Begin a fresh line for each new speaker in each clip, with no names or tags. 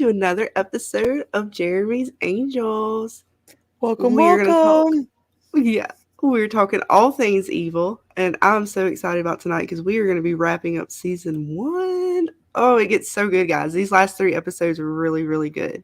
to another episode of Jeremy's Angels.
Welcome,
We're going to talk,
welcome.
yeah, we're talking all things evil, and I'm so excited about tonight because we are going to be wrapping up season one. Oh, it gets so good, guys. These last three episodes are really, really good.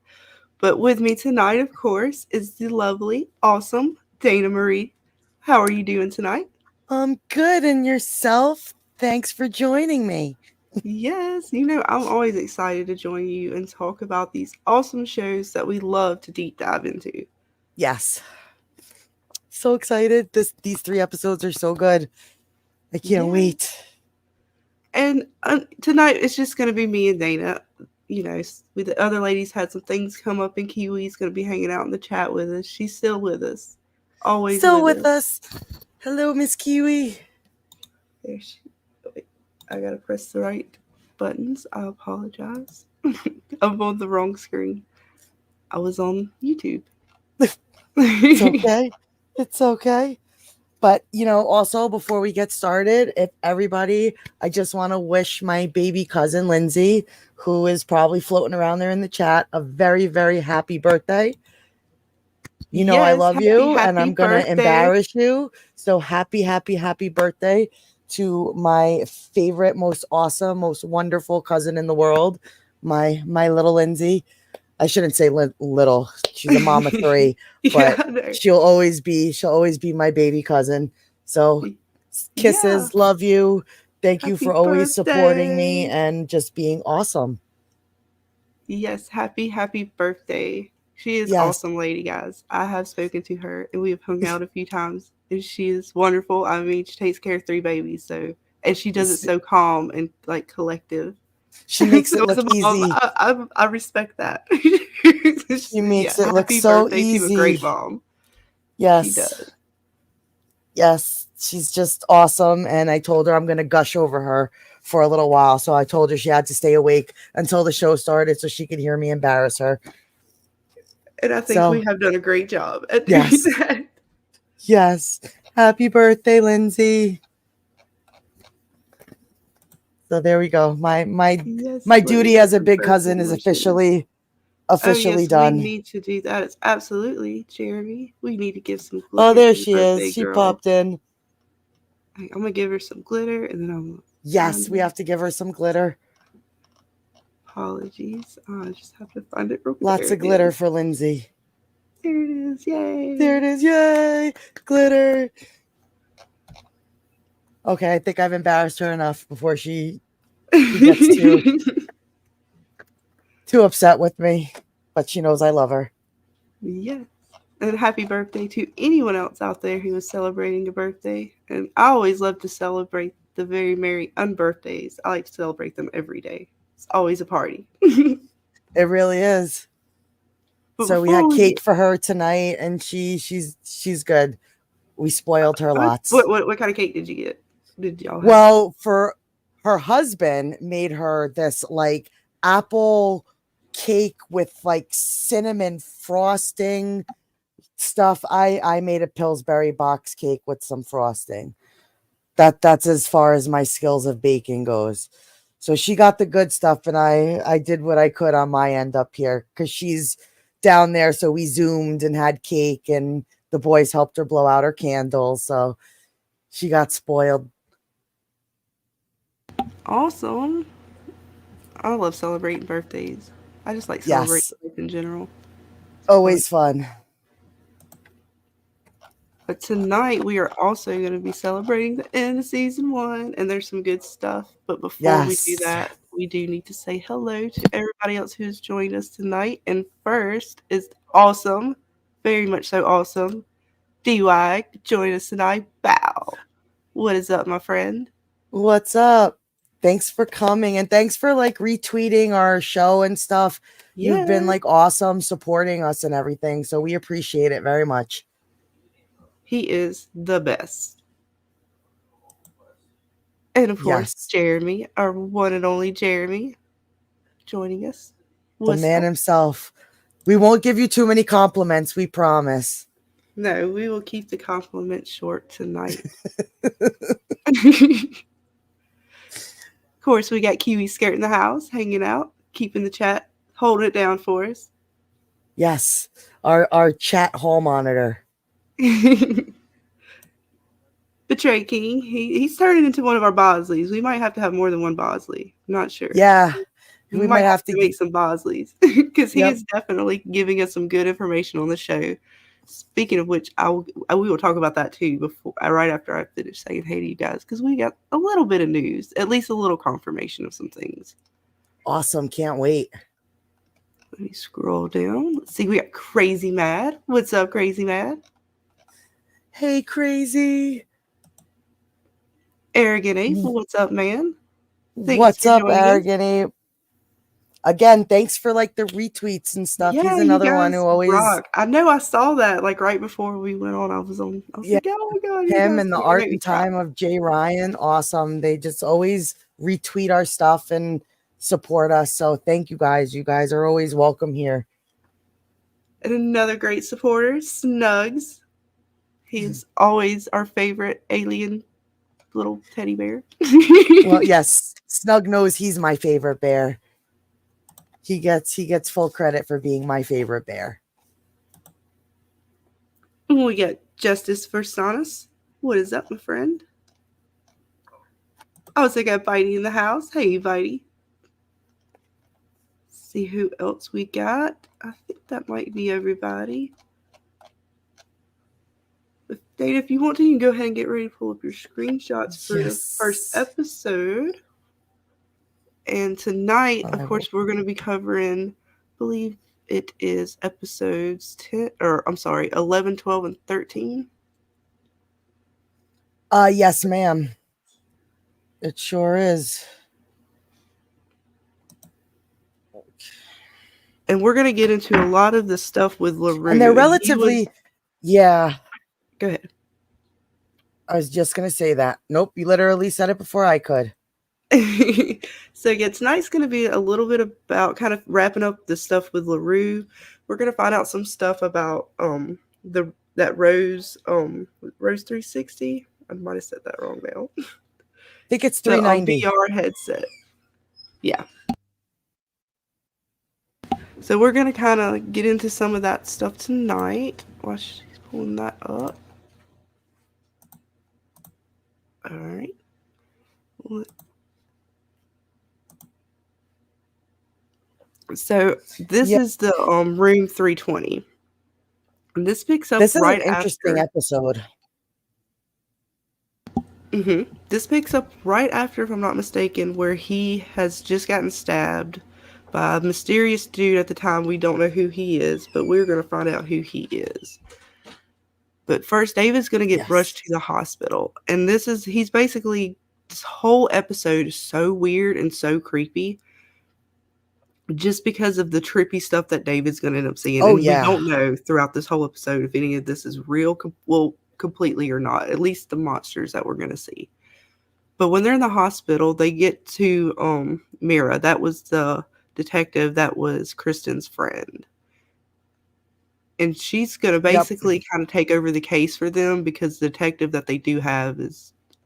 But with me tonight, of course, is the lovely, awesome Dana Marie. How are you doing tonight?
I'm good, and yourself? Thanks for joining me.
Yes, I'm always excited to join you and talk about these awesome shows that we love to deep dive into.
Yes. So excited. These 3 episodes are so good. I can't
Yeah.
wait.
And tonight it's just going to be me and Dana. With the other ladies had some things come up, and Kiwi's going to be hanging out in the chat with us. She's still with us, always
Still
with
with
us.
us. Hello, Miss Kiwi.
There she. Wait, I gotta press the right buttons. I apologize. I'm on the wrong screen. I was on YouTube.
It's okay. It's okay. But, also before we get started, I just want to wish my baby cousin, Lindsay, who is probably floating around there in the chat, a very, very happy birthday. I
Yes,
love you and
happy
I'm going to
birthday.
embarrass you. So happy, happy, happy birthday to my favorite, most awesome, most wonderful cousin in the world, my little Lindsay. I shouldn't say little. She's a mom of three, but
Yeah, no.
she'll always be my baby cousin. So
Yeah.
kisses, love you. Thank you
Happy
for always supporting me
birthday.
and just being awesome.
Yes, happy birthday. She is
Yes.
awesome lady, guys. I have spoken to her and we have hung out a few times and she is wonderful. I mean, she takes care of three babies, so and she does it so calm and like collective.
She makes
So
it
as
look
a mom,
easy.
I respect that.
She
Yeah,
makes it look
happy
so
birthday to a great
easy.
mom. She
Yes.
does.
Yes. She's just awesome. And I told her I'm going to gush over her for a little while. So I told her she had to stay awake until the show started so she could hear me embarrass her.
And I think we
So,
have done a great job at doing
yes.
that.
Yes. Happy birthday, Lindsay. So there we go.
Yes,
My
let me
duty
put
as a
some
big
birthday
cousin is
wishes. Oh
officially
yes, we
done.
need to do that. It's absolutely, Jeremy. We need to give some
Oh,
glitter
there
to the
she is.
birthday
She
girl.
popped in.
I'm gonna give her some glitter, and then I'm gonna
Yes,
find
we
her.
have to give her some glitter.
Apologies. I just have to find it real quick.
Lots
There
of
it
glitter
is.
for Lindsay.
There it is.
There
Yay!
it is. Yay! Glitter. Okay, I think I've embarrassed her enough before she gets too upset with me. But she knows I love her.
Yes. And happy birthday to anyone else out there who is celebrating a birthday. And I always love to celebrate the very merry unbirthdays. I like to celebrate them every day. It's always a party.
It really is.
But
So we
before
had
we
cake
get
for her tonight, and she's good. We spoiled her
what,
lots.
what kind of cake did you get? Did y'all have?
Well, for her husband made her this like apple cake with like cinnamon frosting stuff. I made a Pillsbury box cake with some frosting. That's as far as my skills of baking goes. So she got the good stuff, and I did what I could on my end up here because she's down there. So we zoomed and had cake, and the boys helped her blow out her candles. So she got spoiled.
Awesome. I love celebrating birthdays. I just like celebrating
Yes,
life in general. I like,
always fun.
but tonight we are also going to be celebrating the end of season one, and there's some good stuff. But before we do
Yes.
that, we do need to say hello to everybody else who's joined us tonight. And first is awesome, very much so awesome. DY, join us tonight. Bow. What is up, my friend?
What's up? Thanks for coming and thanks for like retweeting our show and stuff. You've been
Yeah,
like awesome supporting us and everything. So we appreciate it very much.
he is the best. And of course,
Yes.
Jeremy, our one and only Jeremy, joining us.
The
What's
man
up?
himself. We won't give you too many compliments, we promise.
No, we will keep the compliments short tonight. Of course, we got Kiwi Skirt in the house, hanging out, keeping the chat holding it down for us.
Yes, our chat hall monitor.
Betray King. He's turning into one of our Bosleys. We might have to have more than one Bosley. I'm not sure.
Yeah,
We might have to make some Bosleys because he
Yep.
is definitely giving us some good information on the show. Speaking of which, we will talk about that too before right after I finish saying hey to you guys, because we got a little bit of news, at least a little confirmation of some things.
Awesome, can't wait.
Let me scroll down. Let's see, we got Crazy Mad. What's up, Crazy Mad?
Hey, Crazy.
Arrogant Ape, what's up, man?
What's up, Arrogant Ape? Again, thanks for like the retweets and stuff.
Yeah,
he's another one who always
rock. I know I saw that like right before we went on. I was like, oh my god,
him and the Art and Time of Jay Ryan. Awesome. They just always retweet our stuff and support us. So thank you guys. You guys are always welcome here.
And another great supporter, Snugs. He's always our favorite alien little teddy bear.
Well, yes, Snug knows he's my favorite bear. He gets full credit for being my favorite bear.
We got Justice Versanis. What is up, my friend? I also got Bitey in the house. Hey, Bitey. See who else we got. I think that might be everybody. Dana, if you want to, you can go ahead and get ready to pull up your screenshots for the first episode. And tonight, of course, we're going to be covering, I believe it is episodes 11, 12, and 13.
Yes, ma'am. It sure is.
And we're going to get into a lot of the stuff with LaRue.
And they're relatively, yeah.
Go ahead.
I was just going to say that. Nope, you literally said it before I could.
So yeah, tonight's going to be a little bit about kind of wrapping up the stuff with LaRue. We're going to find out some stuff about that Rose 360. I might have said that wrong now.
I think it's 390.
The VR headset. Yeah. So we're going to kind of get into some of that stuff tonight while she's pulling that up. All right. So this is the room 320. And this picks up
this is
right
an interesting episode.
This picks up right after, if I'm not mistaken, where he has just gotten stabbed by a mysterious dude at the time. We don't know who he is, but we're going to find out who he is. But first, David's going to get rushed to the hospital. And he's basically, this whole episode is so weird and so creepy. Just because of the trippy stuff that David's going to end up seeing. We don't know throughout this whole episode if any of this is real, completely or not. At least the monsters that we're going to see. But when they're in the hospital, they get to Mira. That was the detective that was Kristen's friend. And she's going to basically kind of take over the case for them because the detective that they do have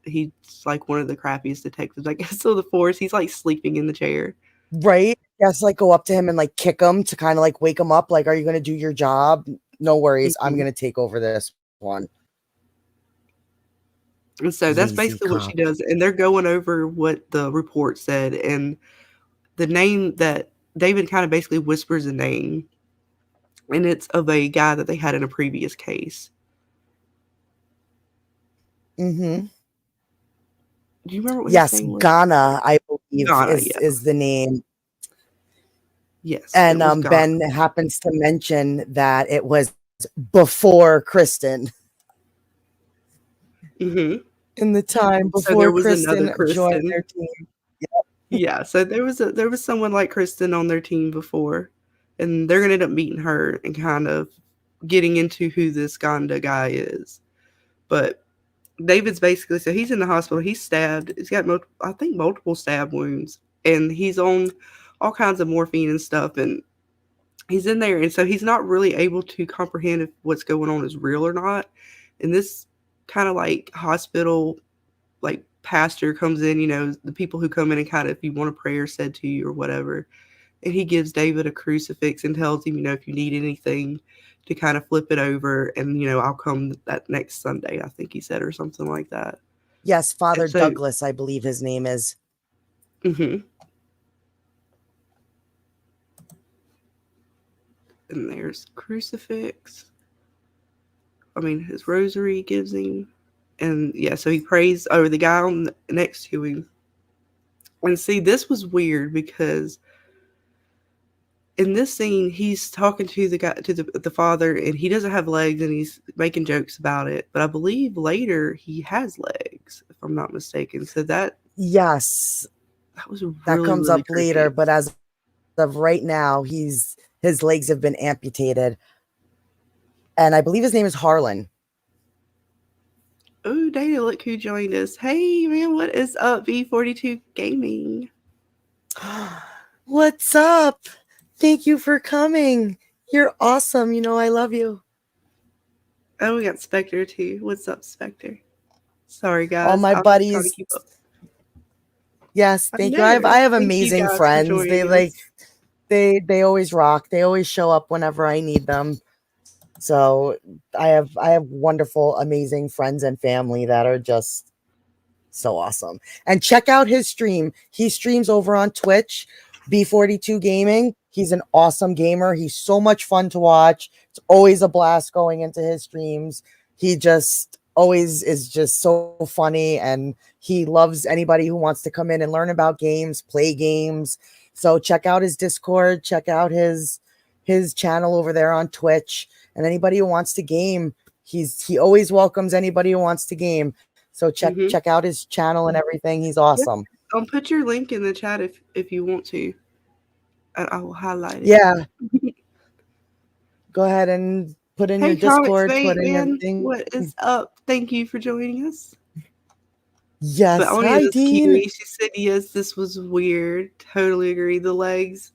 he's like one of the crappiest detectives, I guess, of the force. He's like sleeping in the chair.
Right. Yes, like go up to him and like kick him to kind of like wake him up. Like, are you going to do your job? No worries. I'm going to take over this one.
And so that's basically what she does. And they're going over what the report said. And the name that David kind of basically whispers a name. And it's of a guy that they had in a previous case.
Mm-hmm.
Do you remember what his name was?
Ghana, I believe, is the name.
Yes.
And Ben happens to mention that it was before Kristen.
Mm-hmm.
In the time before Kristen joined their team.
Yeah, so there was someone like Kristen on their team before. And they're going to end up meeting her and kind of getting into who this Gonda guy is. But David's basically, so he's in the hospital. He's stabbed. He's got, multiple stab wounds. And he's on all kinds of morphine and stuff. And he's in there. And so he's not really able to comprehend if what's going on is real or not. And this kind of like hospital, like pastor comes in, the people who come in and kind of, if you want a prayer said to you or whatever. and he gives David a crucifix and tells him, if you need anything to kind of flip it over, and I'll come that next Sunday, I think he said, or something like that.
Yes, Father
And so,
Douglas, I believe his name is.
and there's crucifix. I mean, his rosary gives him, and so he prays over the guy next to him. And see, this was weird because in this scene, he's talking to the guy, to the father, and he doesn't have legs, and he's making jokes about it. But I believe later he has legs, if I'm not mistaken. So that
was that comes
really
up later. But as of right now, his legs have been amputated, and I believe his name is Harlan.
Oh, Dana, look who joined us! Hey, man, what is up, B42 Gaming?
What's up? Thank you for coming. You're awesome. I love you.
Oh, we got Spectre too. What's up, Spectre? Sorry, guys.
All my buddies. Yes, thank you. I have amazing friends. They always rock. They always show up whenever I need them. So I have wonderful, amazing friends and family that are just so awesome. And check out his stream. He streams over on Twitch, B42 Gaming. He's an awesome gamer. He's so much fun to watch. It's always a blast going into his streams. He just always is just so funny, and he loves anybody who wants to come in and learn about games, play games. So check out his Discord, check out his channel over there on Twitch, and anybody who wants to game, he always welcomes anybody who wants to game. So check out his channel and everything. He's awesome.
I'll put your link in the chat if you want to. I will highlight it.
Yeah. Go ahead and put in your Discord. Put in everything.
What is up? Thank you for joining us.
Yes,
but hi, Dean. She said yes. This was weird. Totally agree. The legs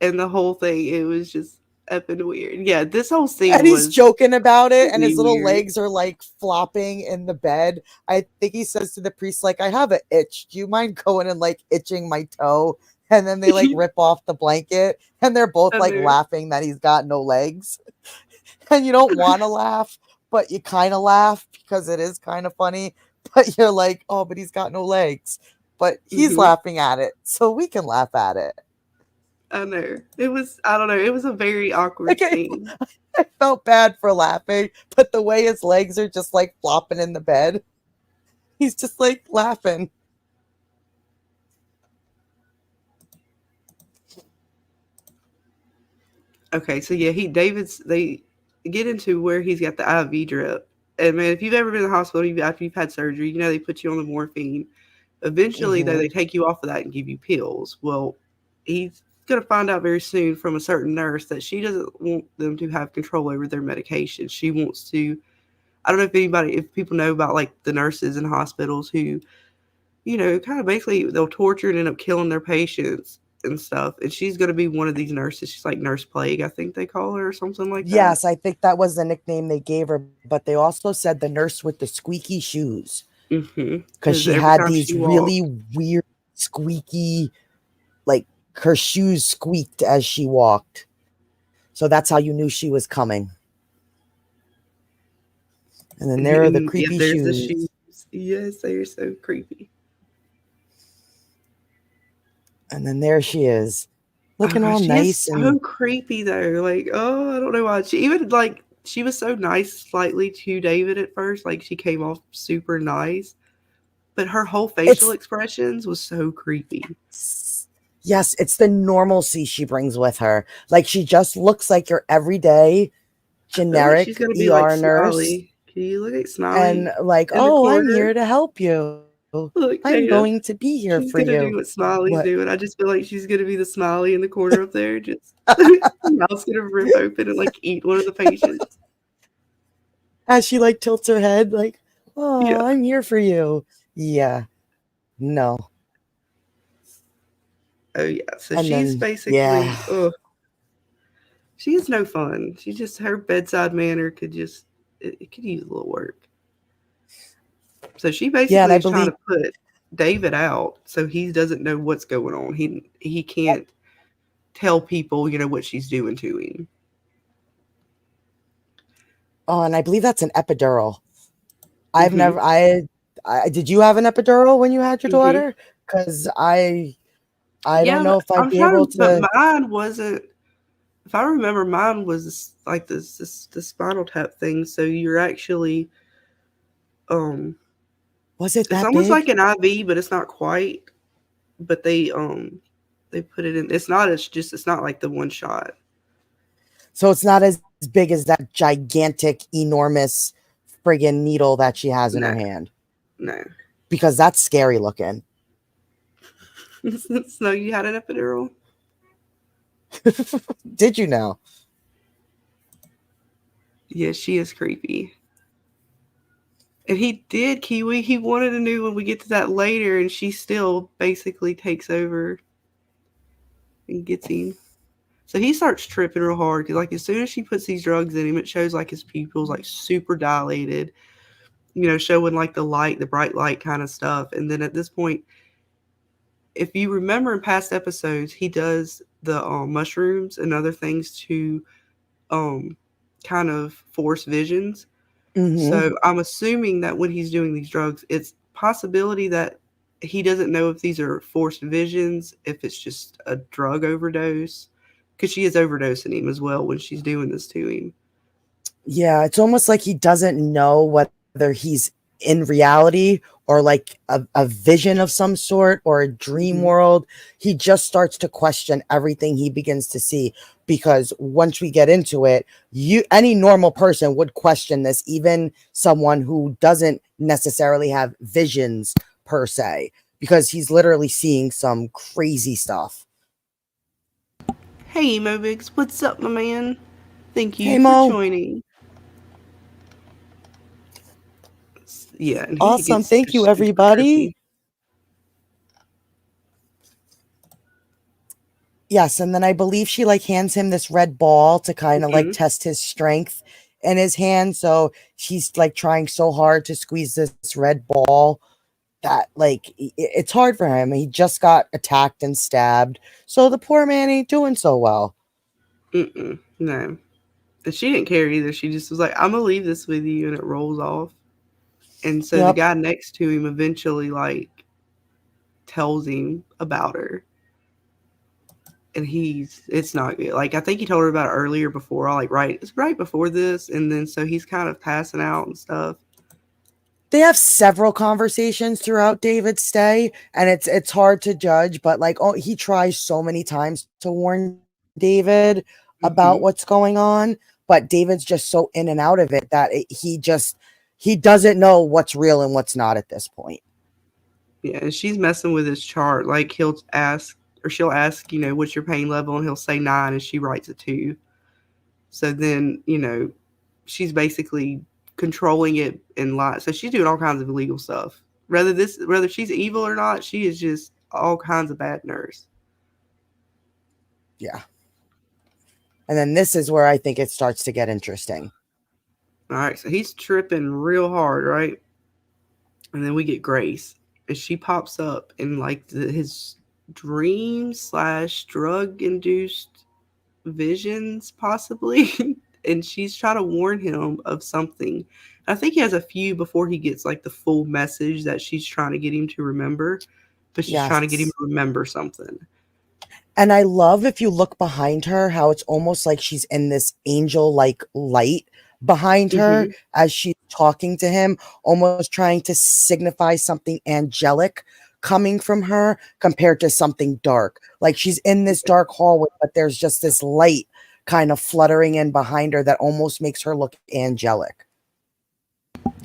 and the whole thing. It was just effing weird. Yeah, this whole scene.
And he's joking about it, and his little legs are like flopping in the bed. I think he says to the priest, like, "I have an itch. Do you mind going and like itching my toe?" And then they like rip off the blanket, and they're both like laughing that he's got no legs. And you don't want to laugh, but you kind of laugh because it is kind of funny. But you're like, oh, but he's got no legs. But he's laughing at it, so we can laugh at it.
I know. It was, I don't know, it was a very awkward scene.
I felt bad for laughing, but the way his legs are just like flopping in the bed, he's just like laughing.
Okay, so yeah, they get into where he's got the IV drip. And man, if you've ever been in the hospital after you've had surgery, they put you on the morphine. Eventually, though, they take you off of that and give you pills. Well, he's going to find out very soon from a certain nurse that she doesn't want them to have control over their medication. She wants to, I don't know if people know about like the nurses in hospitals who, kind of basically they'll torture and end up killing their patients and stuff. And she's going to be one of these nurses. She's like Nurse Plague, I think they call her, or something like that.
Yes, I think that was the nickname they gave her. But they also said the nurse with the squeaky shoes. Because she had these really weird, squeaky, like her shoes squeaked as she walked. So that's how you knew she was coming. And then there are the creepy shoes.
The shoes. Yes, they are so creepy.
And then there she is, looking all nice.
And so creepy though. Like, oh, I don't know why. She was so nice slightly to David at first. Like she came off super nice. But her whole facial expressions was so creepy.
Yes, it's the normalcy she brings with her. Like she just looks like your everyday generic
she's gonna
ER
be like
nurse.
Smiley. Can you look at Smiley?
And like, oh, I'm here to help you. Look, I'm going to be here for you.
She's gonna do what Smiley's doing. I just feel like she's gonna be the Smiley in the corner up there. Just mouth's gonna rip open and like eat one of the patients.
As she like tilts her head, like, oh, yeah. I'm here for you. Yeah. No.
Oh yeah. So and she's basically she is no fun. She just her bedside manner could just it could use a little work. So she basically is trying to put David out so he doesn't know what's going on. He can't tell people, what she's doing to him.
Oh, and I believe that's an epidural. I've
Mm-hmm.
never. I did you have an epidural when you had your
Mm-hmm.
daughter? Because I don't
Yeah,
know if I'd
I'm
be
trying
able
to, but
to.
mine wasn't. If I remember, mine was like the Spinal Tap thing. So you're actually, um,
Was it
it's
that
almost like
big?
an IV, but it's not quite. But they put it in. It's not. It's just. It's not like the one shot.
So it's not as big as that gigantic, enormous friggin' needle that she has in
No,
her hand.
no.
Because that's scary looking.
So you had an epidural?
Did you know?
Yeah, she is creepy. And he did, Kiwi. He wanted a new one. We get to that later, and she still basically takes over and gets him. So he starts tripping real hard because, like, as soon as she puts these drugs in him, it shows like his pupils like super dilated, showing like the light, the bright light kind of stuff. And then at this point, if you remember in past episodes, he does the mushrooms and other things to um, kind of force visions.
Mm-hmm.
So I'm assuming that when he's doing these drugs, it's possibility that he doesn't know if these are forced visions, if it's just a drug overdose, because she is overdosing him as well when she's doing this to him.
Yeah, it's almost like he doesn't know whether he's in reality or like a vision of some sort or a dream
Mm-hmm.
world. He just starts to question everything he begins to see, because once we get into it, any normal person would question this, even someone who doesn't necessarily have visions per se, because he's literally seeing some crazy stuff.
Hey, Mobix, what's up, my man? Thank
Hey
you for
Mo,
joining. Yeah, and he
awesome.
gets
Thank you
super
everybody.
trippy.
Yes, and then I believe she like hands him this red ball to kind of like
Mm-hmm.
test his strength in his hand. So she's like trying so hard to squeeze this red ball that like it's hard for him. He just got attacked and stabbed. So the poor man ain't doing so well.
Mm-mm. No. And she didn't care either. She just was like, I'm gonna leave this with you, and it rolls off. And so the
Yep.
guy next to him eventually like tells him about her. And it's not good. Like I think he told her about it earlier before, it's right before this, and then so he's kind of passing out and stuff.
They have several conversations throughout David's stay, and it's hard to judge, but like he tries so many times to warn David about
Mm-hmm.
what's going on, but David's just so in and out of it that he doesn't know what's real and what's not at this point.
Yeah, and she's messing with his chart. Like she'll ask, what's your pain level, and he'll say 9, and she writes a 2. So then, she's basically controlling it and lie. So she's doing all kinds of illegal stuff. Whether she's evil or not, she is just all kinds of bad nurse.
Yeah. And then this is where I think it starts to get interesting.
All right, so he's tripping real hard, right? And then we get Grace, and she pops up in like his dream slash drug induced visions, possibly. And she's trying to warn him of something. I think he has a few before he gets like the full message that she's trying to get him to remember, but she's trying to get him
Yes.
to remember something.
And I love, if you look behind her, how it's almost like she's in this angel like light behind her
Mm-hmm.
as she's talking to him, almost trying to signify something angelic coming from her compared to something dark. Like she's in this dark hallway, but there's just this light kind of fluttering in behind her that almost makes her look angelic.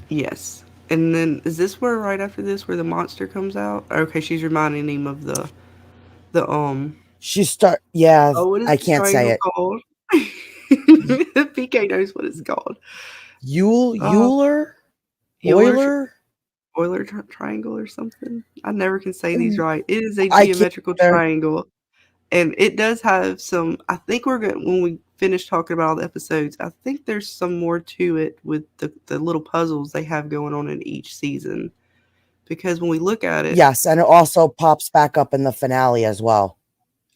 Yes. And then is this where right after this where the monster comes out? Okay, she's reminding him of the
Yeah,
what is
I
the
can't say
triangle
it.
called? PK knows what it's called. Uh,
Euler?
Euler
Euler?
triangle or something. I never can say these
Mm,
right. It is a
I can't
geometrical
either.
triangle, and it does have some. I think we're going when we finish talking about all the episodes. I think there's some more to it with the little puzzles they have going on in each season. Because when we look at it,
Yes, and it also pops back up in the finale as well.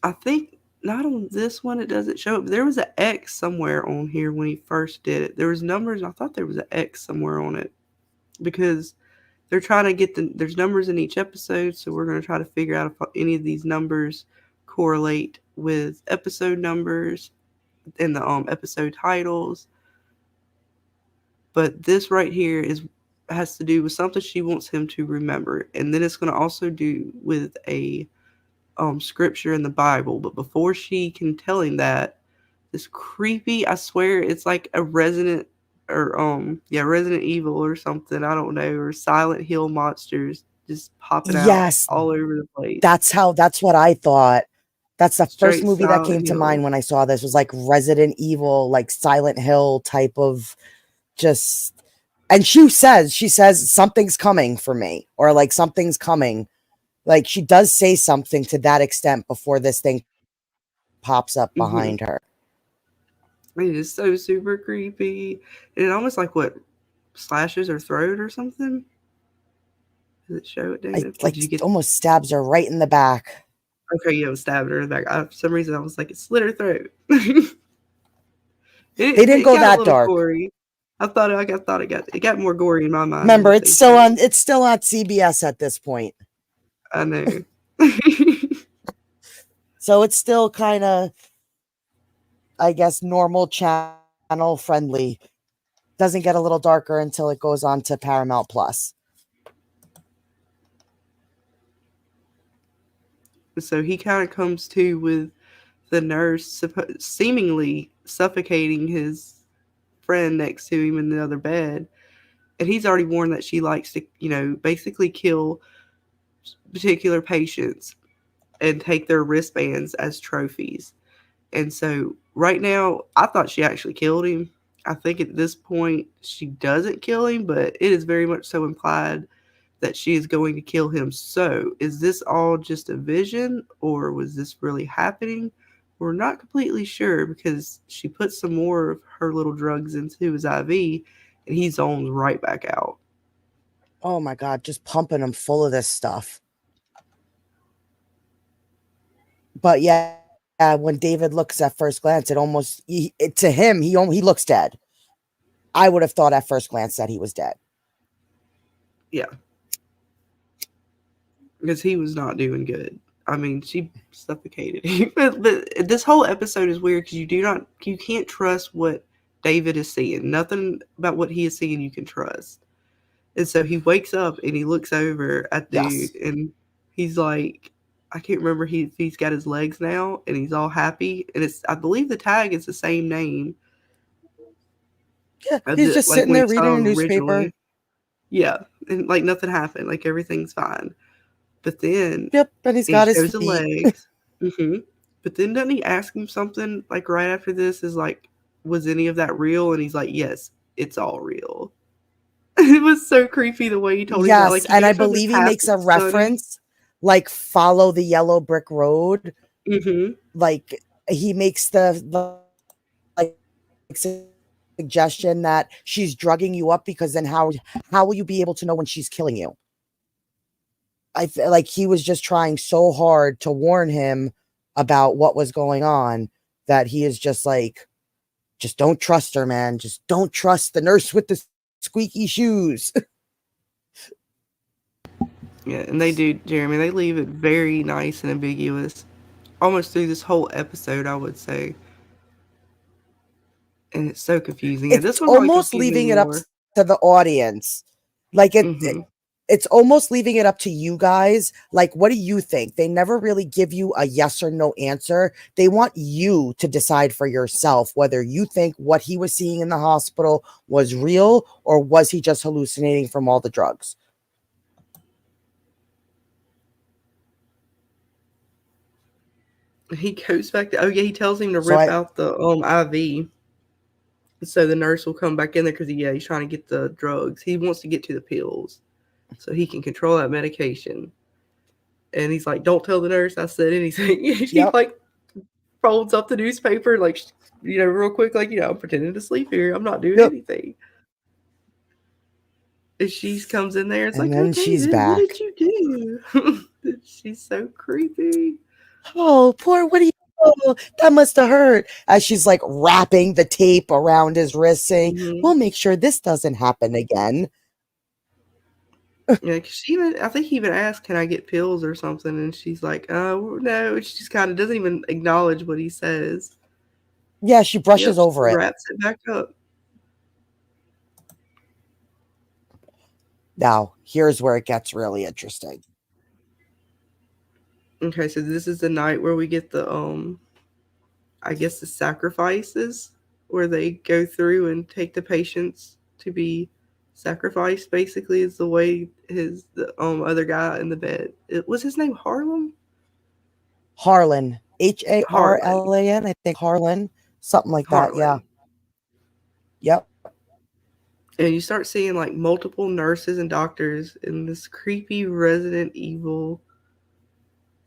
I think not on this one. It doesn't show it. But there was an X somewhere on here when he first did it. There was numbers. I thought there was an X somewhere on it because they're trying to get there's numbers in each episode, so we're going to try to figure out if any of these numbers correlate with episode numbers and the episode titles. But this right here has to do with something she wants him to remember, and then it's going to also do with a scripture in the Bible. But before she can tell him that, this creepy, I swear it's like a Resident Evil or something, I don't know, or Silent Hill monsters just popping out
Yes,
all over the place.
that's what I thought. That's the
Straight
first movie that
Silent
came to
Hill.
mind when I saw this, was like Resident Evil, like Silent Hill type of just. And she says something's coming for me, or like something's coming. Like she does say something to that extent before this thing pops up behind her.
It is so super creepy. And it almost like what, slashes her throat or something? Does it show it, Dana?
Like almost stabs her right in the back.
Okay, yeah, it was stabbing her in the back. For some reason I was like, it slit her throat.
They didn't go that dark.
Gory. I thought it got more gory in my mind.
Remember, it's still on CBS at this point.
I know.
So it's still kind of, I guess, normal channel friendly. Doesn't get a little darker until it goes on to Paramount Plus.
So he kind of comes to with the nurse seemingly suffocating his friend next to him in the other bed. And he's already warned that she likes to, basically kill particular patients and take their wristbands as trophies. And so right now, I thought she actually killed him. I think at this point, she doesn't kill him, but it is very much so implied that she is going to kill him. So is this all just a vision, or was this really happening? We're not completely sure, because she put some more of her little drugs into his IV and he zones right back out.
Oh my God, just pumping him full of this stuff. But yeah, when David looks at first glance, to him, he looks dead. I would have thought at first glance that he was dead.
Yeah. Because he was not doing good. I mean, she suffocated him. But this whole episode is weird because you can't trust what David is seeing. Nothing about what he is seeing you can trust. And so he wakes up and he looks over at dude and he's like, I can't remember if he's got his legs now and he's all happy. And I believe the tag is the same name.
Yeah, he's just sitting there reading a newspaper.
Yeah, and like nothing happened. Like everything's fine. But then
and he's got his feet.
The legs. But then doesn't he ask him something like right after this? Is like, was any of that real? And he's like, yes, it's all real. It was so creepy the way he told him that. Like,
and I believe he makes a reference, like follow the yellow brick road. Like he makes the suggestion that she's drugging you up, because then how will you be able to know when she's killing you? I feel like he was just trying so hard to warn him about what was going on that he is just like, just don't trust her, man. Just don't trust the nurse with the squeaky shoes.
Yeah, and they do, Jeremy. They leave it very nice and ambiguous, almost through this whole episode, I would say. And it's so confusing.
It's almost leaving it up to the audience. Like it's almost leaving it up to you guys. Like, what do you think? They never really give you a yes or no answer. They want you to decide for yourself whether you think what he was seeing in the hospital was real, or was he just hallucinating from all the drugs?
He goes back to, he tells him to rip out the IV. So the nurse will come back in there because he's trying to get the drugs. He wants to get to the pills so he can control that medication. And he's like, don't tell the nurse I said anything. She like folds up the newspaper, like, real quick, like, I'm pretending to sleep here. I'm not doing anything. And she comes in there. It's and like, then she's back. What did you do? She's so creepy.
Oh, poor, what do you oh, that must have hurt. As she's like wrapping the tape around his wrist, saying,
Mhm.
we'll make sure this doesn't happen again.
Yeah, 'cause I think he even asked, "Can I get pills or something?" And she's like, no." She just kind of doesn't even acknowledge what he says.
Yeah, she brushes
Yep, she
over it.
wraps it back up.
Now, here's where it gets really interesting.
Okay, so this is the night where we get the I guess the sacrifices, where they go through and take the patients to be sacrificed. Basically, is the way the other guy in the bed. Was his name Harlem?
Harlan,
Harlan.
Harlan, I think Harlan, something like that. Yeah.
Harlan.
Yep.
And you start seeing like multiple nurses and doctors in this creepy Resident Evil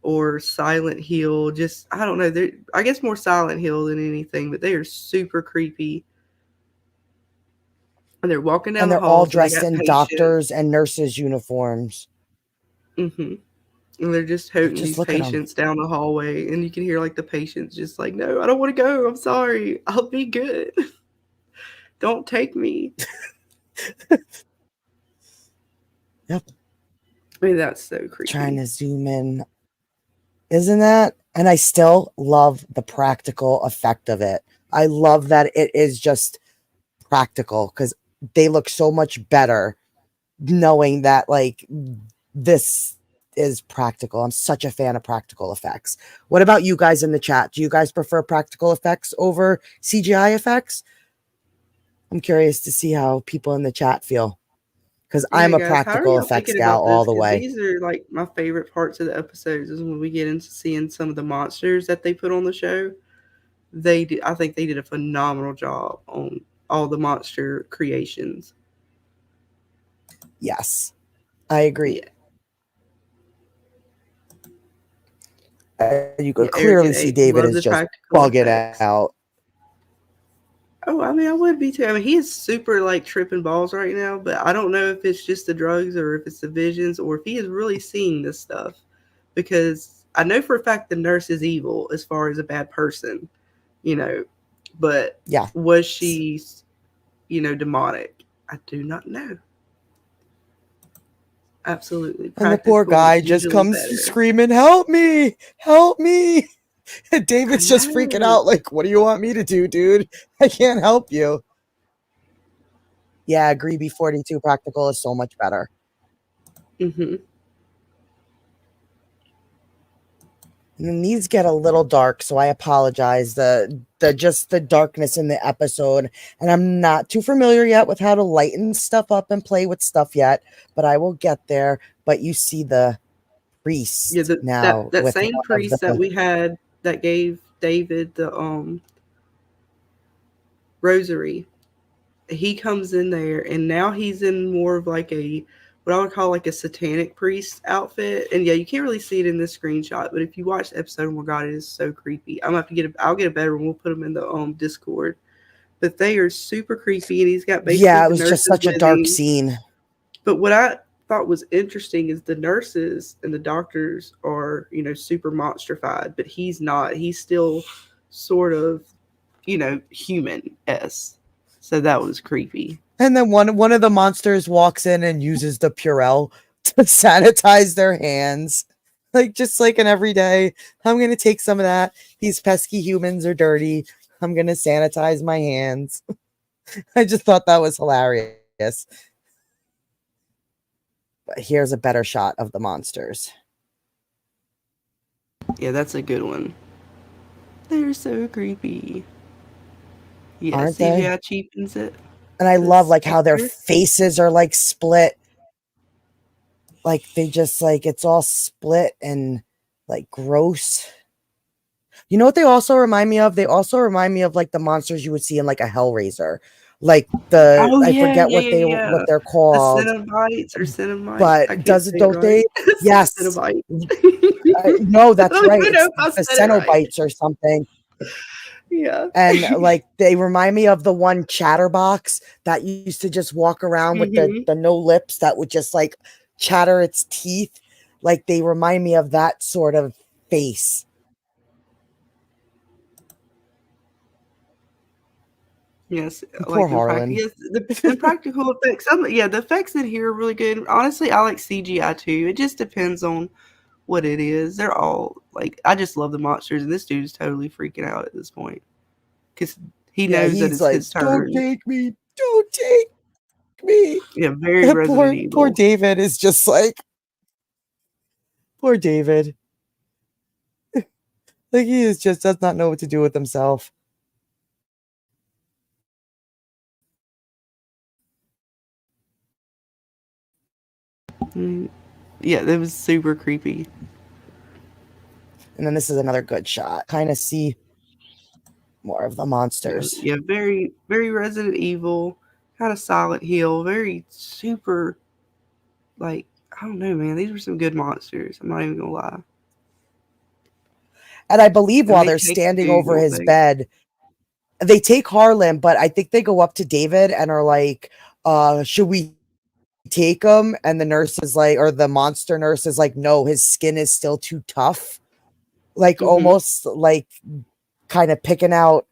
or Silent Hill. Just I don't know. I guess more Silent Hill than anything, but they are super creepy. And they're walking down
And
the
they're all
halls and they
dressed
got
in
patients.
doctors and nurses' uniforms.
Mm-hmm. And they're just holding
Just
these
look at 'em.
patients down the hallway, and you can hear like the patients just like, "No, I don't want to go. I'm sorry. I'll be good. Don't take me."
Yep.
I mean, that's so creepy.
Trying to zoom in. Isn't that? And I still love the practical effect of it. I love that it is just practical because they look so much better knowing that like this is practical. I'm such a fan of practical effects. What about you guys in the chat? Do you guys prefer practical effects over CGI effects? I'm curious to see how people in the chat feel because I'm a
guys, how are
practical
y'all
effects
thinking
gal
about
all
this?
the
Because
way.
these are like my favorite parts of the episodes is when we get into seeing some of the monsters that they put on the show. I think they did a phenomenal job on all the monster creations.
Yes, I agree. You could clearly see David is just bugging out.
Oh, I mean, I would be too. I mean, he is super like tripping balls right now, but I don't know if it's just the drugs or if it's the visions or if he is really seeing this stuff. Because I know for a fact the nurse is evil as far as a bad person, but
yeah,
was she, demonic? I do not know. Absolutely.
And the poor guy just comes screaming, help me, help me. And David's just freaking out like, what do you want me to do, dude? I can't help you. Yeah, agree. B42 practical is so much better.
Mm-hmm.
And then these get a little dark, so I apologize. The darkness in the episode, and I'm not too familiar yet with how to lighten stuff up and play with stuff yet, but I will get there. But you see the priest now.
That same priest that we had that gave David the rosary. He comes in there, and now he's in more of like what I would call like a satanic priest outfit. And yeah, you can't really see it in this screenshot, but if you watch the episode, oh my god, it is so creepy. I'm gonna have to I'll get a better one. We'll put them in the Discord. But they are super creepy, and he's got basically
it was just such a dark scene.
But what I thought was interesting is the nurses and the doctors are super monstrified, but he's not. He's still sort of human-esque. So that was creepy.
And then one of the monsters walks in and uses the Purell to sanitize their hands. Like just like an everyday, I'm going to take some of that. These pesky humans are dirty. I'm going to sanitize my hands. I just thought that was hilarious. But here's a better shot of the monsters.
Yeah, that's a good one. They're so creepy. Yeah,
aren't
CGI
they?
cheapens it.
And I love like how their faces are like split. Like they just like it's all split and like gross. You know what they also remind me of? They also remind me of like the monsters you would see in like a Hellraiser. Like I forget what they're called.
The Cenobites or Cenobite.
But don't they? Yes. No, that's right. It's the Cenobites or something.
Yeah.
And like they remind me of the one Chatterbox that used to just walk around with the no lips that would just like chatter its teeth. Like they remind me of that sort of face.
Yes,
Poor
like in practice.
Harlan.
Yes, the practical effects. Yeah, the effects in here are really good. Honestly, I like CGI too. It just depends on what it is. They're all like, I just love the monsters, and this dude's totally freaking out at this point because he
Yeah,
knows that
he's
it's
like,
his
"Don't
turn.
take me, don't take me."
Yeah, very
And
Resident
poor
Evil.
David is just like, poor David. Like he is just does not know what to do with himself.
Mm, yeah, that was super creepy.
And then this is another good shot. Kind of see more of the monsters.
Yeah, very very Resident Evil, kind of Silent Hill, very super like, I don't know, man. These were some good monsters. I'm not even gonna lie.
And I believe
And
while
they
they're
take the
standing
dude,
over
don't
his
they?
bed, they take Harlan, but I think they go up to David and are like, should we take him? And the nurse is like, or the monster nurse is like, no, his skin is still too tough. Like
Mm-hmm.
almost like kind of picking out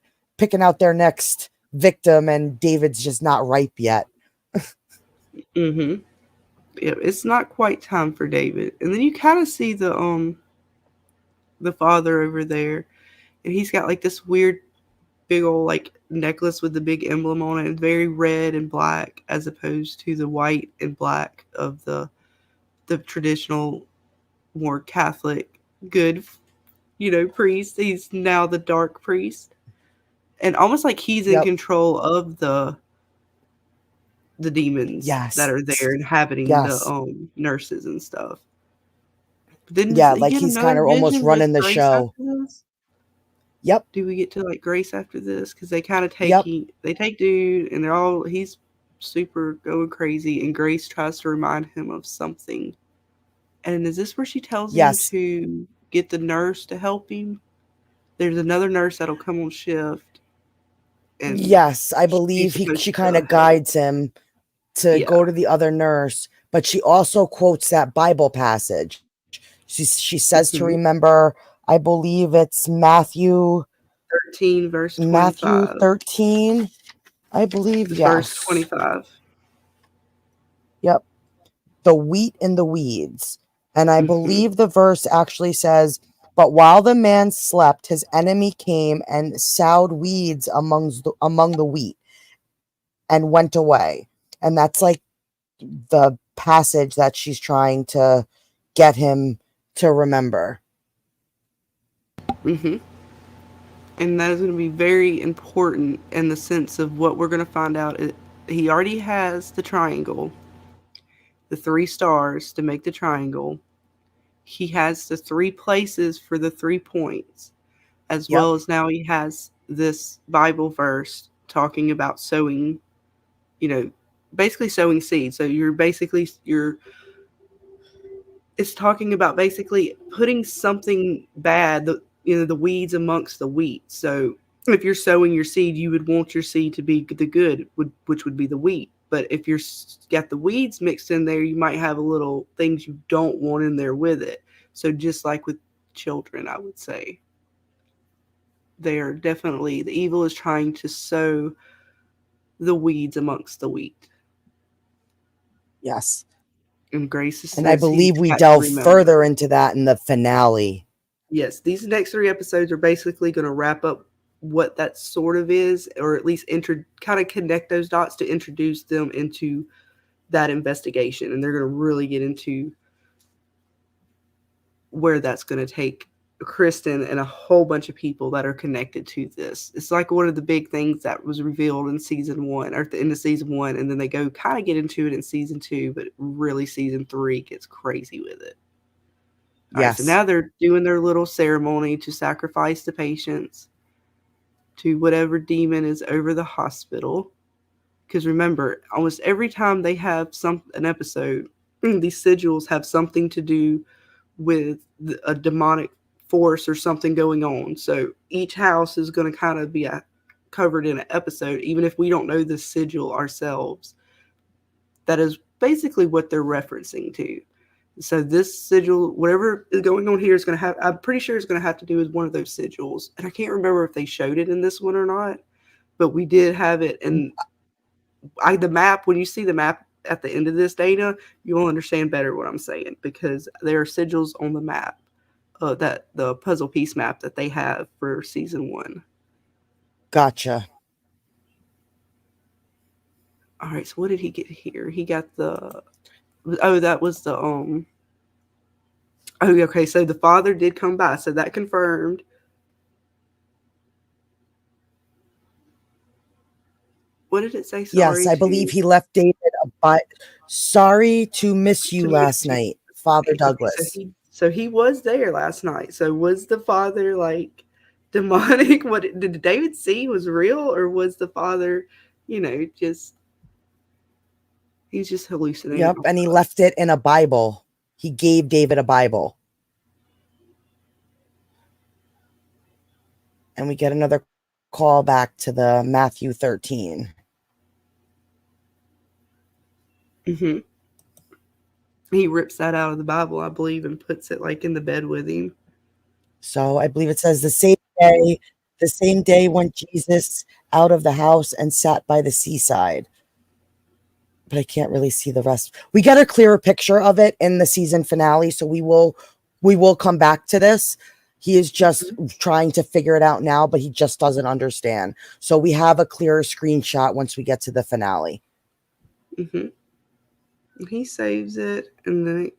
their next victim, and David's just not ripe yet.
Mm-hmm. Yeah, it's not quite time for David. And then you kind of see the father over there, and he's got like this weird big old like necklace with the big emblem on it. It's very red and black as opposed to the white and black of the traditional, more Catholic, good, priest. He's now the dark priest. And almost like he's in
Yep.
control of the demons that
Yes.
are there inhabiting the
Yes.
nurses and stuff. Then
Yeah,
he
like
get
he's
another
kind of almost
vision with
running the
Grace
show.
after this?
Yep.
Do we get to like Grace after this? Because they kind of
Yep.
they take dude, and he's super going crazy, and Grace tries to remind him of something. And is this where she tells him
Yes.
to get the nurse to help him? There's another nurse that'll come on shift, and
Yes, I
she's
believe
supposed
she kind
to
of
help.
guides him to
Yeah.
go to the other nurse, but she also quotes that Bible passage. She says to
Hmm.
remember, I believe it's Matthew
13 verse
Matthew
25.
13. I believe,
Verse
yes.
25.
Yep. The wheat and the weeds. And I
Hmm.
believe the verse actually says, but while the man slept, his enemy came and sowed weeds among the wheat and went away. And that's like the passage that she's trying to get him to remember.
Hmm. And that is going to be very important in the sense of what we're going to find out. He already has the triangle, the three stars to make the triangle. He has the three places for the 3 points, as
Yep.
well as now he has this Bible verse talking about sowing, you know, basically sowing seeds. So it's talking about basically putting something bad, the weeds amongst the wheat. So if you're sowing your seed, you would want your seed to be the good, which would be the wheat. But if you're got the weeds mixed in there, you might have a little things you don't want in there with it. So just like with children, I would say they're definitely, the evil is trying to sow the weeds amongst the wheat.
Yes.
And Grace
And I
says he's
believe we
got to
delve
remember.
further into that in the finale.
Yes, these next 3 episodes are basically going to wrap up what that sort of is, or at least kind of connect those dots to introduce them into that investigation. And they're going to really get into where that's going to take Kristen and a whole bunch of people that are connected to this. It's like one of the big things that was revealed in season one, or at the end of season one, and then they go kind of get into it in season two, but really season three gets crazy with it. All right, so
Yes.
now they're doing their little ceremony to sacrifice the patients to whatever demon is over the hospital. Because remember, almost every time they have an episode, these sigils have something to do with a demonic force or something going on. So each house is going to kind of be covered in an episode, even if we don't know the sigil ourselves. That is basically what they're referencing to. So this sigil, whatever is going on here, is going to have. I'm pretty sure it's going to have to do with one of those sigils, and I can't remember if they showed it in this one or not. but we did have it. And the map, when you see the map at the end of this, Dana, you'll understand better what I'm saying, because there are sigils on the map, that the puzzle piece map that they have for season 1.
Gotcha.
All right, so what did he get here? He got that was the oh, okay, so the father did come by, so that confirmed. What did it say?
Yes, I believe he left David sorry to miss you last night, Father Douglas.
So he was there last night. So was the father like demonic? What did David see was real, or was the father, just he's just hallucinating?
Yep, and he left it in a Bible. He gave David a Bible. And we get another call back to the Matthew 13.
Mm-hmm. He rips that out of the Bible, I believe, and puts it like in the bed with him.
So I believe it says the same day went Jesus out of the house and sat by the seaside. But I can't really see the rest. We get a clearer picture of it in the season finale, so we will come back to this. He is just trying to figure it out now, but he just doesn't understand. So we have a clearer screenshot once we get to the finale.
Mm-hmm. He saves it, and then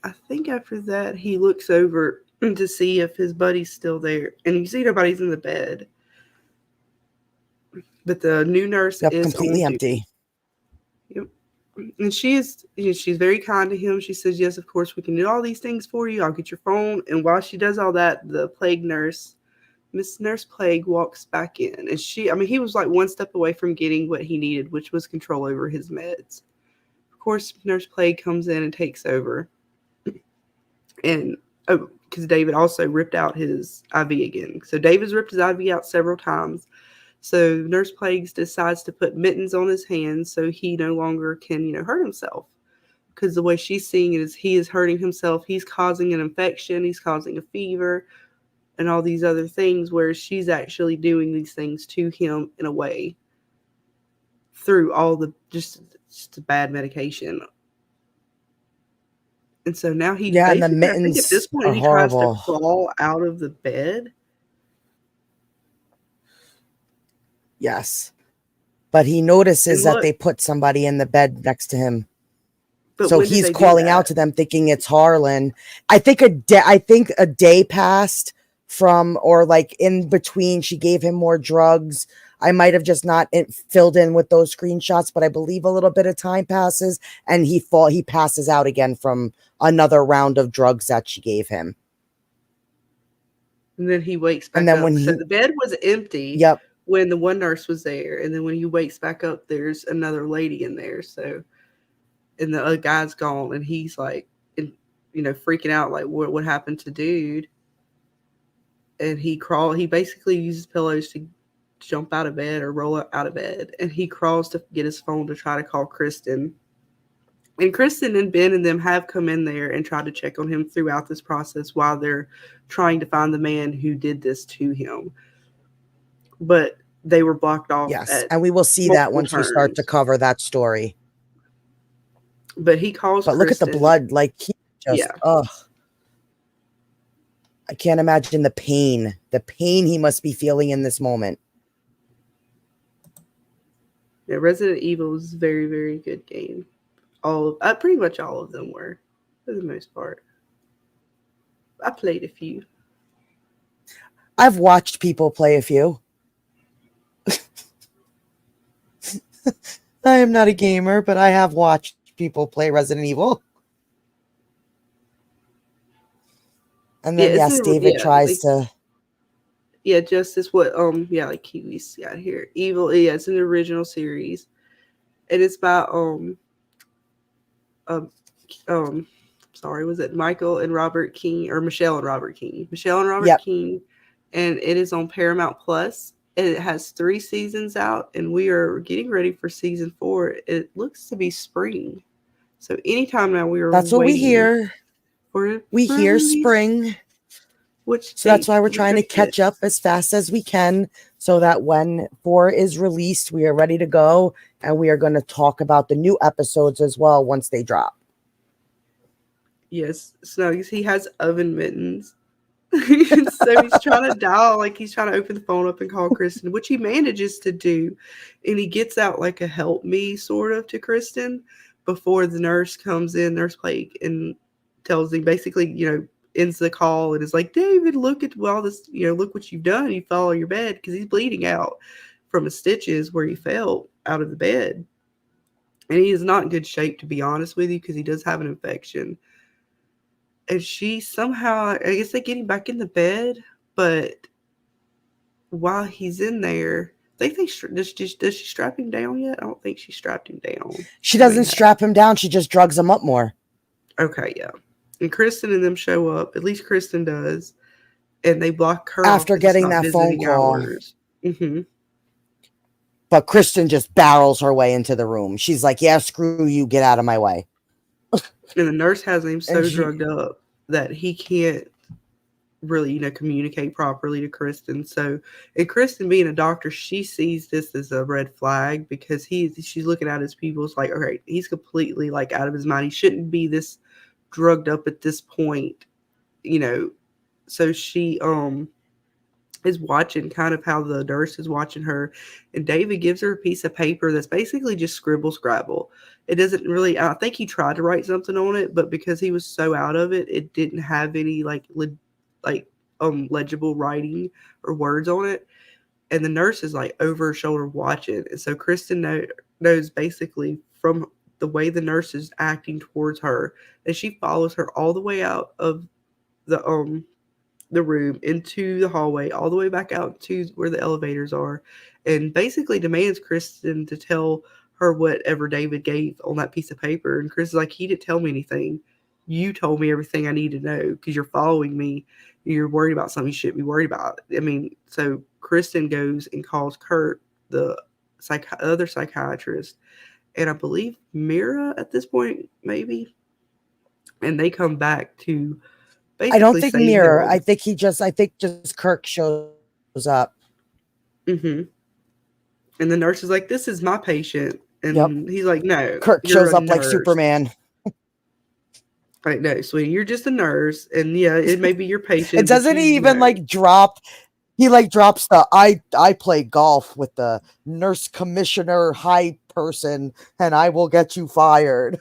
I think after that he looks over to see if his buddy's still there, and you see nobody's in the bed, but the new nurse is
completely empty.
Yep, and she's very kind to him. She says, "Yes, of course we can do all these things for you. I'll get your phone." And while she does all that, the plague nurse, Miss Nurse Plague, walks back in, and he was like one step away from getting what he needed, which was control over his meds. Of course, Nurse Plague comes in and takes over. And because David also ripped out his IV again. So David's ripped his IV out several times. So Nurse Plagues decides to put mittens on his hands so he no longer can, hurt himself. Because the way she's seeing it is he is hurting himself. He's causing an infection. He's causing a fever and all these other things, where she's actually doing these things to him in a way through all the just bad medication. And so now he
and the mittens,
I think at this point, he tries to crawl out of the bed.
Yes. But he notices that they put somebody in the bed next to him. So he's calling out to them thinking it's Harlan. I think a day passed from, or like in between, she gave him more drugs. I might have just not filled in with those screenshots, but I believe a little bit of time passes and he passes out again from another round of drugs that she gave him.
And then he wakes back up. So the bed was empty.
Yep.
When the one nurse was there, and then when he wakes back up, there's another lady in there. So, and the other guy's gone, and he's like, freaking out, like what happened to dude? And he basically uses pillows to jump out of bed or roll out of bed, and he crawls to get his phone to try to call Kristen. And Kristen and Ben and them have come in there and tried to check on him throughout this process while they're trying to find the man who did this to him. But they were blocked off.
Yes, and we will see that once we start to cover that story.
But he calls
But Kristen. Look at the blood. Like, he just, I can't imagine the pain he must be feeling in this moment.
Yeah, Resident Evil is a very, very good game. Pretty much all of them were, for the most part. I played a few.
I've watched people play a few. I am not a gamer, but I have watched people play Resident Evil. And then David tries to.
Yeah, just as what like Kiwi's got here. Evil, it's an original series. And it's about was it Michael and Robert King, or Michelle and Robert King? Michelle and Robert King. And it is on Paramount Plus. And it has 3 seasons out, and we are getting ready for season 4. It looks to be spring. So anytime now we are.
That's what we hear. We hear spring.
Which
So that's why we're
we
trying to
could
catch up as fast as we can so that when 4 is released, we are ready to go. And we are going to talk about the new episodes as well once they drop.
Yes, Snuggies, he has oven mittens. So he's trying to dial, like he's trying to open the phone up and call Kristen, which he manages to do. And he gets out like a help me sort of to Kristen before the nurse comes in, Nurse Blake, and tells him basically, ends the call and is like, David, look at all this, look what you've done. You fell on your bed because he's bleeding out from his stitches where he fell out of the bed. And he is not in good shape, to be honest with you, because he does have an infection. And she somehow, I guess they get him back in the bed, but while he's in there, they think does she strap him down yet? I don't think she strapped him down.
She doesn't strap him down. She just drugs him up more.
Okay, yeah. And Kristen and them show up. At least Kristen does, and they block her
after getting that phone call.
Mm-hmm.
But Kristen just barrels her way into the room. She's like, "Yeah, screw you. Get out of my way."
And the nurse has him so drugged up that he can't really, communicate properly to Kristen. So, and Kristen being a doctor, she sees this as a red flag because she's looking at his pupils like, okay, he's completely like out of his mind. He shouldn't be this drugged up at this point, So she is watching kind of how the nurse is watching her, and David gives her a piece of paper that's basically just scribble scrabble. It doesn't really, I think he tried to write something on it, but because he was so out of it, it didn't have any legible writing or words on it. And the nurse is like over her shoulder watching. And so Kristen knows basically from the way the nurse is acting towards her that she follows her all the way out of the room into the hallway, all the way back out to where the elevators are, and basically demands Kristen to tell her whatever David gave on that piece of paper. And Chris is like, he didn't tell me anything. You told me everything I need to know because you're following me. You're worried about something you shouldn't be worried about. I mean, so Kristen goes and calls Kurt, the other psychiatrist, and I believe Mira at this point, maybe. And they come back to basically
I don't think Mira.
him.
I think just Kirk shows up.
Mm-hmm. And the nurse is like, this is my patient. And he's like, no.
Kirk shows up like Superman.
Like, no, sweetie, you're just a nurse. And yeah, it may be your patient.
It doesn't even drop. He drops the I play golf with the nurse commissioner high person and I will get you fired.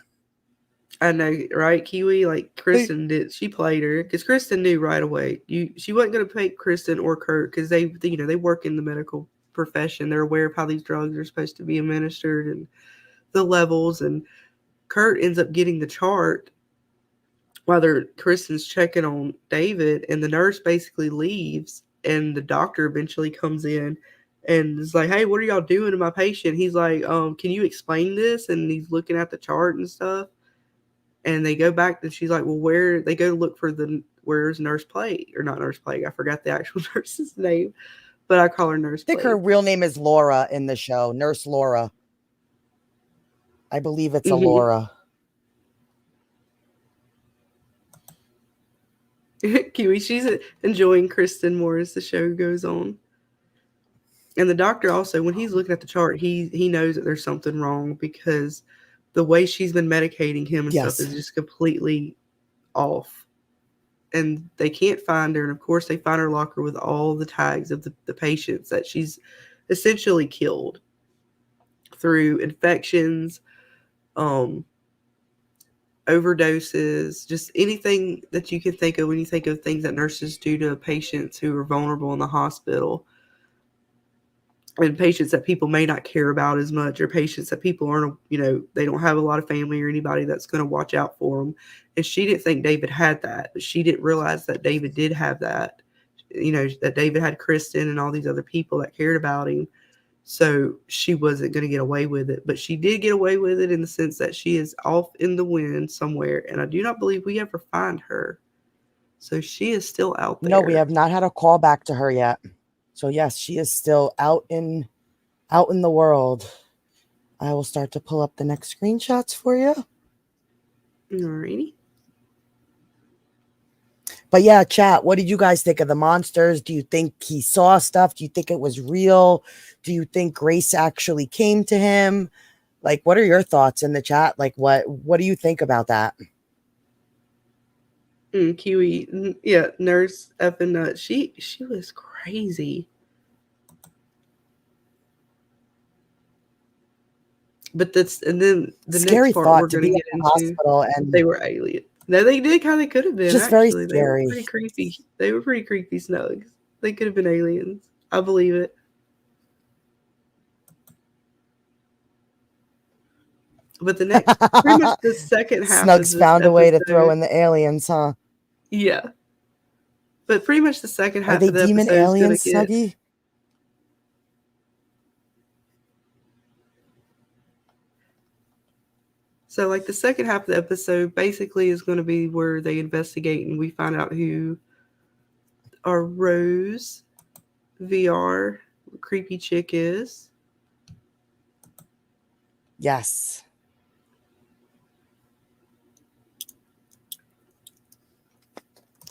I know, right, Kiwi? Like Kristen did, she played her because Kristen knew right away. She wasn't going to pick Kristen or Kurt because they work in the medical profession. They're aware of how these drugs are supposed to be administered and the levels. And Kurt ends up getting the chart while Kristen's checking on David, and the nurse basically leaves, and the doctor eventually comes in and is like, hey, what are y'all doing to my patient? He's like, can you explain this? And he's looking at the chart and stuff. And they go back and she's like, well, they go look for where's Nurse Plague, or not Nurse Plague. I forgot the actual nurse's name, but I call her Nurse Plague.
I think her real name is Laura in the show, Nurse Laura. I believe it's a Laura.
Kiwi, she's enjoying Kristen more as the show goes on. And the doctor also, when he's looking at the chart, he knows that there's something wrong because the way she's been medicating him and stuff is just completely off. And they can't find her. And of course, they find her locker with all the tags of the patients that she's essentially killed through infections, overdoses, just anything that you can think of when you think of things that nurses do to patients who are vulnerable in the hospital. And patients that people may not care about as much, or patients that people aren't, they don't have a lot of family or anybody that's going to watch out for them. And she didn't think David had that, but she didn't realize that David did have that, that David had Kristen and all these other people that cared about him. So she wasn't going to get away with it, but she did get away with it in the sense that she is off in the wind somewhere. And I do not believe we ever find her. So she is still out there.
No, we have not had a call back to her yet. So yes, she is still out in the world. I will start to pull up the next screenshots for you.
Alrighty.
But yeah, chat, what did you guys think of the monsters? Do you think he saw stuff? Do you think it was real? Do you think Grace actually came to him? Like, what are your thoughts in the chat? Like, what do you think about that?
Kiwi, yeah, Nurse effing nut. She was crazy. But that's, and then the
Scary
next part we're
thought to
going to
be
get
in the
into,
hospital and
they were aliens. No, they did kind of could have been
just very
actually. They were
scary.
pretty creepy. They were pretty creepy snugs. They could have been aliens. I believe it. But the next, pretty much the second half of
Snugs
this
found a way to throw
episode,
in the aliens, huh?
yeah. But pretty much the second
Are
half
they
of the
demon
episode is going
aliens,
to get.
Snuggie?
So, like, the second half of the episode basically is going to be where they investigate and we find out who our Rose VR creepy chick is.
Yes.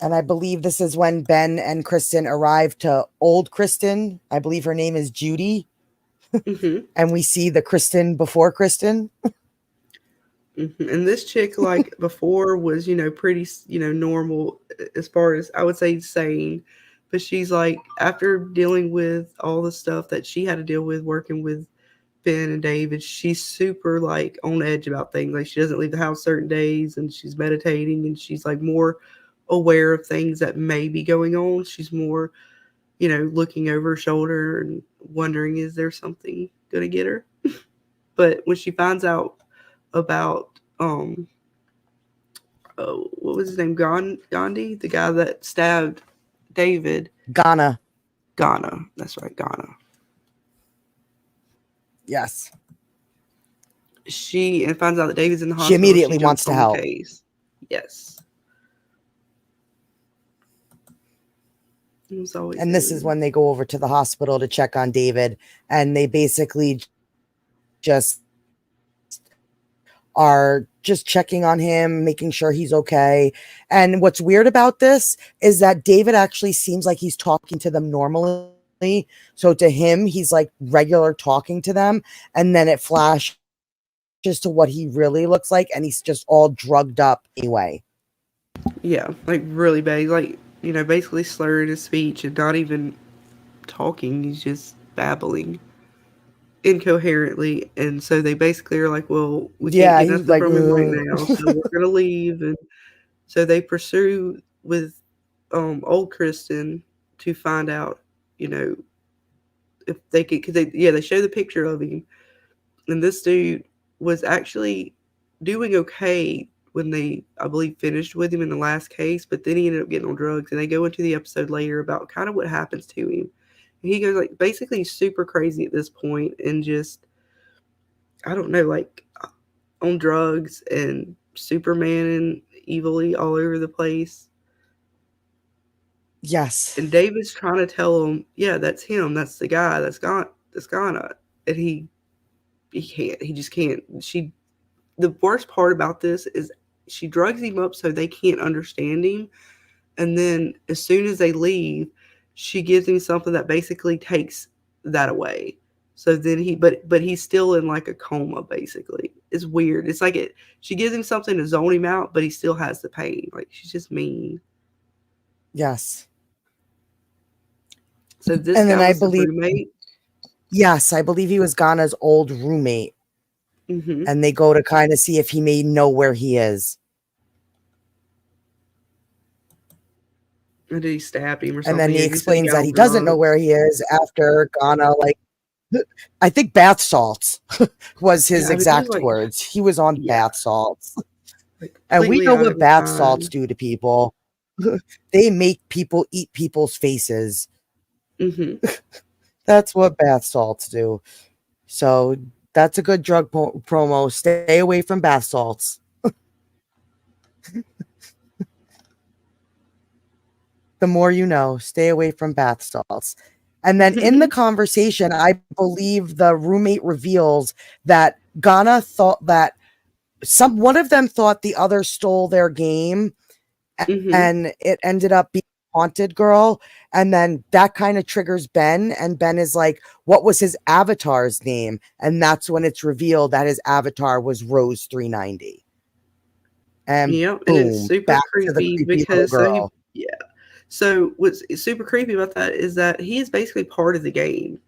And I believe this is when Ben and Kristen arrive to old Kristen. I believe her name is Judy.
Mm-hmm.
And we see the Kristen before Kristen.
Mm-hmm. And this chick, like before, was, pretty, normal as far as I would say sane. But she's like, after dealing with all the stuff that she had to deal with working with Ben and David, she's super like on edge about things. Like, she doesn't leave the house certain days, and she's meditating, and she's like more aware of things that may be going on. She's more, looking over her shoulder and wondering, is there something gonna get her? But when she finds out about what was his name, Gandhi, the guy that stabbed David,
Ghana,
that's right, Ghana.
Yes.
She finds out that David's in the hospital.
She immediately wants to help.
Case. Yes.
And this is when they go over to the hospital to check on David, and they basically just are just checking on him, making sure he's okay. And what's weird about this is that David actually seems like he's talking to them normally. So to him, he's like regular talking to them, and then it flashes to what he really looks like, and he's just all drugged up anyway.
Yeah, like really bad. Like, basically slurring his speech and not even talking. He's just babbling incoherently. And so they basically are like, well, we can't get nothing from him right now, so we're going to leave. And so they pursue with old Kristen to find out, if they could, because they show the picture of him. And this dude was actually doing okay when they, I believe, finished with him in the last case, but then he ended up getting on drugs. And they go into the episode later about kind of what happens to him. And he goes, like, basically super crazy at this point and just, I don't know, like on drugs and Superman and evilly all over the place.
Yes.
And David's trying to tell him, yeah, that's him. That's the guy that's Ghana. And he can't. He just can't. The worst part about this is she drugs him up so they can't understand him. And then as soon as they leave, she gives him something that basically takes that away. So then but he's still in like a coma, basically. It's weird. It's like she gives him something to zone him out, but he still has the pain. Like, she's just mean.
Yes.
So this guy was the roommate?
Yes, I believe he was Ghana's old roommate.
Mm-hmm.
And they go to kind of see if he may know where he is.
And did he stab him or something?
And then he explains that he doesn't know where he is after Ghana, like, I think bath salts was his exact words. He was on bath salts. And we know what bath salts do to people. They make people eat people's faces.
Mm-hmm.
That's what bath salts do. So that's a good drug promo. Stay away from bath salts. The more you know, stay away from bath salts. And then in the conversation, I believe the roommate reveals that Ghana thought that one of them thought the other stole their game. and it ended up being Haunted Girl, and then that kind of triggers Ben, and Ben is like, what was his avatar's name? And that's when it's revealed that his avatar was Rose 390. And
Yep, and it's
boom,
super
back to the
creepy
creepy little
because
girl.
so what's super creepy about that is that he is basically part of the game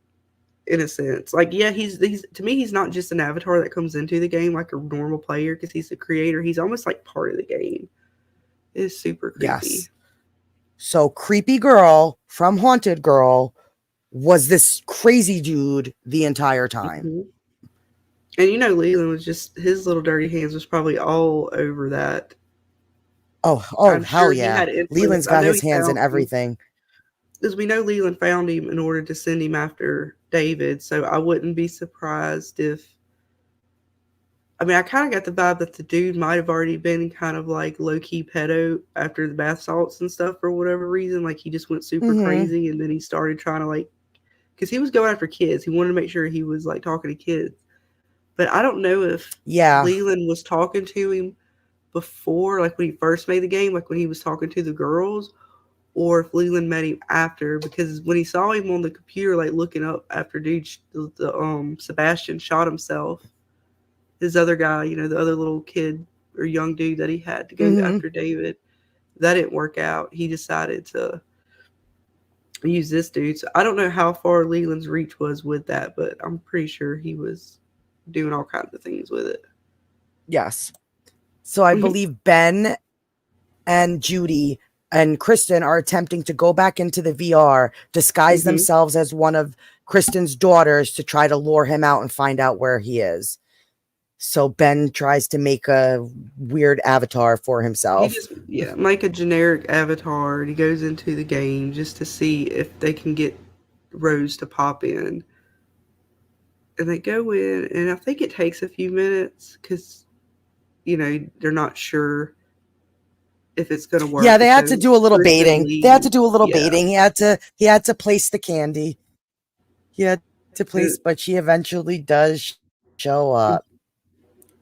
in a sense. Like, yeah, he's to me, he's not just an avatar that comes into the game like a normal player because he's the creator. He's almost like part of the game. It is super creepy.
Yes. So creepy girl from Haunted Girl was this crazy dude the entire time.
Mm-hmm. And you know, Leland was just, his little dirty hands was probably all over that.
Oh,
I'm
hell
sure he
yeah.
had influence.
Leland's
I
got
know
his
he
hands in
found him,
everything.
because we know Leland found him in order to send him after David. So I wouldn't be surprised if, I mean, I kind of got the vibe that the dude might have already been kind of like low key pedo after the bath salts and stuff for whatever reason. Like he just went super crazy, and then he started trying to like, because he was going after kids. He wanted to make sure he was like talking to kids. But I don't know if Leland was talking to him before, like when he first made the game, like when he was talking to the girls, or if Leland met him after. Because when he saw him on the computer, like looking up after dude, Sebastian shot himself. His other guy, you know, the other little kid or young dude that he had to go after David, that didn't work out. He decided to use this dude. So I don't know how far Leland's reach was with that, but I'm pretty sure he was doing all kinds of things with it.
Yes. So I believe Ben and Judy and Kristen are attempting to go back into the VR, disguise themselves as one of Kristen's daughters to try to lure him out and find out where he is. So Ben tries to make a weird avatar for himself.
He just, make a generic avatar, and he goes into the game just to see if they can get Rose to pop in. And they go in, and I think it takes a few minutes because, you know, they're not sure if it's going to work.
Yeah, they had to do a little baiting. They had to do a little baiting. He had to place the candy. He had to place, but she eventually does show up.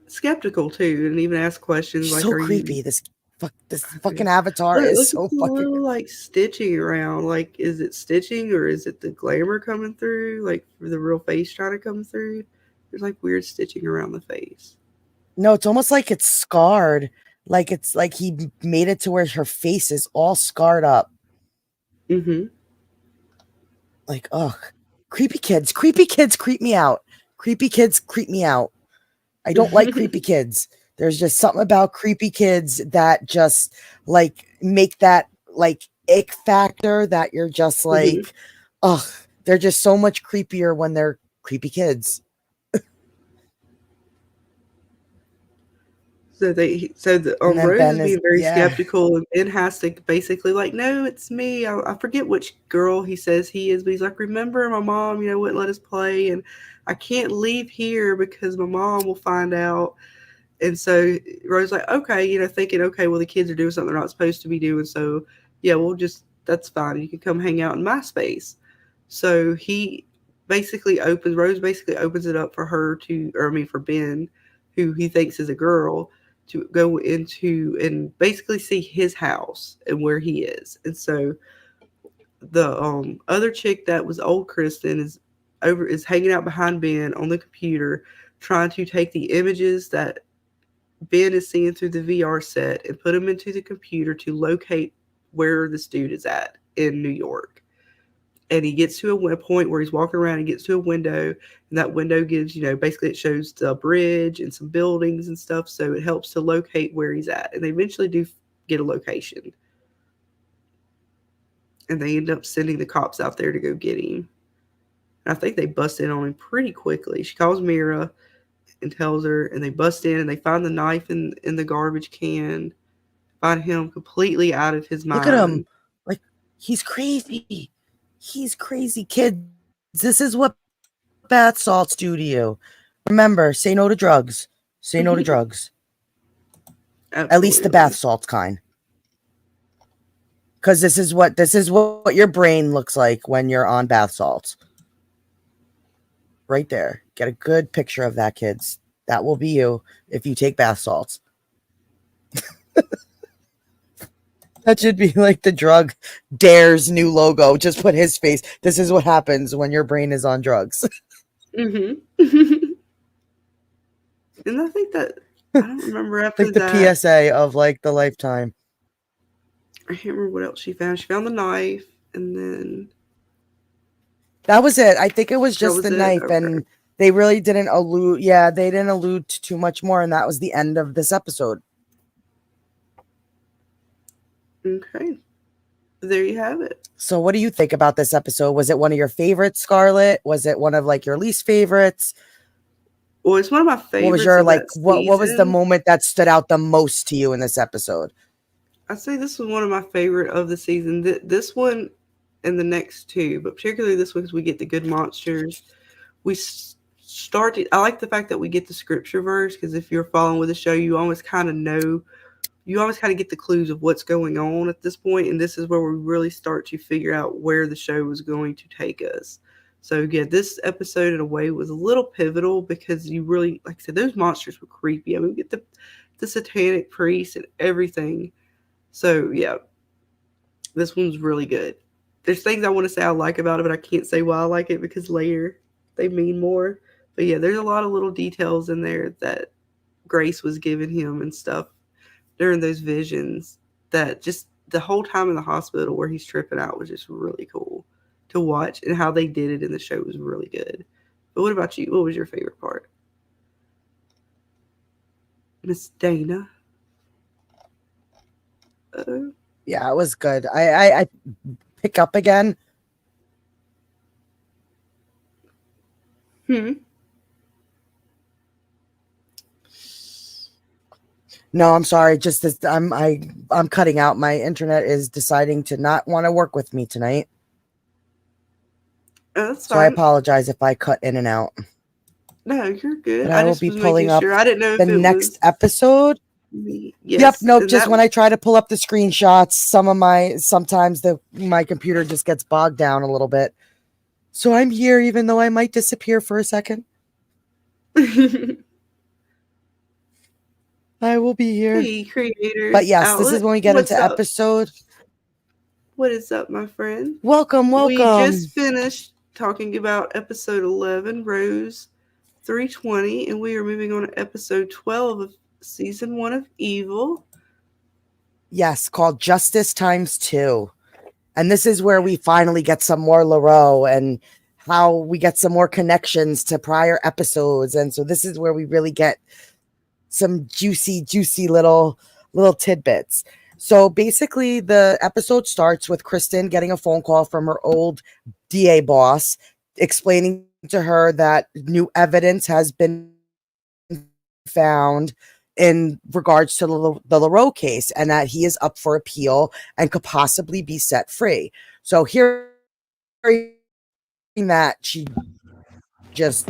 Skeptical too, and even ask questions.
She's
like,
so
"Are
creepy?
You?"
This fucking avatar is so fucking.
A little like stitching around. Like, is it stitching or is it the glamour coming through? Like, for the real face trying to come through. There's like weird stitching around the face.
No, it's almost like it's scarred. Like it's like he made it to where her face is all scarred up. Like, ugh. Creepy kids creep me out. Creepy kids creep me out. I don't like creepy kids. There's just something about creepy kids that just like make that like ick factor that you're just like, ugh, they're just so much creepier when they're creepy kids.
So the Rose is being very skeptical, and Ben has to basically like, no, it's me. I forget which girl he says he is, but he's like, remember my mom, you know, wouldn't let us play, and I can't leave here because my mom will find out. And so Rose like, okay, you know, thinking, okay, well, the kids are doing something they're not supposed to be doing, so yeah, that's fine. You can come hang out in my space. So Rose basically opens it up for her for Ben, who he thinks is a girl, to go into and basically see his house and where he is. And so the other chick that was old Kristen is hanging out behind Ben on the computer, trying to take the images that Ben is seeing through the VR set and put them into the computer to locate where this dude is at in New York. And he gets to a point where he's walking around and gets to a window, and that window gives, you know, basically it shows the bridge and some buildings and stuff, so it helps to locate where he's at. And they eventually do get a location. And they end up sending the cops out there to go get him. And I think they bust in on him pretty quickly. She calls Mira and tells her, and they bust in and they find the knife in the garbage can, find him completely out of his mind.
Look at him. Like, he's crazy. He's crazy, kids. This is what bath salts do to you. Remember, say no to drugs. Say no to drugs.
Absolutely.
At least the bath salts kind. Because this is what your brain looks like when you're on bath salts. Right there. Get a good picture of that, kids. That will be you if you take bath salts. That should be like the drug Dare's new logo. Just put his face. This is what happens when your brain is on drugs.
Mm-hmm. And I think that I don't remember after
Like the
that.
PSA of like the Lifetime.
I can't remember what else she found. She found the knife, and then
That was it. I think it was
that
just
was
the
it.
knife,
Okay.
and they really didn't allude. Yeah, they didn't allude to too much more, and that was the end of this episode.
Okay. There you have it.
So, what do you think about this episode? Was it one of your favorites, Scarlett? Was it one of like your least favorites?
Well, it's one of my favorites.
What was your
of
like?
that
What was the
season.
moment that stood out the most to you in this episode?
I'd say this was one of my favorite of the season. This one and the next two, but particularly this one because we get the good monsters. We started. I like the fact that we get the scripture verse because if you're following with the show, you always kind of know. You always kind of get the clues of what's going on at this point, and this is where we really start to figure out where the show is going to take us. So yeah, this episode in a way was a little pivotal because you really, like I said, those monsters were creepy. I mean, we get the satanic priest and everything. So yeah, this one's really good. There's things I want to say I like about it, but I can't say why I like it because later they mean more. But yeah, there's a lot of little details in there that Grace was giving him and stuff during those visions that just the whole time in the hospital where he's tripping out was just really cool to watch, and how they did it in the show was really good. But what about you? What was your favorite part? Miss Dana.
Yeah, it was good. I pick up again. No, I'm sorry. Just this, I'm cutting out. My internet is deciding to not want to work with me tonight.
That's
so I
fine.
apologize if I cut in and out.
No, you're good.
But I will
just
be
was
pulling
making
up
sure. I didn't know
the
if it
next
was
episode.
me.
Yep,
Yes.
nope.
and
Just
that
when I try to pull up the screenshots, sometimes my computer just gets bogged down a little bit. So I'm here, even though I might disappear for a second. I will be here.
Hey, creators.
But yes,
Outlet.
this is when we get
What's
into
up?
episode.
What is up, my friend?
Welcome.
We just finished talking about episode 11, Rose 320, and we are moving on to episode 12 of season 1 of Evil.
Yes, called Justice Times 2. And this is where we finally get some more LaRoe and how we get some more connections to prior episodes. And so this is where we really get some juicy little tidbits. So basically the episode starts with Kristen getting a phone call from her old DA boss explaining to her that new evidence has been found in regards to the LaRoe case and that he is up for appeal and could possibly be set free. So hearing that, she just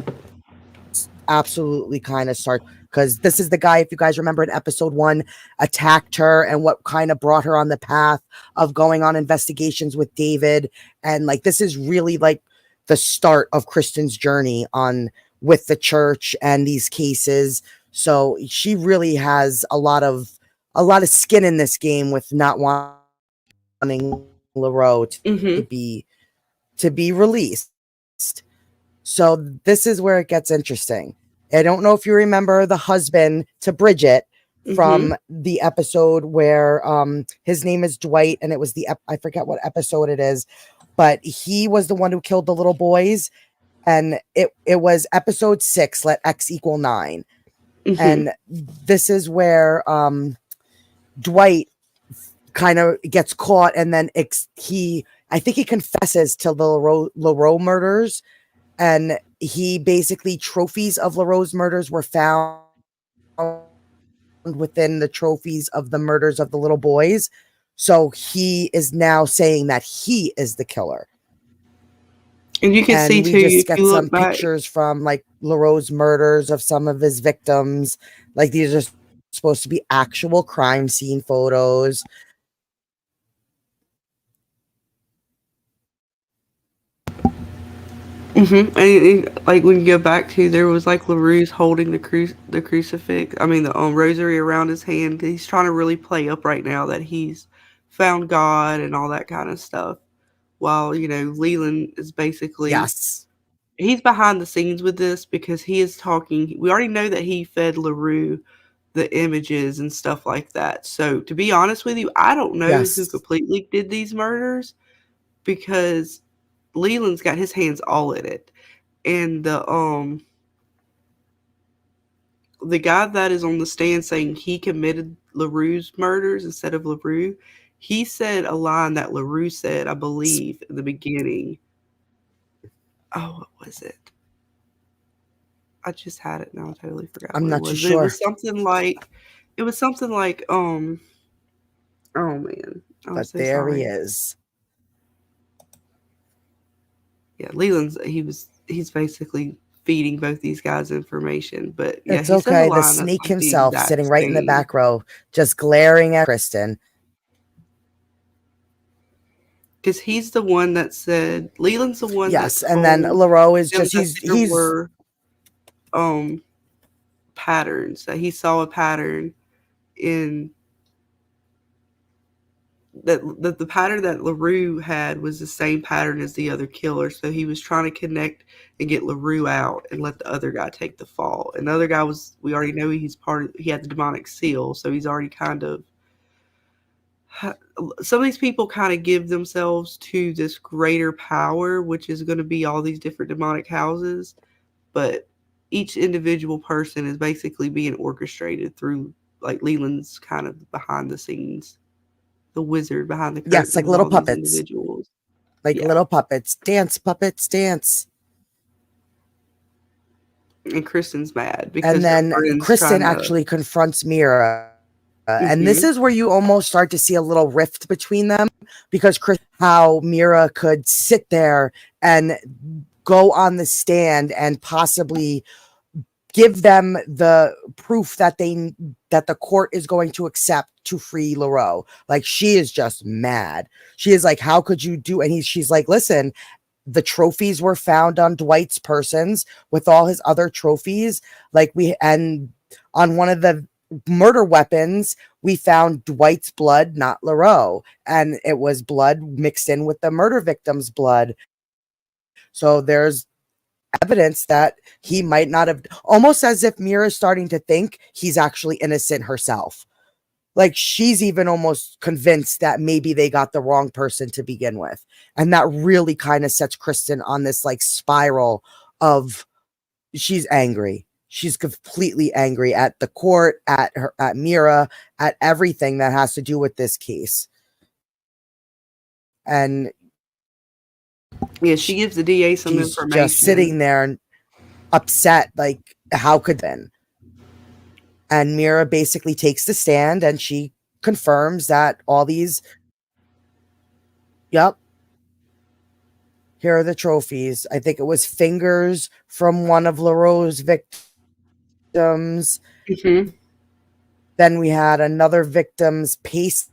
absolutely kind of starts, because this is the guy, if you guys remember in episode 1, attacked her and what kind of brought her on the path of going on investigations with David. And like, this is really like the start of Kristen's journey on with the church and these cases. So she really has a lot of skin in this game with not wanting LaRoe to be released. So this is where it gets interesting. I don't know if you remember the husband to Bridget from the episode where his name is Dwight, and it was I forget what episode it is, but he was the one who killed the little boys, and it was episode 6, let X equal 9. And this is where Dwight kind of gets caught, and then I think he confesses to the LaRoe murders, and he basically trophies of LaRoe's murders were found within the trophies of the murders of the little boys. So he is now saying that he is the killer.
And you can see too,
we just get some pictures from like LaRoe's murders of some of his victims. Like these are supposed to be actual crime scene photos.
And like when you go back to, there was like LaRue's holding the crucifix. I mean the rosary around his hand. He's trying to really play up right now that he's found God and all that kind of stuff. While, Leland is basically,
Yes.
he's behind the scenes with this because he is talking. We already know that he fed LaRue the images and stuff like that. So, to be honest with you, I don't know who
Yes.
completely did these murders because Leland's got his hands all in it. And the guy that is on the stand saying he committed LaRue's murders instead of LaRue, he said a line that LaRue said, I believe, in the beginning. Oh, what was it? I just had it now. I totally forgot
I'm
what it
not too
was. But it
sure.
was something like, oh man, I'm
But
so
there he
sorry.
is.
Yeah, Leland's he's basically feeding both these guys information. But yeah,
It's
he says a
okay. The
line that's
snake
like the
himself
exact
sitting right in the
same.
back row, just glaring at Kristen.
Because he's the one that said Leland's the one that
Yes, and then
told
LaRoe is
him
just
that there
he's
were um patterns, that he saw a pattern in that the pattern that LaRue had was the same pattern as the other killer. So he was trying to connect and get LaRue out and let the other guy take the fall. And the other guy was, we already know he had the demonic seal, so he's already kind of, some of these people kind of give themselves to this greater power, which is going to be all these different demonic houses. But each individual person is basically being orchestrated through like Leland's kind of behind the scenes, the wizard behind the
yes,
curtain
like
with
little
all these
puppets.
individuals.
Like
Yeah.
little puppets. Dance, puppets, dance.
And Kristen's mad
And
because her
then
friend's
Kristen
trying to.
actually confronts Mira. And this
Mhm.
is where you almost start to see a little rift between them because how Mira could sit there and go on the stand and possibly give them the proof that the court is going to accept to free LaRoe. Like, she is just mad. She is like, how could you do? And she's like, listen, the trophies were found on Dwight's persons with all his other trophies. And on one of the murder weapons, we found Dwight's blood, not LaRoe. And it was blood mixed in with the murder victim's blood. So there's evidence that he might not have, almost as if Mira's starting to think he's actually innocent herself. Like, she's even almost convinced that maybe they got the wrong person to begin with. And that really kind of sets Kristen on this like spiral of, she's angry. She's completely angry at the court, at Mira, at everything that has to do with this case. And
Yeah, she gives the DA some
she's
information.
just sitting there and upset, like, how could then? And Mira basically takes the stand and she confirms that all these, yep, here are the trophies. I think it was fingers from one of LaRoe's victims.
Mhm.
Then we had another victim's pacemaker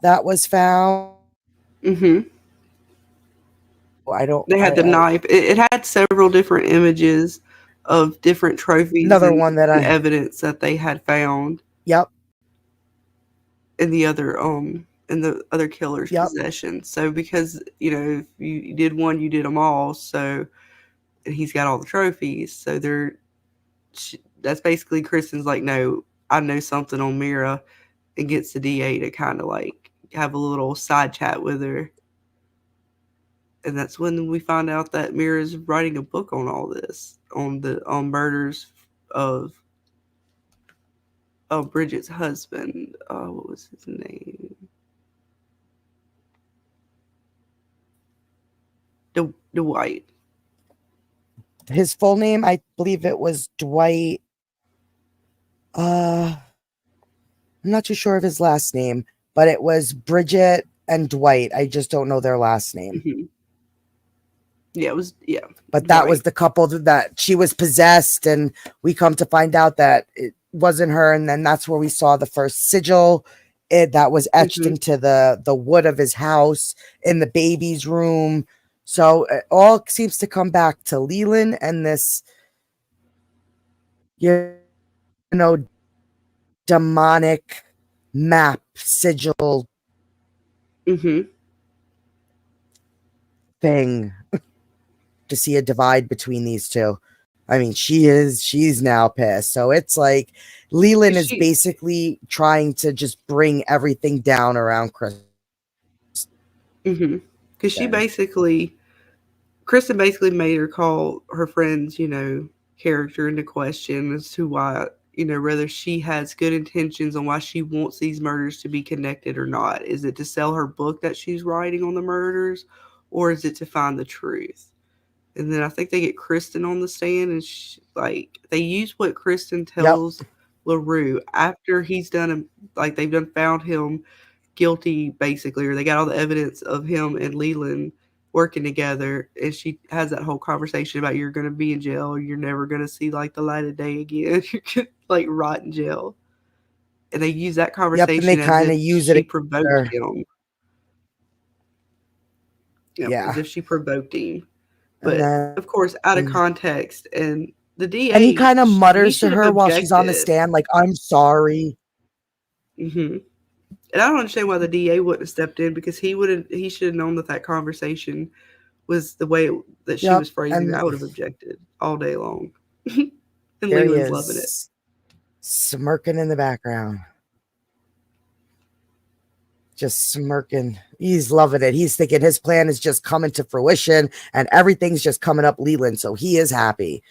that was found.
Mhm.
I
They had the knife. It had several different images of different trophies
another one that
and evidence that they had found
yep,
in the other killer's
yep.
possession. So because, if you did one, you did them all. So, and he's got all the trophies. So that's basically Kristen's like, no, I know something on Mira, and gets the DA to kind of like have a little side chat with her. And that's when we find out that Mira's writing a book on all this, on the murders of Bridget's husband. What was his name? Dwight.
His full name, I believe it was Dwight. I'm not too sure of his last name, but it was Bridget and Dwight. I just don't know their last name.
Mm-hmm. Yeah, it was, yeah.
But that was the couple that she was possessed, and we come to find out that it wasn't her. And then that's where we saw the first sigil that was etched into the wood of his house in the baby's room. So it all seems to come back to Leland and this, demonic map sigil
Mm-hmm.
thing to see a divide between these two. I mean, she's now pissed. So it's like Leland is
She,
basically trying to just bring everything down around Kristen.
mm-hmm. Because Kristen basically made her call her friend's, character into question as to why, whether she has good intentions on why she wants these murders to be connected or not. Is it to sell her book that she's writing on the murders, or is it to find the truth? And then I think they get Kristen on the stand, and they use what Kristen
Yep.
tells LaRue after he's done him, like they've done found him guilty basically, or they got all the evidence of him and Leland working together, and she has that whole conversation about you're going to be in jail, or you're never going to see like the light of day again. You could like rot in jail, and they use that
Yep. And they
conversation as
kind
if
of use it
she
against
provoked
her.
him. Yep, as
Yeah.
if she provoked him.
And
But
then
of course, out of context, and the
and he
DA,
kind of
he
mutters to
should have
her while she's on the
objected.
stand, like, I'm sorry.
Hmm. And I don't understand why the DA wouldn't have stepped in, because he should have known that that conversation was the way that she
Yep.
was phrasing it.
And
I would have objected all day long. And
there he
Leland's loving it.
is, smirking in the background. Just smirking. He's loving it. He's thinking his plan is just coming to fruition and everything's just coming up Leland. So he is happy.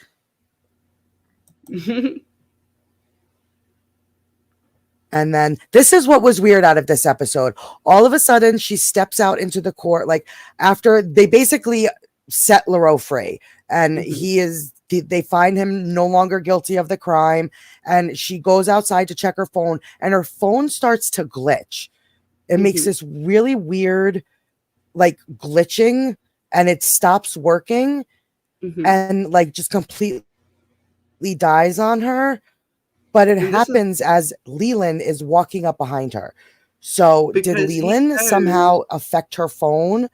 And then this is what was weird out of this episode. All of a sudden, she steps out into the court, like after they basically set LaRue free, and they find him no longer guilty of the crime. And she goes outside to check her phone, and her phone starts to glitch. It makes this really weird, like glitching, and it stops working and like just completely dies on her. But it happens as Leland is walking up behind her. So did Leland somehow affect her phone?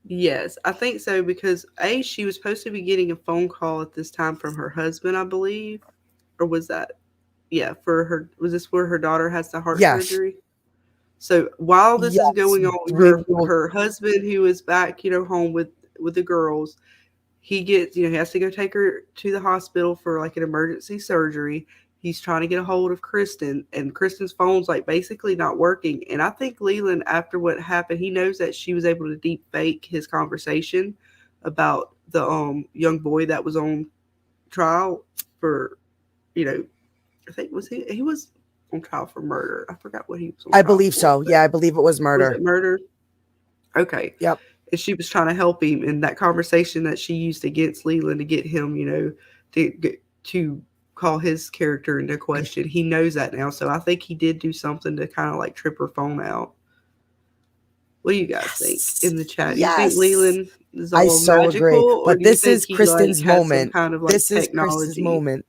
Yes, I think so, because she was supposed to be getting a phone call at this time from her husband, I believe. Or was that? Yeah, was this where her daughter has the heart surgery? So while this is going on, her husband, who is back, home with the girls, he gets, he has to go take her to the hospital for like an emergency surgery. He's trying to get a hold of Kristen, and Kristen's phone's like basically not working. And I think Leland, after what happened, he knows that she was able to deep fake his conversation about the young boy that was on trial for, I think he was on trial for murder. I forgot what he was on trial
I believe
for,
so. Yeah, I believe it was murder.
Was it murder? Okay.
Yep.
And she was trying to help him, in that conversation that she used against Leland to get him, to call his character into question. He knows that now, so I think he did do something to kind of like trip her phone out. What do you guys think in the chat?
Yes.
Do you think Leland is all magical,
agree. But this is
Kristen's
moment.
Kind of like
this
technology?
Is Kristen's moment.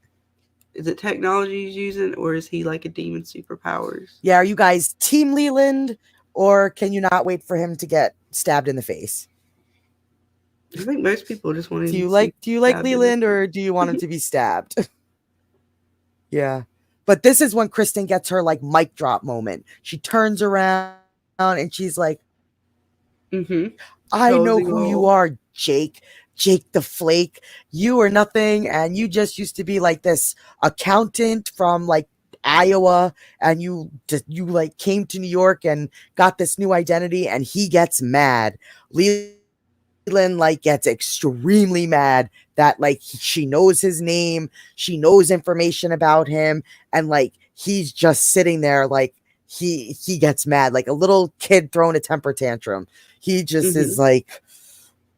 Is it technology he's using, or is he like a demon superpowers?
Yeah, are you guys team Leland, or can you not wait for him to get stabbed in the face?
I think most people just want to.
Do you like Leland, or do you want him to be stabbed? Yeah. But this is when Kristen gets her like mic drop moment. She turns around and she's like, I know who you are, Jake the Flake. You are nothing, and you just used to be like this accountant from like Iowa, and you like came to New York and got this new identity. And he gets mad. Leland like gets extremely mad that like she knows his name, she knows information about him, and like he's just sitting there like he gets mad like a little kid throwing a temper tantrum. He just is like,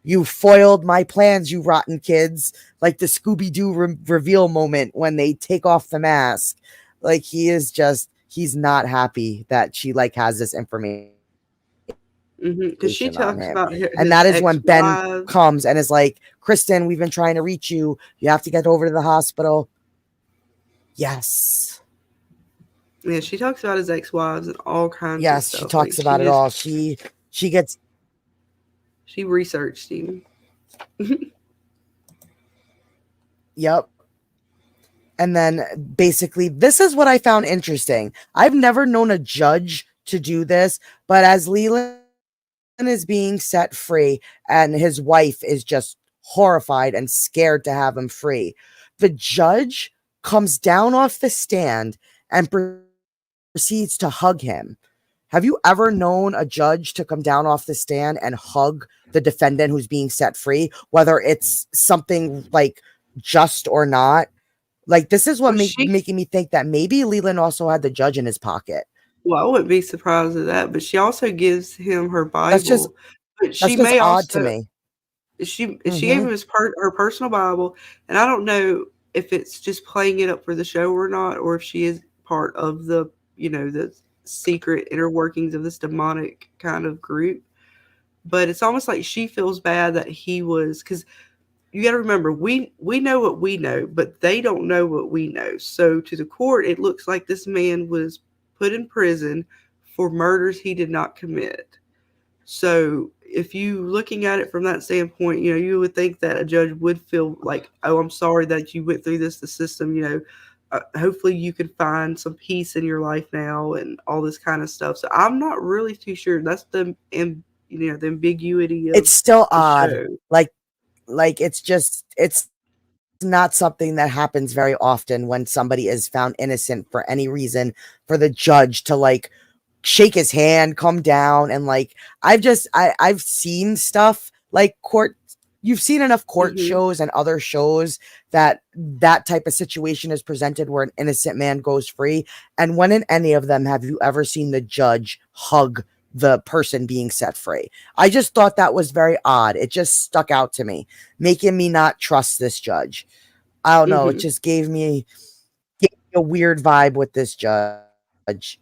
you foiled my plans, you rotten kids. Like the Scooby-Doo reveal moment when they take off the mask. Like he's not happy that she like has this information.
Because she talks about
and that is when Ben comes and is like, Kristen, we've been trying to reach you. You have to get over to the hospital. Yes.
Yeah, she talks about his ex-wives and all kinds
of
stuff.
She talks about it all. She
researched him.
Yep. And then basically, this is what I found interesting. I've never known a judge to do this, but as Leland is being set free and his wife is just horrified and scared to have him free, the judge comes down off the stand and proceeds to hug him. Have you ever known a judge to come down off the stand and hug the defendant who's being set free, whether it's something like just or not? Like, this is what making me think that maybe Leland also had the judge in his pocket.
Well, I wouldn't be surprised at that, but she also gives him her Bible.
But she may also, odd to me.
She gave him her personal Bible, and I don't know if it's just playing it up for the show or not, or if she is part of the the secret inner workings of this demonic kind of group. But it's almost like she feels bad that he was, because you got to remember, we know what we know, but they don't know what we know. So to the court, it looks like this man was put in prison for murders he did not commit. So if you looking at it from that standpoint, you would think that a judge would feel like, oh, I'm sorry that you went through the system, hopefully you can find some peace in your life now and all this kind of stuff. So I'm not really too sure. That's the ambiguity of
it's still odd. Show. Like it's not something that happens very often when somebody is found innocent for any reason, for the judge to like shake his hand, come down, and like I've seen stuff like court. You've seen enough court shows and other shows that type of situation is presented where an innocent man goes free. And when in any of them have you ever seen the judge hug the person being set free? I just thought that was very odd. It just stuck out to me, making me not trust this judge. I don't know. It just gave me a weird vibe with this judge.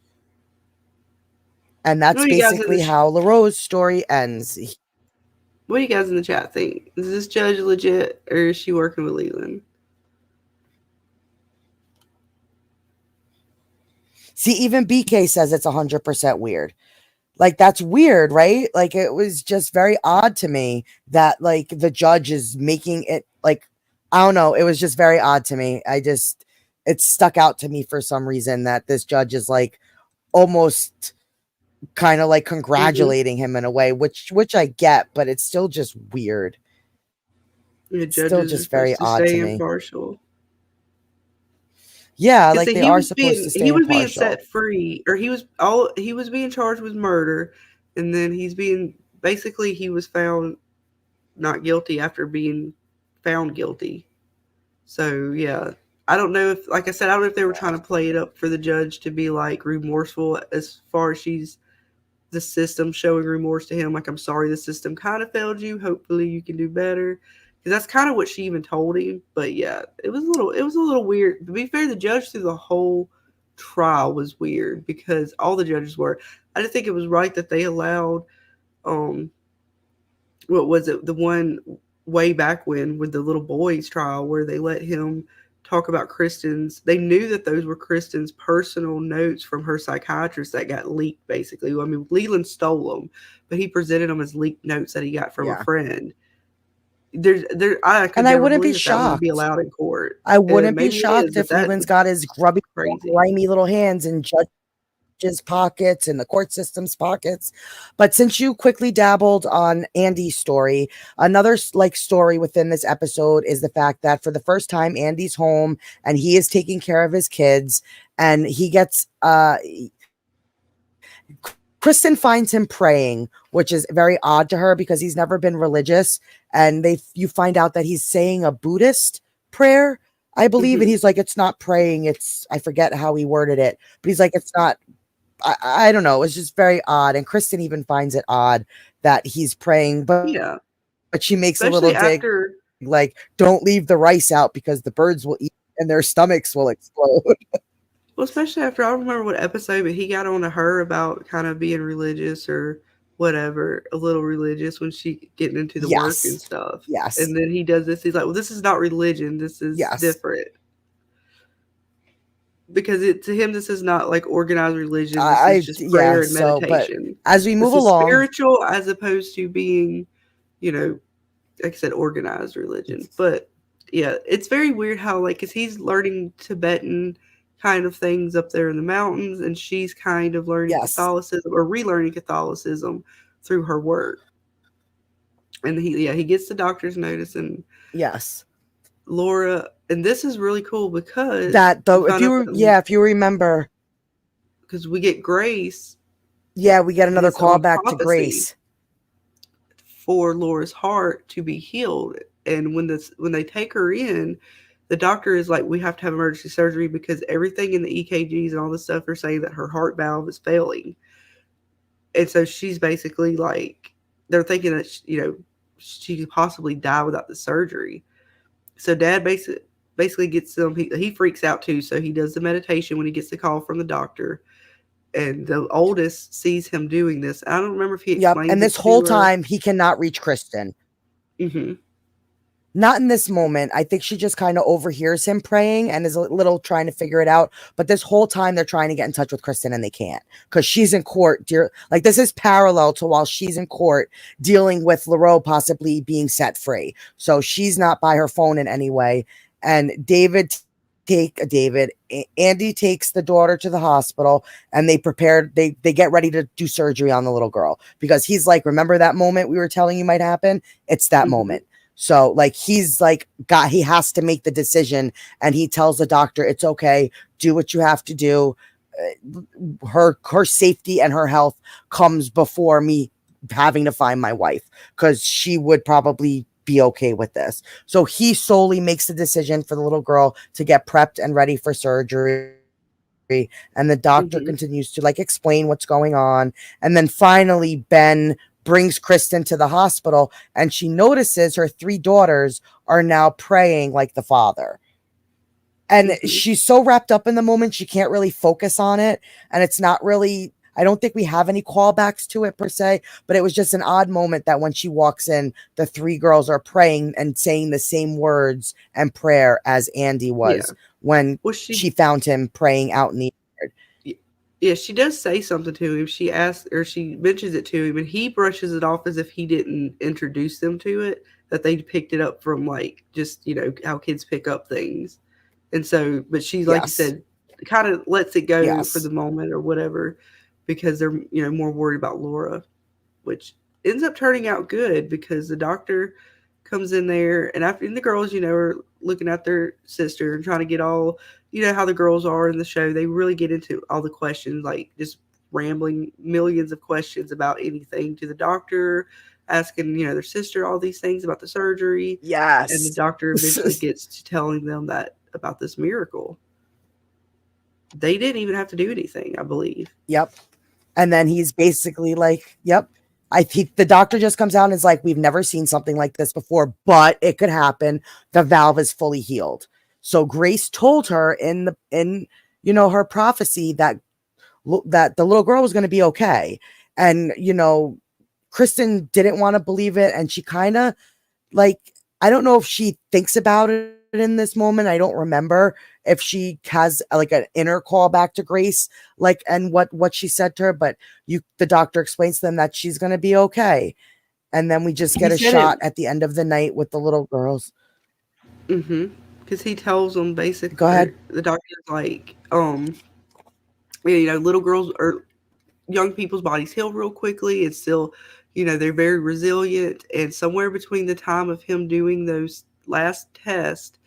And that's basically how LaRose's story ends.
What do you guys in the chat think? Is this judge legit, or is she working with Leland?
See, even BK says it's 100% weird. Like, that's weird, right? Like, it was just very odd to me that, like, the judge is making it, like, I don't know. It was just very odd to me. It stuck out to me for some reason that this judge is, like, almost kind of, like, congratulating him in a way, which I get, but it's still just weird.
It's still just very odd to me. Impartial.
Yeah, like they are supposed to stay
He was
impartial.
being set free, or he was being charged with murder, and then he was found not guilty after being found guilty. So yeah, I don't know if, like I said, I don't know if they were trying to play it up for the judge to be like remorseful as far as the system showing remorse to him, like, I'm sorry the system kind of failed you. Hopefully you can do better. Because that's kind of what she even told him. But yeah, it was a little weird. To be fair, the judge through the whole trial was weird, because all the judges were. I didn't think it was right that they allowed, what was it, the one way back when with the little boys trial, where they let him talk about Kristen's. They knew that those were Kristen's personal notes from her psychiatrist that got leaked, basically. I mean, Leland stole them, but he presented them as leaked notes that he got from a friend. I wouldn't be shocked. That wouldn't be allowed in court.
I wouldn't be shocked if Leland's got his grubby, grimy little hands in judges' pockets and the court system's pockets. But since you quickly dabbled on Andy's story, another like story within this episode is the fact that for the first time, Andy's home and he is taking care of his kids, and he gets Kristen finds him praying, which is very odd to her because he's never been religious. And you find out that he's saying a Buddhist prayer, I believe. And he's like, it's not praying. I forget how he worded it, but he's like, it's not, I don't know. It's just very odd. And Kristen even finds it odd that he's praying, but she makes especially a little dig, like, don't leave the rice out because the birds will eat and their stomachs will explode.
Well, especially after, I don't remember what episode, but he got on to her about kind of being religious or whatever, a little religious when she getting into the work and stuff.
Yes.
And then he does this. He's like, well, this is not religion. This is different. Because to him, this is not like organized religion. This is just prayer and meditation.
But as we move along,
spiritual as opposed to being, like I said, organized religion. But yeah, it's very weird how like because he's learning Tibetan kind of things up there in the mountains, and she's kind of learning
Yes.
Catholicism or relearning Catholicism through her work. And he gets the doctor's notice, and
Yes.
Laura, and this is really cool because
That
we
though,
found out that
if you remember,
because we get Grace,
yeah, we get another
his own
callback to
prophecy
Grace.
for Laura's heart to be healed. And when they take her in, the doctor is like, we have to have emergency surgery because everything in the EKGs and all this stuff are saying that her heart valve is failing. And so she's basically like, they're thinking that she could possibly die without the surgery. So Dad basically gets them. He freaks out too. So he does the meditation when he gets the call from the doctor. And the oldest sees him doing this. I don't remember if he
Yep.
explains
And
it
this whole
to her.
time he cannot reach Kristen.
Mm-hmm.
Not in this moment. I think she just kind of overhears him praying and is a little trying to figure it out. But this whole time they're trying to get in touch with Kristen and they can't because she's in court. Like this is parallel to while she's in court dealing with LaRoe possibly being set free. So she's not by her phone in any way. And Andy takes the daughter to the hospital and they get ready to do surgery on the little girl because he's like, remember that moment we were telling you might happen? It's that
Mm-hmm.
moment. So like he's like he has to make the decision and he tells the doctor it's okay, do what you have to do. Her safety and her health comes before me having to find my wife because she would probably be okay with this. So he solely makes the decision for the little girl to get prepped and ready for surgery. And the doctor
Mm-hmm.
continues to like explain what's going on. And then finally Ben brings Kristen to the hospital and she notices her 3 daughters are now praying like the father. And
Mm-hmm.
she's so wrapped up in the moment, she can't really focus on it. And it's not really, I don't think we have any callbacks to it per se, but it was just an odd moment that when she walks in, the 3 girls are praying and saying the same words and prayer as Andy was when she found him praying out in the yard.
Yeah, she does say something to him. She asks, or she mentions it to him, and he brushes it off as if he didn't introduce them to it, that they picked it up from like just how kids pick up things. And so, but she, like you said, kind of lets it go for the moment or whatever, because they're more worried about Laura, which ends up turning out good because the doctor comes in there, and the girls are looking at their sister and trying to get all how the girls are in the show. They really get into all the questions, like just rambling millions of questions about anything to the doctor, asking their sister all these things about the surgery.
Yes.
And the doctor eventually gets to telling them that about this miracle. They didn't even have to do anything, I believe.
Yep. And then he's basically like, yep. I think the doctor just comes out and is like, we've never seen something like this before, but it could happen. The valve is fully healed. So Grace told her in her prophecy that the little girl was going to be okay. And, Kristen didn't want to believe it. And she kind of like, I don't know if she thinks about it in this moment. I don't remember if she has like an inner call back to Grace, like, and what she said to her, but the doctor explains to them that she's going to be okay. And then we just get a shot at the end of the night with the little girls.
Mm-hmm. Because he tells them basically,
go ahead.
The doctor's like, little girls or young people's bodies heal real quickly. It's still, they're very resilient. And somewhere between the time of him doing those last tests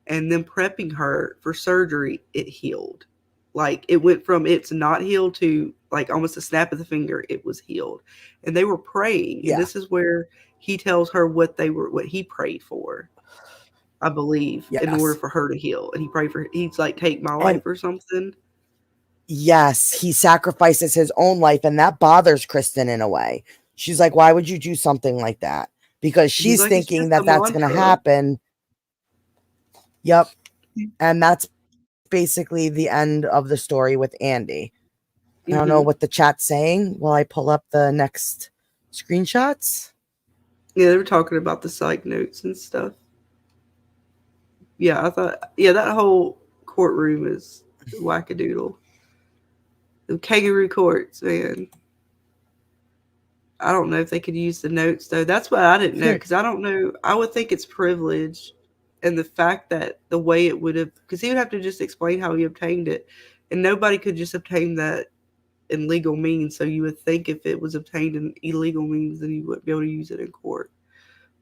and then prepping her for surgery, it healed. Like it went from it's not healed to like almost a snap of the finger, it was healed. And they were praying. Yeah. And this is where he tells her what he prayed for, I believe, in order for her to heal. And he prayed for, he's like, take my life or something.
Yes, he sacrifices his own life, and that bothers Kristen in a way. She's like, why would you do something like that? Because she's like, thinking that that's going to happen. Yep. And that's basically the end of the story with Andy. I don't know what the chat's saying. Will I pull up the next screenshots?
Yeah, they were talking about the psych notes and stuff. Yeah, I thought, that whole courtroom is wackadoodle. The kangaroo courts, man. I don't know if they could use the notes, though. That's what I didn't know, because I don't know. I would think it's privileged And the fact that the way it would have, because he would have to just explain how he obtained it, and nobody could just obtain that in legal means. So you would think if it was obtained in illegal means, then you wouldn't be able to use it in court.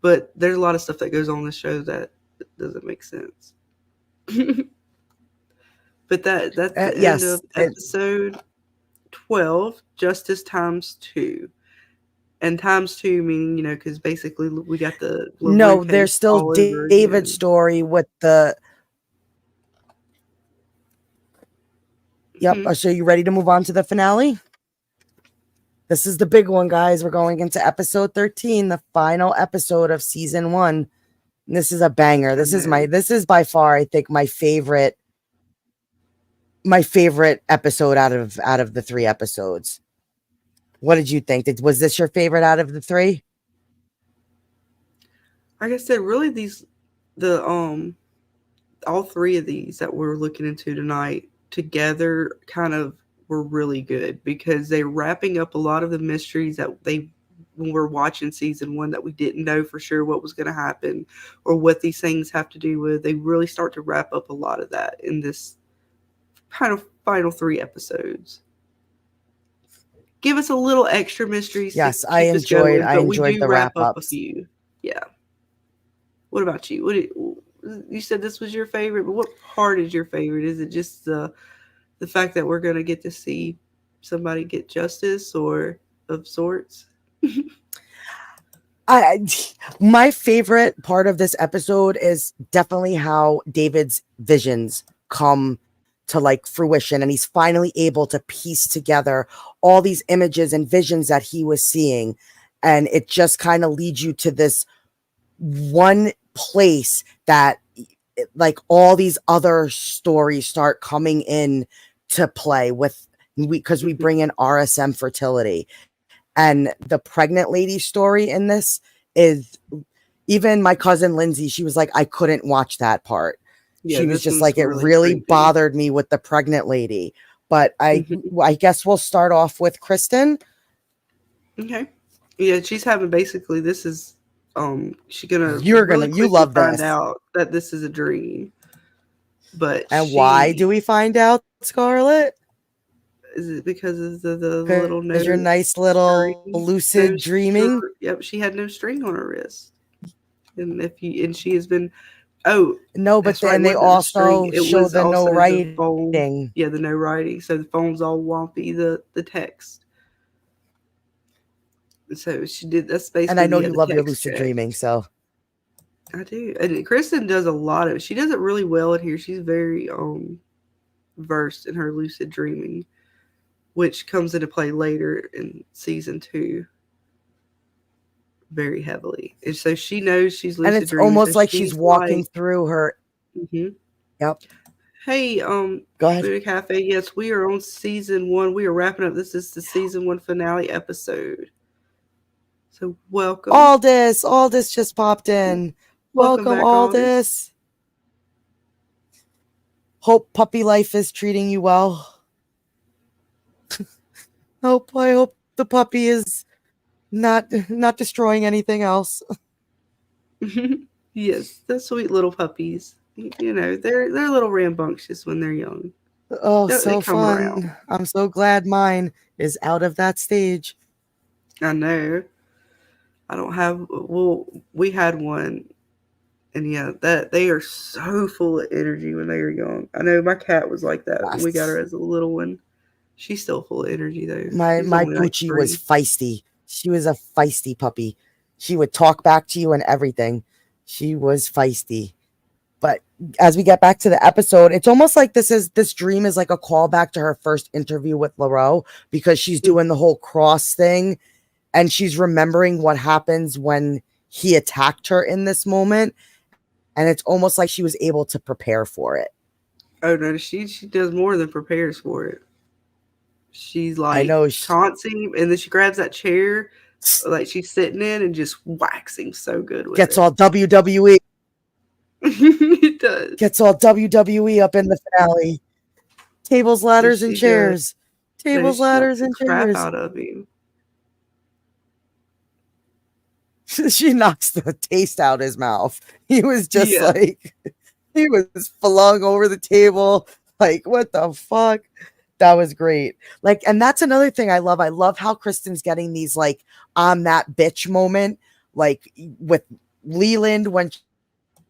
But there's a lot of stuff that goes on in the show that doesn't make sense. But that's the end
Yes.
of episode 12, Justice times 2. And times 2 meaning, because basically we got the
no, there's still David's story with the. Yep.
Mm-hmm.
So you ready to move on to the finale? This is the big one, guys. We're going into episode 13, the final episode of season 1. This is a banger. This is by far, I think, my favorite episode out of the 3 episodes. What did you think? Was this your favorite out of the 3?
Like I said, really all 3 of these that we're looking into tonight together kind of were really good, because they're wrapping up a lot of the mysteries that when we're watching season 1 that we didn't know for sure what was going to happen or what these things have to do with. They really start to wrap up a lot of that in this kind of final 3 episodes. Give us a little extra mysteries.
Yes, I enjoyed the wrap
up a few. Yeah. What about you? You said this was your favorite, but what part is your favorite? Is it just the fact that we're going to get to see somebody get justice or of sorts?
My favorite part of this episode is definitely how David's visions come to fruition, and he's finally able to piece together all these images and visions that he was seeing, and it just kind of leads you to this one place that all these other stories start coming in to play with, because we bring in RSM fertility, and the pregnant lady story in this is, even my cousin Lindsay, she was like, I couldn't watch that part. Yeah, she was just like, it really bothered me with the pregnant lady. But I guess we'll start off with Kristen.
Okay. Yeah, she's having basically, this is you
love
find
this.
out that this is a dream. But
why do we find out, Scarlett?
Is it because of the little nose?
Your nice little lucid dreaming.
Yep, she had no string on her wrist, and she has been. Oh
no, but then they also show the no writing.
The no writing. So the phone's all wompy. The text. So she did. That's basically.
And I know you love your lucid dreaming, so.
I do, and Kristen does a lot of it. She does it really well in here. She's very versed in her lucid dreaming, which comes into play later in season 2 very heavily. And so she knows she's lucid dreaming.
And it's almost like she's walking through her.
Mm-hmm.
Yep.
Hey,
go ahead.
Food Cafe. Yes, we are on season 1. We are wrapping up. This is the season 1 finale episode. So welcome.
Aldous just popped in. Welcome back, Aldous. Hope puppy life is treating you well. I hope the puppy is not destroying anything else.
Yes, the sweet little puppies. They're a little rambunctious when they're young.
Oh, so fun. Around. I'm so glad mine is out of that stage.
I know. I don't have, we had one, and yeah, that they are so full of energy when they are young. I know my cat was like that when we got her as a little one. She's still full of energy though.
My Poochie was feisty. She was a feisty puppy. She would talk back to you and everything. She was feisty. But as we get back to the episode, it's almost like this dream is like a callback to her first interview with LaRoe, because she's doing the whole cross thing, and she's remembering what happens when he attacked her in this moment. And it's almost like she was able to prepare for it.
Oh no, she does more than prepares for it. She's like,
I know,
taunts him, and then she grabs that chair like she's sitting in and just whacks him so good with
Gets
it.
All WWE.
It does.
Gets all WWE up in the finale. Tables, ladders, and chairs. Tables, ladders, and chairs.
Crap out of him.
she knocks the taste out his mouth. He was just
Yeah.
like, he was flung over the table. Like, what the fuck? That was great. Like, and that's another thing I love. I love how Kristen's getting these, like, I'm that bitch moment, like with Leland when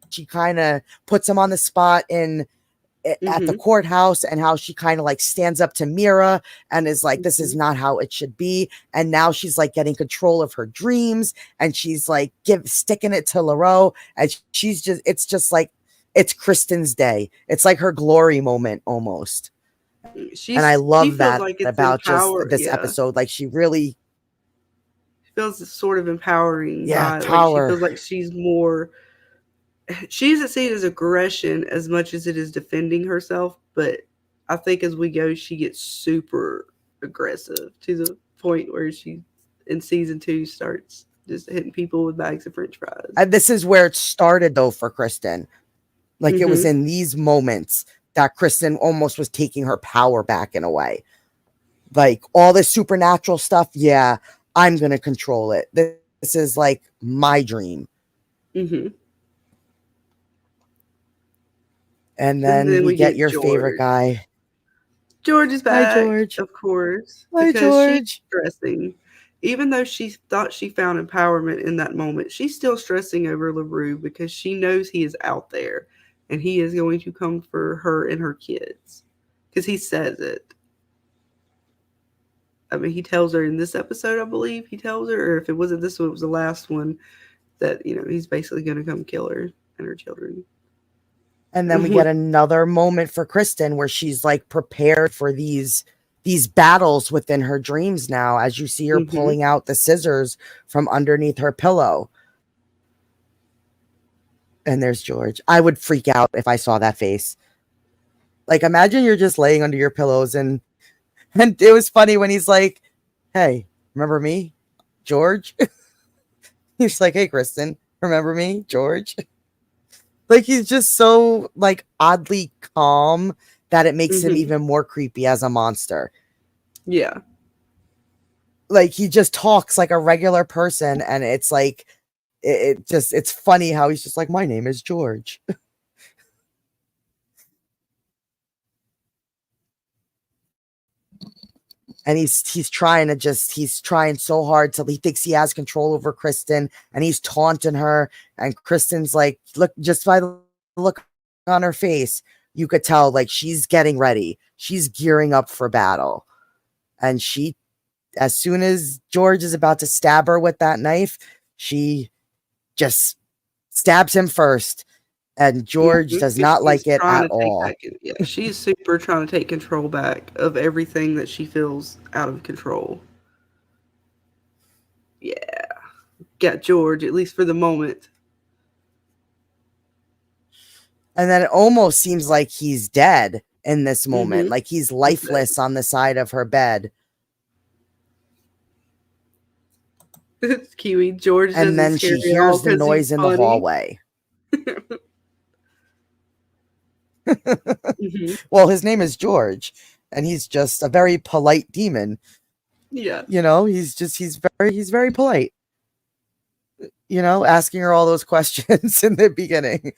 she kind of puts him on the spot at the courthouse, and how she kind of like stands up to Mira and is like, this is not how it should be. And now she's like getting control of her dreams, and she's like sticking it to LaRoe, and she's just, it's just like, it's Kristen's day. It's like her glory moment almost. And I love that
like
about just this episode. Like, she really
feels sort of empowering.
Power.
Like, she feels like she's more, she doesn't see it as aggression as much as it is defending herself, but I think as we go, she gets super aggressive to the point where she, in season 2, starts just hitting people with bags of French fries.
And this is where it started, though, for Kristen. Like, it was in these moments that Kristen almost was taking her power back in a way. Like, all this supernatural stuff, yeah, I'm going to control it. This is like my dream. And then we get your George. Favorite guy.
George is back.
Hi, George.
Of course.
Hi, George.
She's stressing. Even though she thought she found empowerment in that moment, she's still stressing over LaRue because she knows he is out there and he is going to come for her and her kids. Because he says it. I mean, he tells her in this episode, I believe he tells her, or if it wasn't this one, it was the last one, that, you know, he's basically going to come kill her and her children.
And then we get another moment for Kristen where she's like prepared for these battles within her dreams now, as you see her pulling out the scissors from underneath her pillow. And there's George. I would freak out if I saw that face. Like, imagine you're just laying under your pillows, and it was funny when he's like, hey, remember me, George? He's like, hey, Kristen, remember me, George? Like, he's just so, like, oddly calm that it makes him even more creepy as a monster.
Yeah.
Like, he just talks like a regular person, and it's like, it's funny how he's just like, my name is George. And he's trying so hard till he thinks he has control over Kristen, and he's taunting her, and Kristen's like, look, just by the look on her face, you could tell, like, she's getting ready. She's gearing up for battle. And she, as soon as George is about to stab her with that knife, she just stabs him first. And George does not like it at all.
Yeah, she's super trying to take control back of everything that she feels out of control. Yeah. Got George, at least for the moment.
And then it almost seems like he's dead in this moment. Like, he's lifeless on the side of her bed.
It's Kiwi. George,
and then she hears the noise in the hallway. Well, his name is George, and he's just a very polite demon.
Yeah.
You know, he's very polite. You know, asking her all those questions in the beginning.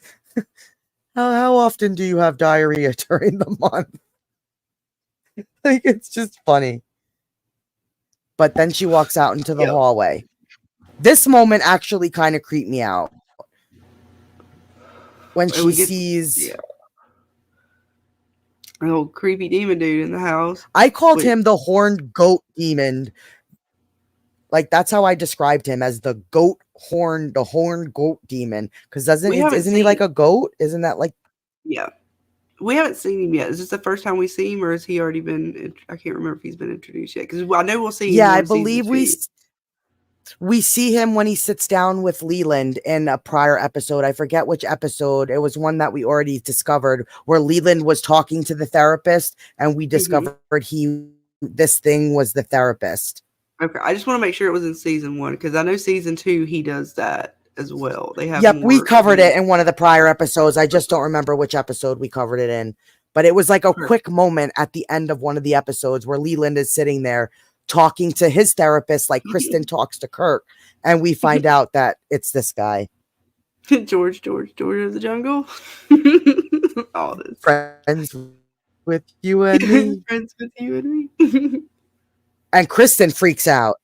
How often do you have diarrhea during the month? Like, it's just funny. But then she walks out into the hallway. This moment actually kind of creeped me out. When she sees
an old creepy demon dude in the house.
I called him the horned goat demon. Like, that's how I described him, as the horned goat demon. Because isn't he like a goat? Isn't that like?
Yeah. We haven't seen him yet. Is this the first time we see him, or has he already been? I can't remember if he's been introduced yet. Because I know we'll see him.
Yeah, I believe we see him when he sits down with Leland in a prior episode. I forget which episode. It was one that we already discovered, where Leland was talking to the therapist, and we discovered this thing was the therapist.
Okay, I just want to make sure it was in season 1, because I know season 2 he does that as well. They have.
Yep, we covered it in one of the prior episodes. I just don't remember which episode we covered it in, but it was like a quick moment at the end of one of the episodes where Leland is sitting there talking to his therapist, like Kristen talks to Kirk, And we find out that it's this guy.
George of the Jungle. All this.
Friends with you and me.
Friends with you and me.
And Kristen freaks out.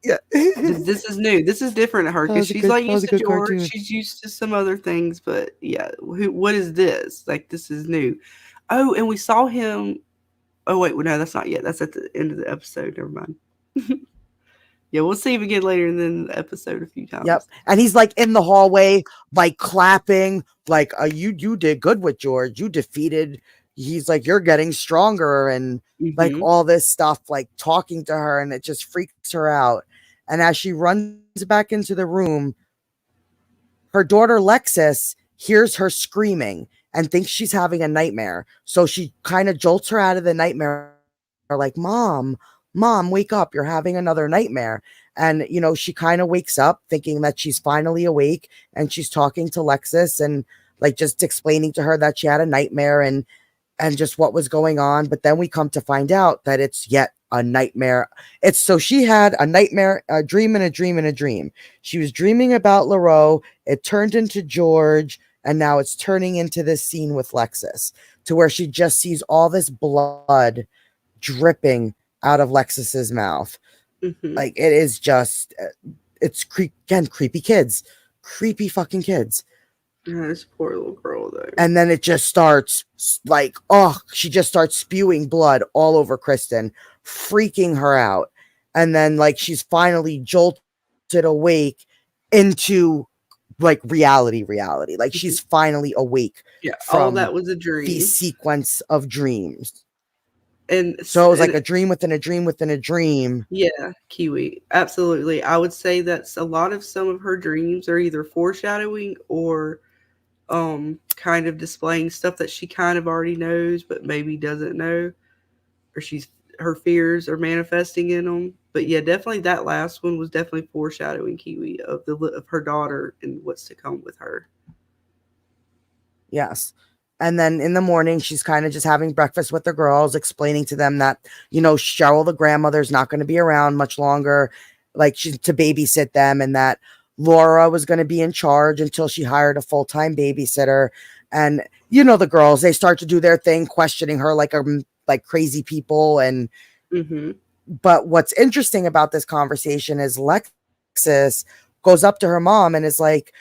Yeah.
This is new. This is different to her because she's like used to George.
Cartoon.
She's used to some other things, but yeah, what is this? Like, this is new. Oh, and we saw him. Oh wait, well, no, that's not yet. That's at the end of the episode. Never mind. Yeah, we'll see him again later in the episode a few times.
Yep. And he's like in the hallway, like clapping, like you did good with George. You defeated. He's like, you're getting stronger, and like all this stuff, like talking to her, and it just freaks her out. And as she runs back into the room, her daughter Lexus hears her screaming and thinks she's having a nightmare. So she kind of jolts her out of the nightmare, like, Mom, wake up. You're having another nightmare. And, you know, she kind of wakes up thinking that she's finally awake, and she's talking to Lexus and like just explaining to her that she had a nightmare and just what was going on. But then we come to find out that it's yet a nightmare. So she had a nightmare, a dream and a dream and a dream. She was dreaming about LaRoe. It turned into George. And now it's turning into this scene with Lexus, to where she just sees all this blood dripping out of Lexus's mouth. Like, it is just, it's creepy kids, creepy fucking kids.
Yeah, this poor little girl though.
And then it just starts like, she just starts spewing blood all over Kristen, freaking her out. And then like she's finally jolted awake into like reality. Like she's finally awake.
Yeah, all that was a dream.
The sequence of dreams.
And
so it was like a dream within a dream within a dream.
Yeah, Kiwi. Absolutely. I would say that's a lot of some of her dreams are either foreshadowing or kind of displaying stuff that she kind of already knows but maybe doesn't know, or her fears are manifesting in them. But yeah, definitely that last one was definitely foreshadowing Kiwi of her daughter and what's to come with her.
Yes. And then in the morning, she's kind of just having breakfast with the girls, explaining to them that, you know, Cheryl, the grandmother's not going to be around much longer, like she's to babysit them, and that Laura was going to be in charge until she hired a full-time babysitter. And, you know, the girls, they start to do their thing, questioning her like crazy people. And, but what's interesting about this conversation is Lexus goes up to her mom and is like,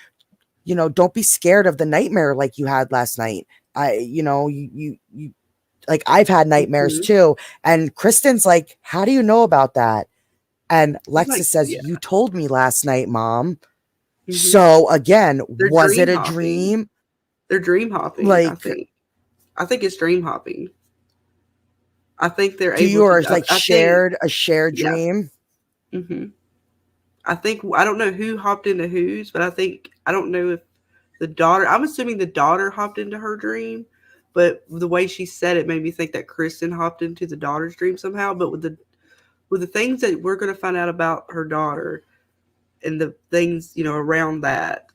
you know, don't be scared of the nightmare like you had last night. You like, I've had nightmares too. And Kristen's like, how do you know about that? And Lexus says, you told me last night, Mom. So again, was it a dream?
They're dream hopping. Like, I think it's dream hopping. I think they're able to like
a shared dream.
I think, I don't know who hopped into whose, but I don't know if the daughter, I'm assuming the daughter hopped into her dream, but the way she said it made me think that Kristen hopped into the daughter's dream somehow. But with the things that we're going to find out about her daughter and the things, you know, around that,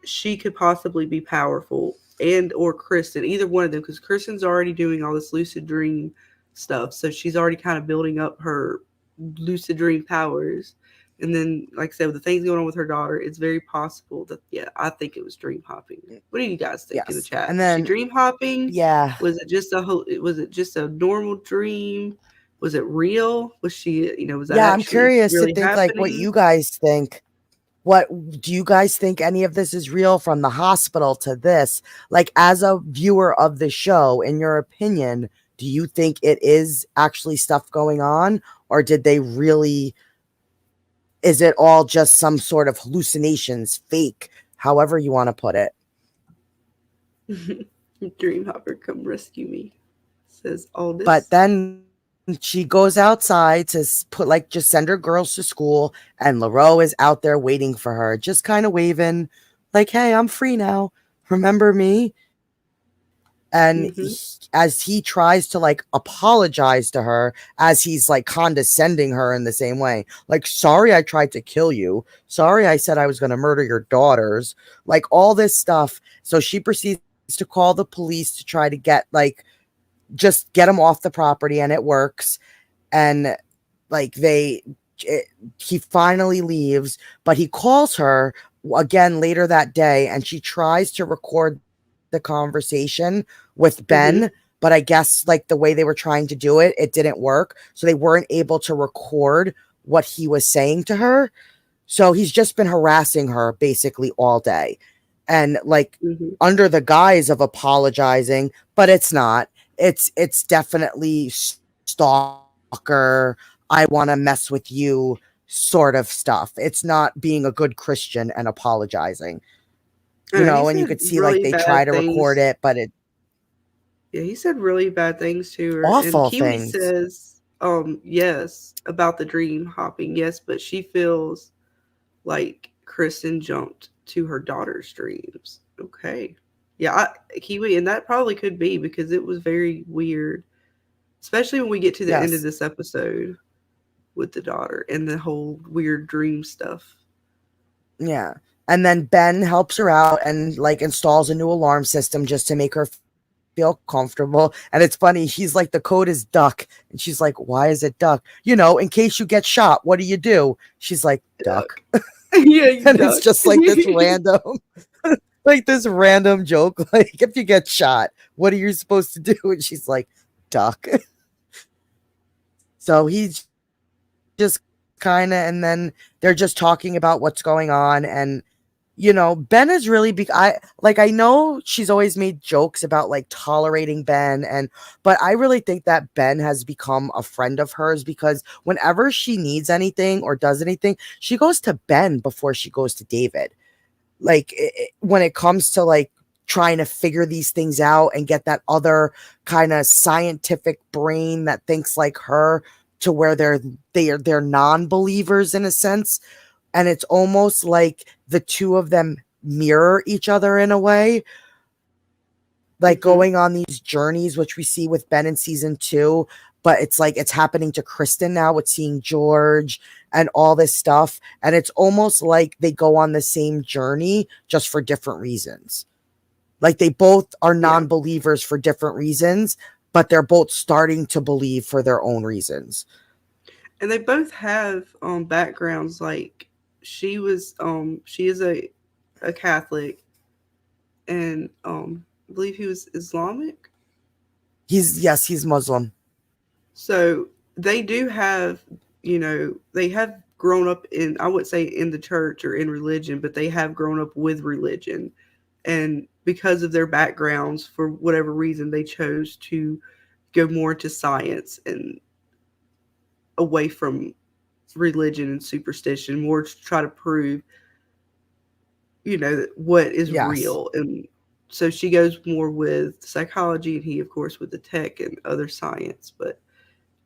she could possibly be powerful, and or Kristen, either one of them, because Kristen's already doing all this lucid dream stuff. So she's already kind of building up her lucid dream powers. And then, like I said, with the things going on with her daughter, it's very possible that, I think it was dream hopping. What do you guys think in the chat?
And then,
was she dream hopping?
Yeah.
Was it just a normal dream? Was it real? Was she, you know, was that
I'm curious
really
to think
happening?
like what you guys think. What do you guys think any of this is real, from the hospital to this? Like, as a viewer of the show, in your opinion, do you think it is actually stuff going on, or did they really, is it all just some sort of hallucinations, fake, however you want to put it?
Dreamhopper, come rescue me, says Aldous.
But then she goes outside to just send her girls to school, and LaRoe is out there waiting for her, just kind of waving like, hey, I'm free now. Remember me? And as he tries to like apologize to her, as he's like condescending her in the same way, like, sorry, I tried to kill you. Sorry, I said I was going to murder your daughters, like all this stuff. So she proceeds to call the police to try to get just get him off the property, and it works. And like he finally leaves, but he calls her again later that day, and she tries to record the conversation with Ben, but I guess like the way they were trying to do it, it didn't work. So they weren't able to record what he was saying to her. So he's just been harassing her basically all day. And like under the guise of apologizing, but it's not. It's definitely stalker, I want to mess with you sort of stuff. It's not being a good Christian and apologizing. You know, and you could see like they try to record it, but it
he said really bad things to her.
Awful
and Kiwi
things.
says, yes, about the dream hopping, yes, but she feels like Kristen jumped to her daughter's dreams. Okay. Yeah, Kiwi, and that probably could be because it was very weird, especially when we get to the end of this episode with the daughter and the whole weird dream stuff.
Yeah. And then Ben helps her out and like installs a new alarm system just to make her feel comfortable. And it's funny, he's like, the code is duck. And she's like, why is it duck? You know, in case you get shot, what do you do? She's like, duck.
Yeah,
and duck. It's just like this random like this random joke. Like, if you get shot, what are you supposed to do? And she's like, duck. So he's just kind of, and then they're just talking about what's going on. And you know, Ben is really I know she's always made jokes about like tolerating Ben, but I really think that Ben has become a friend of hers, because whenever she needs anything or does anything, she goes to Ben before she goes to David. Like when it comes to like trying to figure these things out and get that other kind of scientific brain that thinks like her, to where they're non-believers in a sense. And it's almost like the two of them mirror each other in a way, like going on these journeys, which we see with Ben in season 2, but it's like it's happening to Kristen now with seeing George and all this stuff. And it's almost like they go on the same journey just for different reasons. Like they both are non-believers for different reasons, but they're both starting to believe for their own reasons.
And they both have backgrounds. Like she is a Catholic, and I believe he was Islamic.
He's Muslim.
So they do have, they have grown up in, I wouldn't say in the church or in religion, but they have grown up with religion. And because of their backgrounds, for whatever reason, they chose to go more into science and away from religion and superstition, more to try to prove, what is real. And so she goes more with psychology, and he, of course, with the tech and other science. But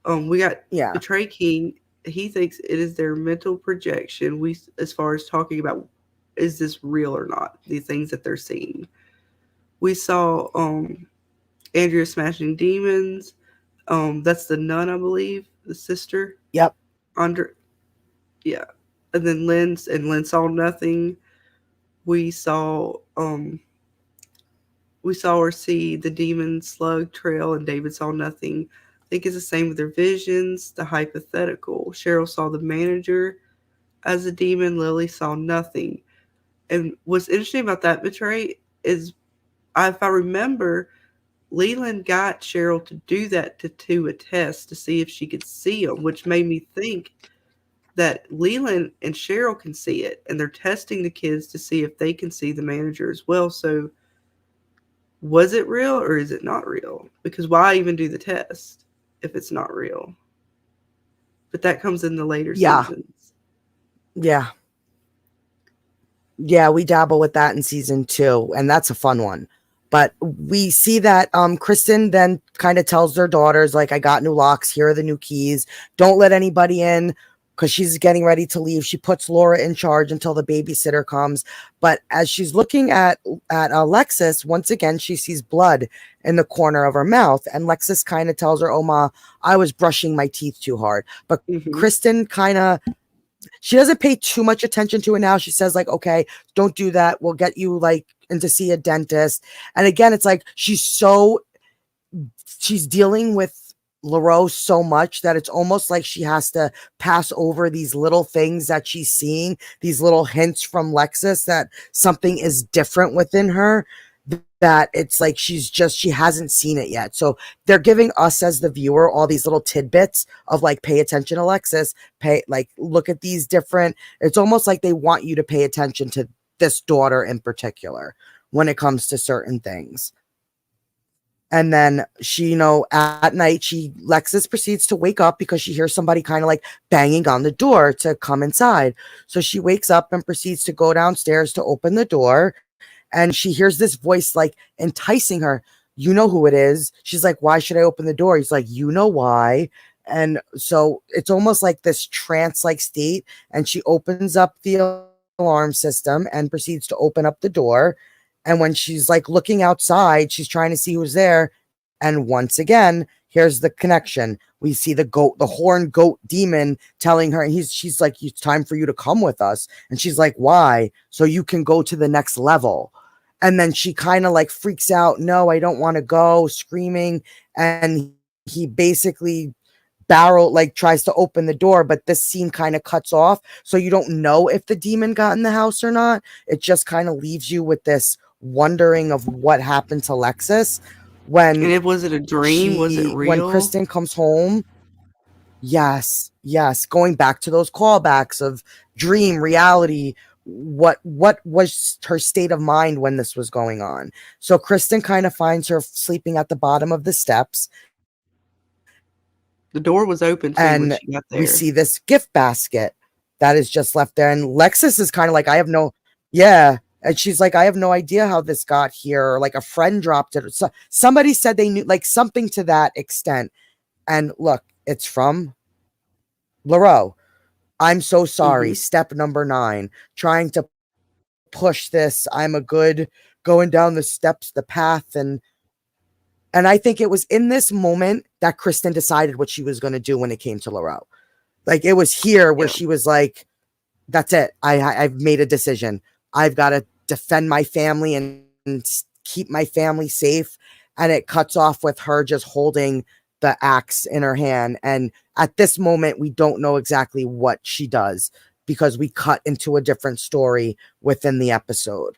we got Trey King. He thinks it is their mental projection. As far as talking about, is this real or not? The things that they're seeing. We saw Andrea smashing demons. That's the nun, I believe, the sister.
Yep.
Yeah. And then Lynn saw nothing. We saw her see the demon slug trail, and David saw nothing. I think it's the same with their visions, the hypothetical. Cheryl saw the manager as a demon. Lily saw nothing. And what's interesting about that, Betray, is if I remember, Leland got Cheryl to do that to a test to see if she could see them, which made me think that Leland and Cheryl can see it, and they're testing the kids to see if they can see the manager as well. So was it real or is it not real? Because why even do the test if it's not real? But that comes in the later seasons.
Yeah. Yeah, we dabble with that in season 2, and that's a fun one. But we see that Kristen then kind of tells their daughters, like, I got new locks. Here are the new keys. Don't let anybody in, because she's getting ready to leave. She puts Laura in charge until the babysitter comes. But as she's looking at Alexis, once again, she sees blood in the corner of her mouth. And Lexus kind of tells her, oh, Ma, I was brushing my teeth too hard. But Kristen kind of, she doesn't pay too much attention to it now. She says, like, okay, don't do that. We'll get you like in to see a dentist. And again, it's like she's dealing with LaRoe so much that it's almost like she has to pass over these little things that she's seeing, these little hints from Lexus that something is different within her, that it's like she hasn't seen it yet. So they're giving us as the viewer all these little tidbits of like, pay attention, Alexis, look at these different, it's almost like they want you to pay attention to this daughter in particular when it comes to certain things. And then she, at night, Lexus proceeds to wake up because she hears somebody kind of like banging on the door to come inside. So she wakes up and proceeds to go downstairs to open the door. And she hears this voice like enticing her. You know who it is. She's like, why should I open the door? He's like, you know why. And so it's almost like this trance-like state. And she opens up the alarm system and proceeds to open up the door. And when she's like looking outside, she's trying to see who's there. And once again, here's the connection. We see the horned goat demon telling her, she's like, it's time for you to come with us. And she's like, why? So you can go to the next level. And then she kind of like freaks out. No, I don't want to go, screaming. And he basically tries to open the door, but this scene kind of cuts off. So you don't know if the demon got in the house or not. It just kind of leaves you with this wondering of what happened to Lexus
was it a dream? Was it real?
When Kristen comes home. Yes. Going back to those callbacks of dream, reality, what was her state of mind when this was going on? So Kristen kind of finds her sleeping at the bottom of the steps.
The door was open too when she got there.
We see this gift basket that is just left there. And Lexus is kind of like, and she's like, I have no idea how this got here. Or like a friend dropped it. So somebody said they knew, like something to that extent. And look, it's from LaRoe. I'm so sorry. Step number 9, trying to push this. I'm a good going down the steps, the path. And I think it was in this moment that Kristen decided what she was going to do when it came to LaRoe. Like it was here where she was like, that's it. I've made a decision. I've got to defend my family and keep my family safe. And it cuts off with her just holding the axe in her hand. And at this moment, we don't know exactly what she does because we cut into a different story within the episode.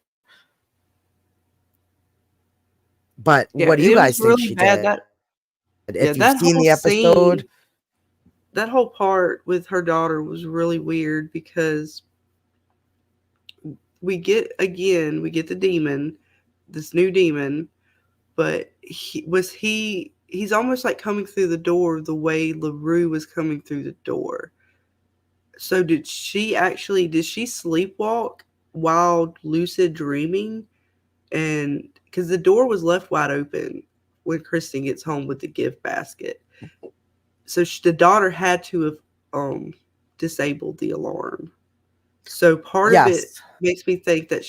But what do you guys think she did? If you've seen the episode,
that whole part with her daughter was really weird because we get the demon, this new demon, but he's almost like coming through the door the way LaRue was coming through the door. So did she sleepwalk while lucid dreaming? And because the door was left wide open when Kristen gets home with the gift basket. So the daughter had to have disabled the alarm. So part of it makes me think that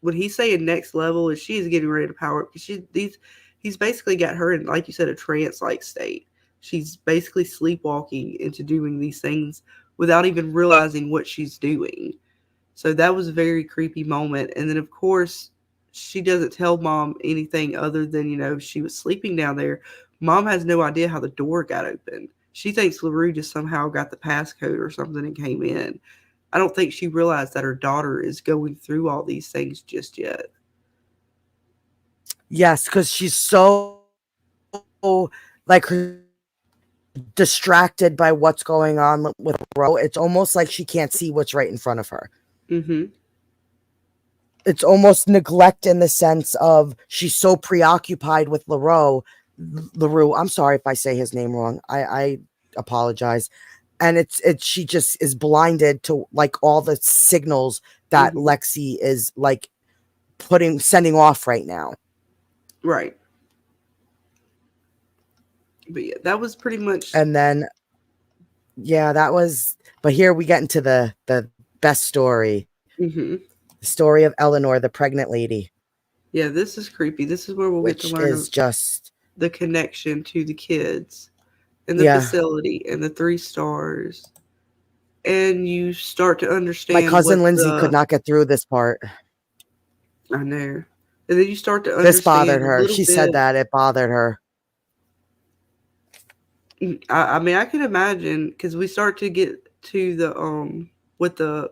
when he's saying next level, is she's getting ready to power up because he's basically got her in, like you said, a trance-like state. She's basically sleepwalking into doing these things without even realizing what she's doing. So that was a very creepy moment. And then, of course, she doesn't tell Mom anything other than, she was sleeping down there. Mom has no idea how the door got open. She thinks LaRue just somehow got the passcode or something and came in. I don't think she realized that her daughter is going through all these things just yet.
Yes, because she's so distracted by what's going on with LaRoe. It's almost like she can't see what's right in front of her.
Mm-hmm.
It's almost neglect in the sense of she's so preoccupied with LaRue. I'm sorry if I say his name wrong. I apologize. And she just is blinded to like all the signals that Lexi is like sending off right now.
Right. But yeah, that was pretty much.
And then, but here we get into the best story.
Mm-hmm.
The story of Eleanor, the pregnant lady.
Yeah, this is creepy. This is where we'll get to learn
just
the connection to the kids and the facility and the 3 stars. And you start to understand.
My cousin Lindsay could not get through this part.
I know. And then you start to understand.
This bothered her. She said that it bothered her.
I mean, I can imagine because we start to get to the with the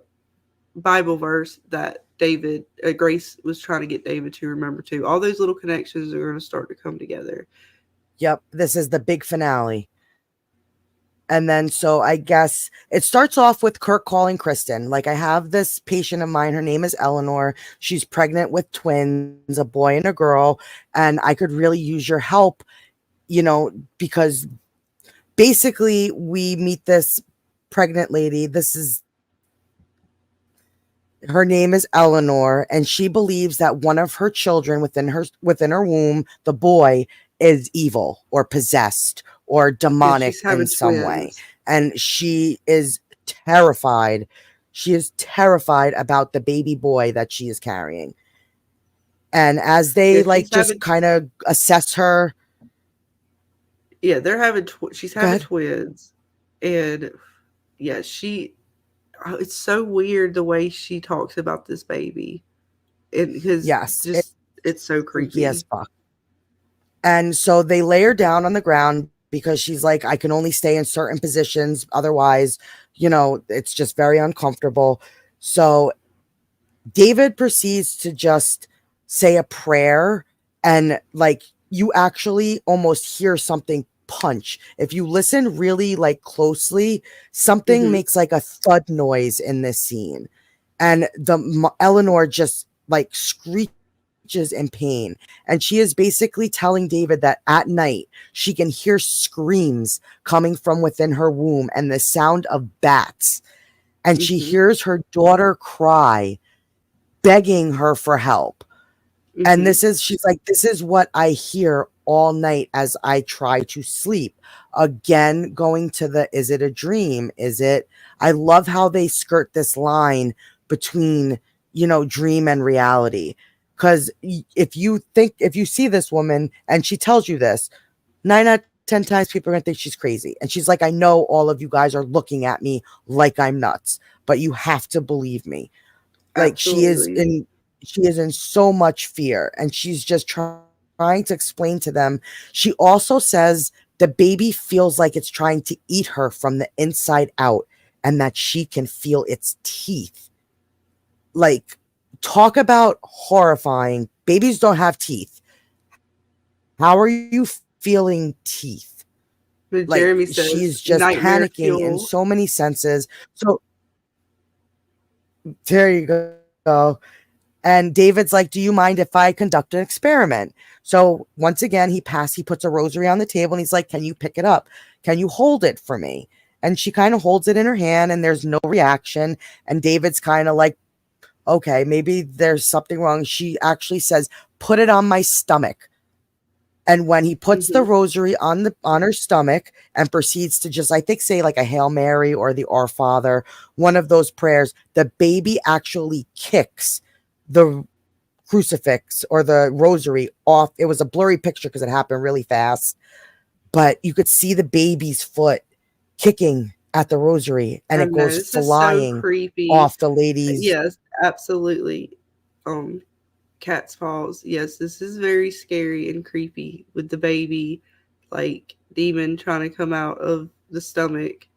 Bible verse that David Grace was trying to get David to remember too. All those little connections are going to start to come together.
Yep, this is the big finale. And then, so I guess it starts off with Kirk calling Kristen. Like, I have this patient of mine. Her name is Eleanor. She's pregnant with twins, a boy and a girl. And I could really use your help, because basically we meet this pregnant lady. Her name is Eleanor, and she believes that one of her children within her womb, the boy, is evil or possessed or
Yeah,
demonic
she's
in
having
some way.
twins.
And she is terrified. She is terrified about the baby boy that she is carrying. And as
Yeah,
they
she's
just
having.
kind of assess her,
Yeah, they're having. She's
go
having
ahead.
twins, and yeah, she. It's so weird the way she talks about this baby, and because
Yes, it's
just it's so
freaky as
creepy.
fuck. And so they lay her down on the ground because she's like, I can only stay in certain positions. Otherwise, it's just very uncomfortable. So David proceeds to just say a prayer, and like, you actually almost hear something punch. If you listen really like closely, something
Hmm.
makes like a thud noise in this scene. And Eleanor just like screeches in pain. And she is basically telling David that at night she can hear screams coming from within her womb and the sound of bats. And she
Hmm.
hears her daughter cry, begging her for help. And
Hmm.
she's like, this is what I hear all night as I try to sleep. Again, going to is it a dream? I love how they skirt this line between, dream and reality. Because if you see this woman and she tells you this, 9 out of 10 times people are going to think she's crazy. And she's like, I know all of you guys are looking at me like I'm nuts, but you have to believe me. Like,
Absolutely.
she is in so much fear, and she's just trying to explain to them. She also says the baby feels like it's trying to eat her from the inside out, and that she can feel its teeth. Like, talk about horrifying. Babies don't have teeth. How are you feeling teeth?
But
Like,
Jeremy says
she's just
nightmare
panicking in
fuel.
so many senses. So there you go. And David's like, do you mind if I conduct an experiment? So once again, he puts a rosary on the table, and he's like, can you pick it up? Can you hold it for me? And she kind of holds it in her hand, and there's no reaction. And David's kind of like, okay, maybe there's something wrong. She actually says, put it on my stomach. And when he puts the
Hmm.
rosary on her stomach and proceeds to just, I think, say like a Hail Mary or the Our Father, one of those prayers, the baby actually kicks the crucifix or the rosary off. It was a blurry picture because it happened really fast, but you could see the baby's foot kicking at the rosary, and
I
it
know
goes
this is so
flying
creepy.
off the lady's.
Yes, absolutely. Um, cat's paws. Yes, this is very scary and creepy with the baby, like demon trying to come out of the stomach.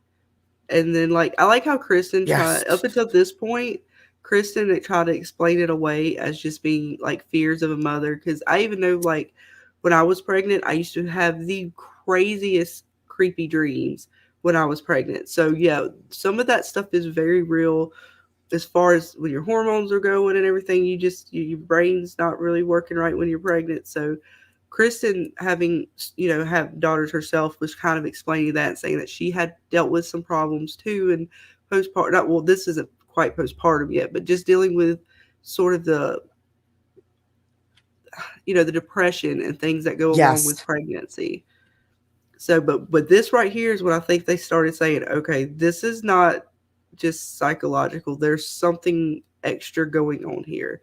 And then, like, I like how Kristen tried up
Yes.
until this point. Kristen had tried to explain it away as just being like fears of a mother. Because I even know, like, when I was pregnant, I used to have the craziest creepy dreams when I was pregnant. So yeah, some of that stuff is very real as far as when your hormones are going and everything. Your brain's not really working right when you're pregnant. So Kristen, having have daughters herself, was kind of explaining that, saying that she had dealt with some problems too, and postpartum. Not, well, this isn't quite postpartum yet, but just dealing with sort of the depression and things that go along with
Yes.
pregnancy. So, but this right here is when I think they started saying, okay, this is not just psychological. There's something extra going on here.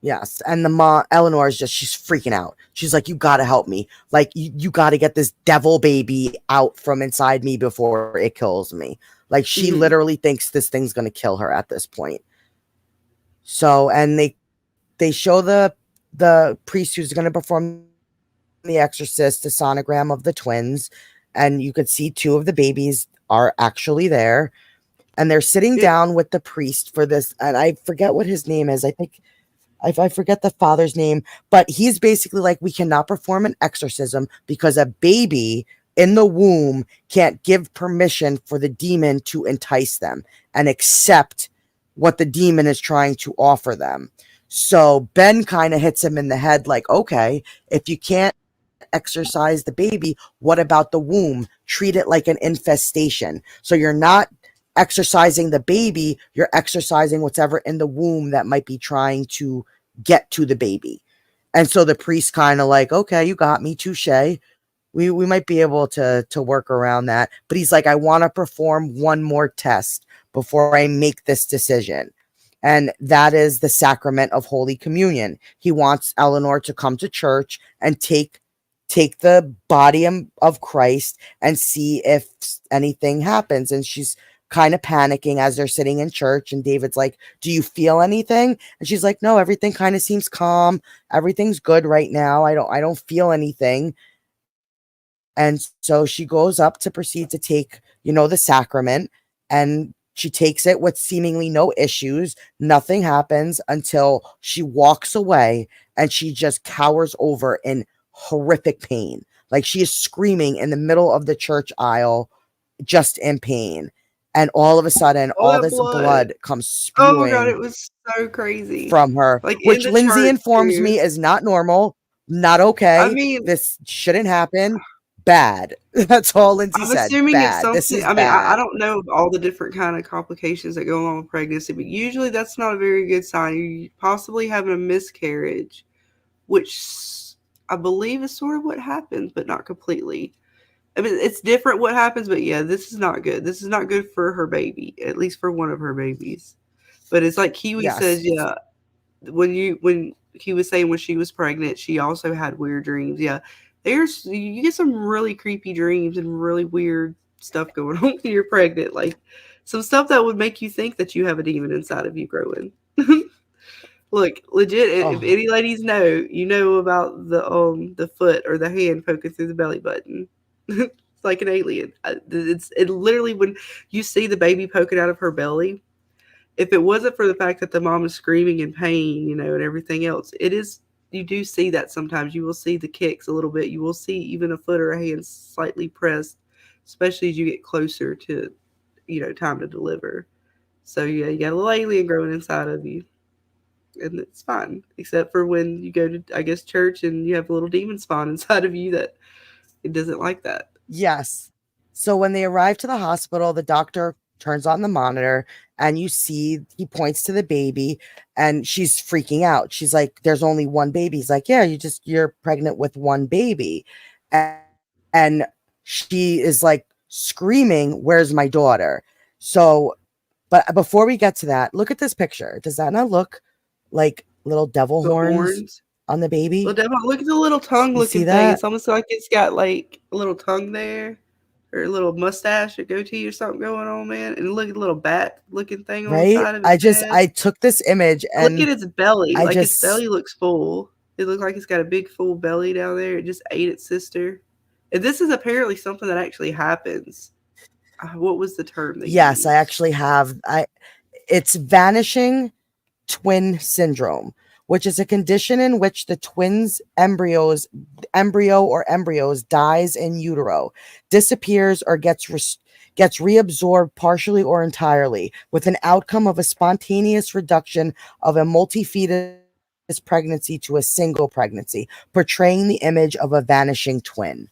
Yes. And the mom, Eleanor, she's freaking out. She's like, you got to help me. Like, you got to get this devil baby out from inside me before it kills me. Like, she
Hmm.
literally thinks this thing's going to kill her at this point. So, and they show the priest who's going to perform the The Exorcist the sonogram of the twins, and you could see two of the babies are actually there, and they're sitting
It,
down with the priest for this, and I forget what his name is. I think I forget the father's name, but he's basically like, we cannot perform an exorcism because a baby in the womb can't give permission for the demon to entice them and accept what the demon is trying to offer them. So Ben kind of hits him in the head like, okay, if you can't exorcise the baby, what about the womb? Treat it like an infestation. So you're not exercising the baby, you're exercising whatever in the womb that might be trying to get to the baby. And so the priest kind of like, okay, you got me, touche. We might be able to work around that. But he's like, I want to perform one more test before I make this decision. And that is the sacrament of Holy Communion. He wants Eleanor to come to church and take the body of Christ and see if anything happens. And she's kind of panicking as they're sitting in church. And David's like, do you feel anything? And she's like, no, everything kind of seems calm. Everything's good right now. I don't feel anything. And so she goes up to proceed to take, the sacrament, and she takes it with seemingly no issues. Nothing happens until she walks away and she just cowers over in horrific pain. Like she is screaming in the middle of the church aisle, just in pain. And all of a sudden, all
that
this blood comes
oh my God, it
spewing
was so crazy.
from her,
Like in
which
the
Lindsay
church
informs
too.
me is not normal, not
I
okay.
mean,
This shouldn't happen. Bad. That's all Lindsay
I'm
said.
assuming it's
Bad. This
something.
is
I mean, I
bad.
don't know all the different kind of complications that go along with pregnancy, but usually that's not a very good sign. You possibly having a miscarriage, which I believe is sort of what happens, but not completely. I mean, it's different what happens, but yeah, this is not good. This is not good for her baby, at least for one of her babies. But it's like Kiwi says,
Yes.
yeah, when he was saying when she was pregnant, she also had weird dreams. Yeah, there's you get some really creepy dreams and really weird stuff going on when you're pregnant. Like some stuff that would make you think that you have a demon inside of you growing. Look, legit. If
Oh,
any ladies know, you know about the foot or the hand poking through the belly button. It's like an alien. It literally when you see the baby poking out of her belly, if it wasn't for the fact that the mom is screaming in pain, and everything else, it is you do see that sometimes. You will see the kicks a little bit. You will see even a foot or a hand slightly pressed, especially as you get closer to, time to deliver. So yeah, you got a little alien growing inside of you. And it's fine. Except for when you go to I guess church and you have a little demon spawn inside of you that it doesn't like that.
yes. So when they arrive to the hospital, the doctor turns on the monitor and you see he points to the baby and she's freaking out. She's like, there's only one baby. He's like, yeah, you're pregnant with one baby. And she is like screaming, where's my daughter? So, but before we get to that, look at this picture. Does that not look like little devil
The
horns
horns.
on the
Well,
baby?
Devon, look at the little tongue
You see
looking thing.
that?
It's almost like it's got like a little tongue there, or a little mustache or goatee or something going on, man. And look at the little bat looking thing on the
Right?
side of its head.
I took this image
Look at
and
its belly.
I
Like its
just,
belly looks full. It looks like it's got a big full belly down there. It just ate its sister. And this is apparently something that actually happens. What was the term they
yes, I
used?
actually have, it's vanishing twin syndrome, which is a condition in which the embryo or embryos dies in utero, disappears, or gets reabsorbed partially or entirely, with an outcome of a spontaneous reduction of a multi-fetus pregnancy to a single pregnancy, portraying the image of a vanishing twin.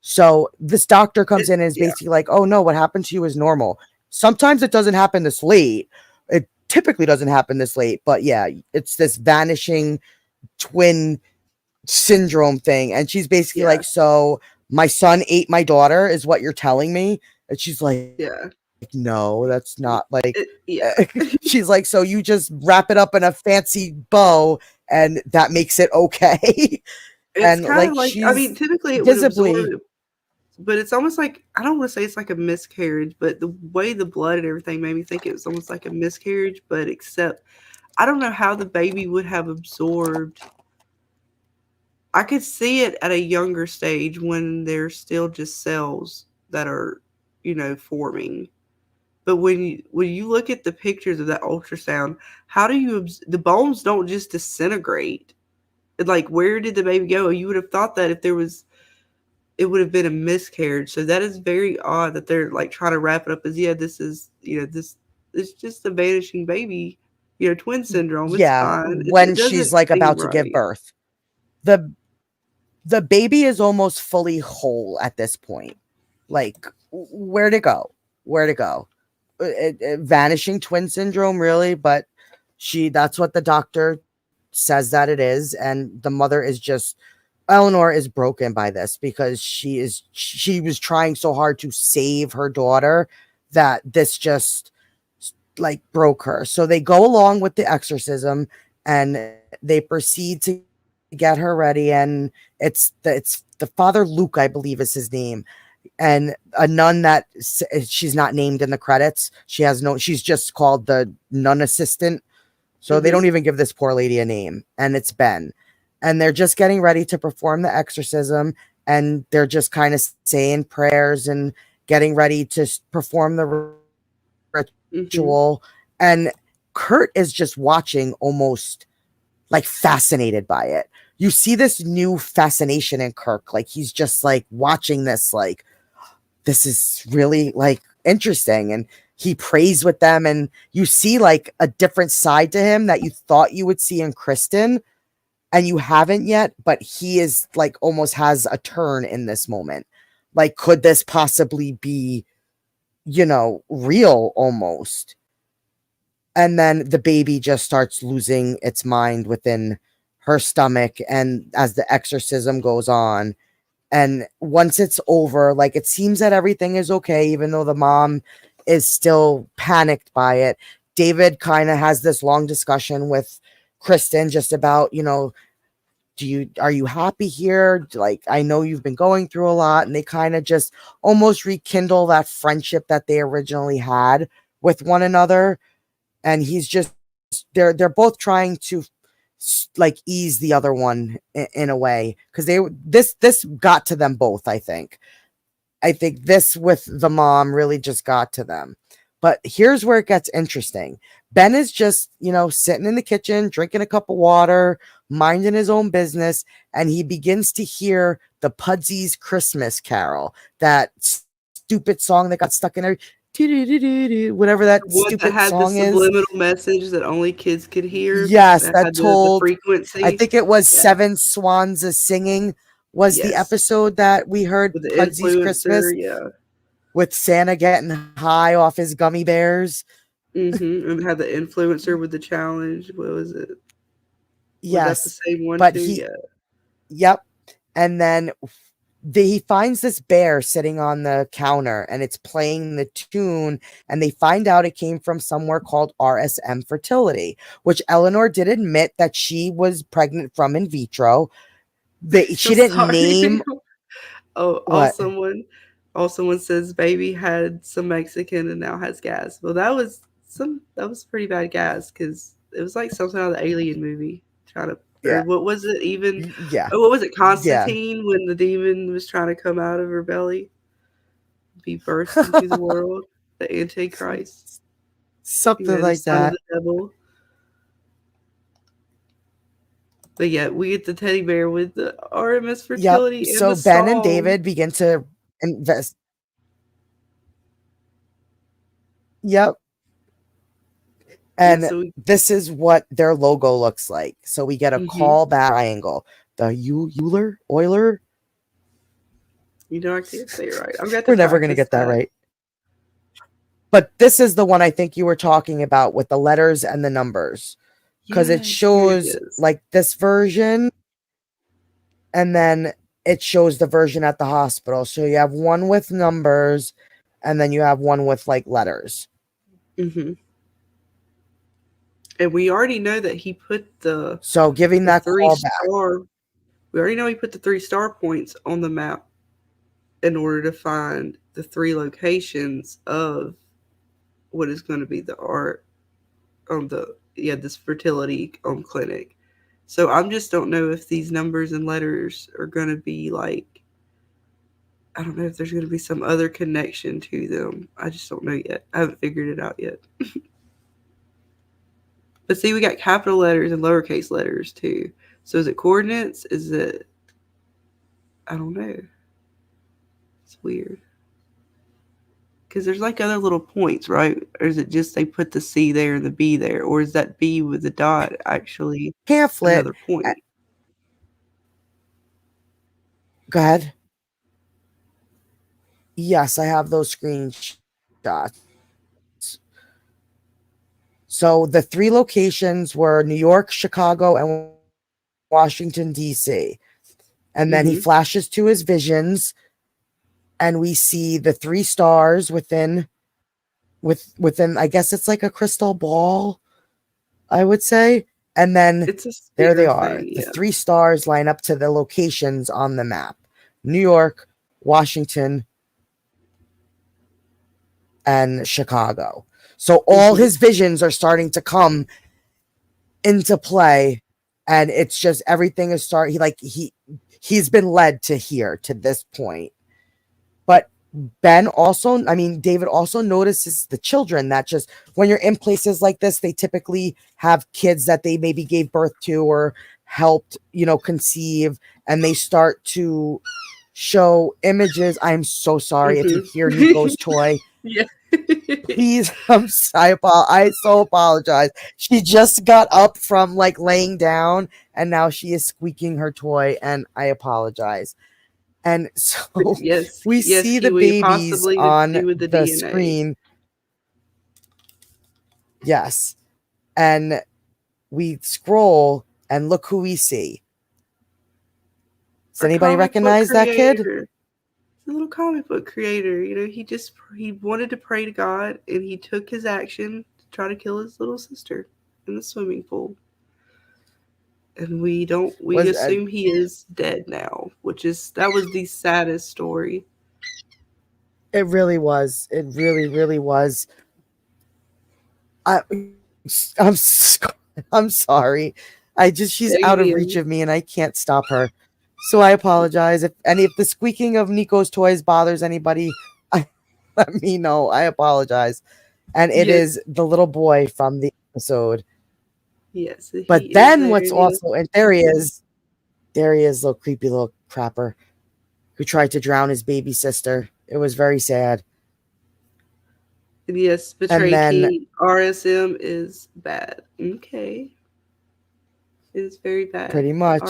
So this doctor comes in and is
Yeah.
basically like, oh no, what happened to you is normal. Sometimes it doesn't happen this late. It typically doesn't happen this late, but yeah, it's this vanishing twin syndrome thing. And she's basically
Yeah.
like, so my son ate my daughter, is what you're telling me? And she's like,
Yeah.
no, that's not like,
Yeah.
she's like, so you just wrap it up in a fancy bow and that makes it okay.
It's
And
kind of
like,
like I
she's
mean, typically it would absorb
visibly,
it, but it's almost like I don't want to say it's like a miscarriage, but the way the blood and everything made me think it was almost like a miscarriage, but except I don't know how the baby would have absorbed. I could see it at a younger stage when they're still just cells that are, forming. But when you look at the pictures of that ultrasound, how do you the bones don't just disintegrate? Like, where did the baby go? You would have thought that if there was, it would have been a miscarriage. So that is very odd that they're like trying to wrap it up as, yeah, this is, this it's just a vanishing baby, twin syndrome. It's
Yeah,
fine. It
when she's
doesn't
like
seem
about to give
right.
birth. The the baby is almost fully whole at this point. Like, where to go? Where to go? Vanishing twin syndrome, really? But that's what the doctor says that it is. And the mother is just, Eleanor is broken by this because she was trying so hard to save her daughter that this just like broke her. So they go along with the exorcism and they proceed to get her ready. And it's the Father Luke, I believe is his name, and a nun that she's not named in the credits. She's just called the nun assistant. So they
Hmm.
don't even give this poor lady a name, and it's Ben. And they're just getting ready to perform the exorcism, and they're just kind of saying prayers and getting ready to perform the
Hmm.
ritual. And Kurt is just watching, almost like fascinated by it. You see this new fascination in Kirk. Like he's just like watching this, like, this is really like interesting. And he prays with them, and you see like a different side to him that you thought you would see in Kristen, and you haven't yet, but he is like almost has a turn in this moment. Like, could this possibly be, real almost? And then the baby just starts losing its mind within her stomach, and as the exorcism goes on, and once it's over, like, it seems that everything is okay, even though the mom is still panicked by it. David kind of has this long discussion with Kristen just about, are you happy here? Like, I know you've been going through a lot. And they kind of just almost rekindle that friendship that they originally had with one another. And he's just, they're both trying to like ease the other one in a way, because this got to them both. I think this with the mom really just got to them. But here's where it gets interesting. Ben is just, sitting in the kitchen, drinking a cup of water, minding his own business, and he begins to hear the Pudsy's Christmas Carol, that stupid song that got stuck in there, whatever that
What that
stupid
had the
song is.
subliminal message that only kids could hear.
Yes,
That
that
had the
told, I
frequency.
think it was
Yeah.
Seven Swans a Singing was the
Yes.
episode that we heard,
With the
Pudsy's
influencer.
Christmas,
Yeah.
with Santa getting high off his gummy bears.
And had the influencer with the challenge. What was it? Was that the
Yes,
same one
but
too? Yeah.
yep. And then he finds this bear sitting on the counter, and it's playing the tune, and they find out it came from somewhere called RSM Fertility, which Eleanor did admit that she was pregnant from in vitro.
I'm
She didn't
sorry.
name
Oh,
what.
all someone says baby had some Mexican and now has gas. Well, that was pretty bad gas because it was like something out of the Alien movie. Trying to, or
Yeah,
what was it even?
yeah,
Oh, what was it?
yeah.
Constantine, when the demon was trying to come out of her belly, be burst into the world. The Antichrist,
Something
the
like
son of
that.
the devil. But yeah, we get the teddy bear with the RMS
Yep.
fertility and the
So Ben and
song.
David begin to invest. Yep.
Yeah,
And
so we.
this is what their logo looks like. So we get a
Hmm.
call back triangle. The Euler.
I can't say it right. I've got to
We're never gonna
practice
get that
that.
right. But this is the one I think you were talking about with the letters and the numbers. Because it
Yes, here it
shows
is.
like this version, and then it shows the version at the hospital. So you have one with numbers, and then you have one with like letters.
Hmm. And we already know that he put
So giving
the
that
three
call back.
star. We already know he put the 3 star points on the map in order to find the 3 locations of what is going to be the art on the, yeah, this fertility clinic. So I just don't know if these numbers and letters are going to be like, I don't know if there's going to be some other connection to them. I just don't know yet. I haven't figured it out yet. But see, we got capital letters and lowercase letters too. So is it coordinates? Is it, I don't know. It's weird. Because there's like other little points, right? Or is it just they put the C there and the B there? Or is that B with the dot actually
Pamphlet.
another point?
Go ahead. Yes, I have those screenshots. So the 3 locations were New York, Chicago, and Washington, D.C. And then he flashes to his visions, and we see the 3 stars within, I guess it's like a crystal ball, I would say. And then there they are.
Thing,
yeah. The 3 stars line up to the locations on the map: New York, Washington, and Chicago. So all his visions are starting to come into play, and it's just everything is he's been led to here, to this point. But David also notices the children that just when you're in places like this, they typically have kids that they maybe gave birth to or helped, conceive, and they start to show images. I'm so sorry if you hear Nico's toy.
Yeah.
Please, I so apologize. She just got up from like laying down, and now she is squeaking her toy, and I apologize. And so we see the babies on the screen. Yes. And we scroll and look who we see. Does anybody recognize that kid?
A little comic book creator. He wanted to pray to God, and he took his action to try to kill his little sister in the swimming pool. And we assume he is dead now, that was the saddest story.
It really was. It really, really was. I'm sorry. She's out of reach of me, and I can't stop her. So I apologize if the squeaking of Nico's toys bothers anybody. Let me know. I apologize. And it is the little boy from the episode.
Yes.
But then what's also, and there he is, little creepy little crapper who tried to drown his baby sister. It was very sad.
Yes, Betray King RSM is bad. Okay. It is very bad.
Pretty much.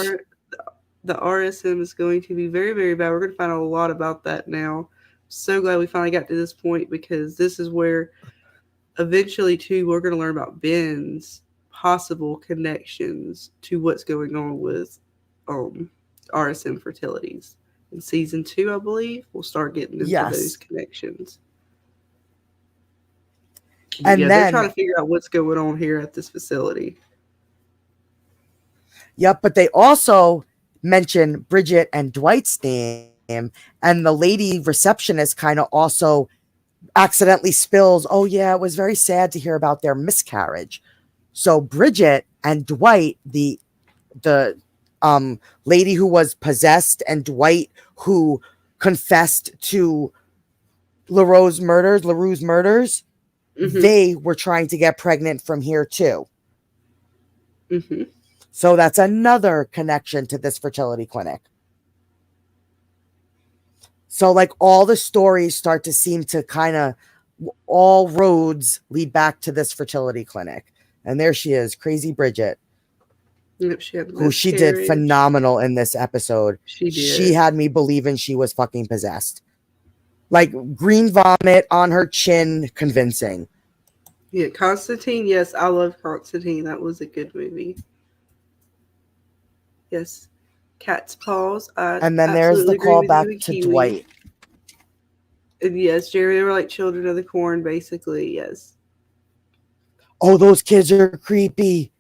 The RSM is going to be very, very bad. We're going to find out a lot about that now. So glad we finally got to this point, because this is where eventually, too, we're going to learn about Ben's possible connections to what's going on with RSM fertilities. In season 2, I believe, we'll start getting into those connections. And then they're trying to figure out what's going on here at this facility.
Yep, but they also mention Bridget and Dwight's name, and the lady receptionist kind of also accidentally spills, "Oh yeah, it was very sad to hear about their miscarriage." So Bridget and Dwight, the lady who was possessed, and Dwight who confessed to LaRue's murders, they were trying to get pregnant from here too. So that's another connection to this fertility clinic. So like all the stories start to seem to kind of, all roads lead back to this fertility clinic. And there she is, Crazy Bridget.
Yep,
she did phenomenal in this episode.
She did.
She had me believing she was fucking possessed. Like green vomit on her chin, convincing.
Yeah, Constantine. Yes, I love Constantine. That was a good movie. Yes. Cat's Paws.
And then there's the callback to Dwight.
And yes, Jerry, they were like children of the corn, basically. Yes.
Oh, those kids are creepy.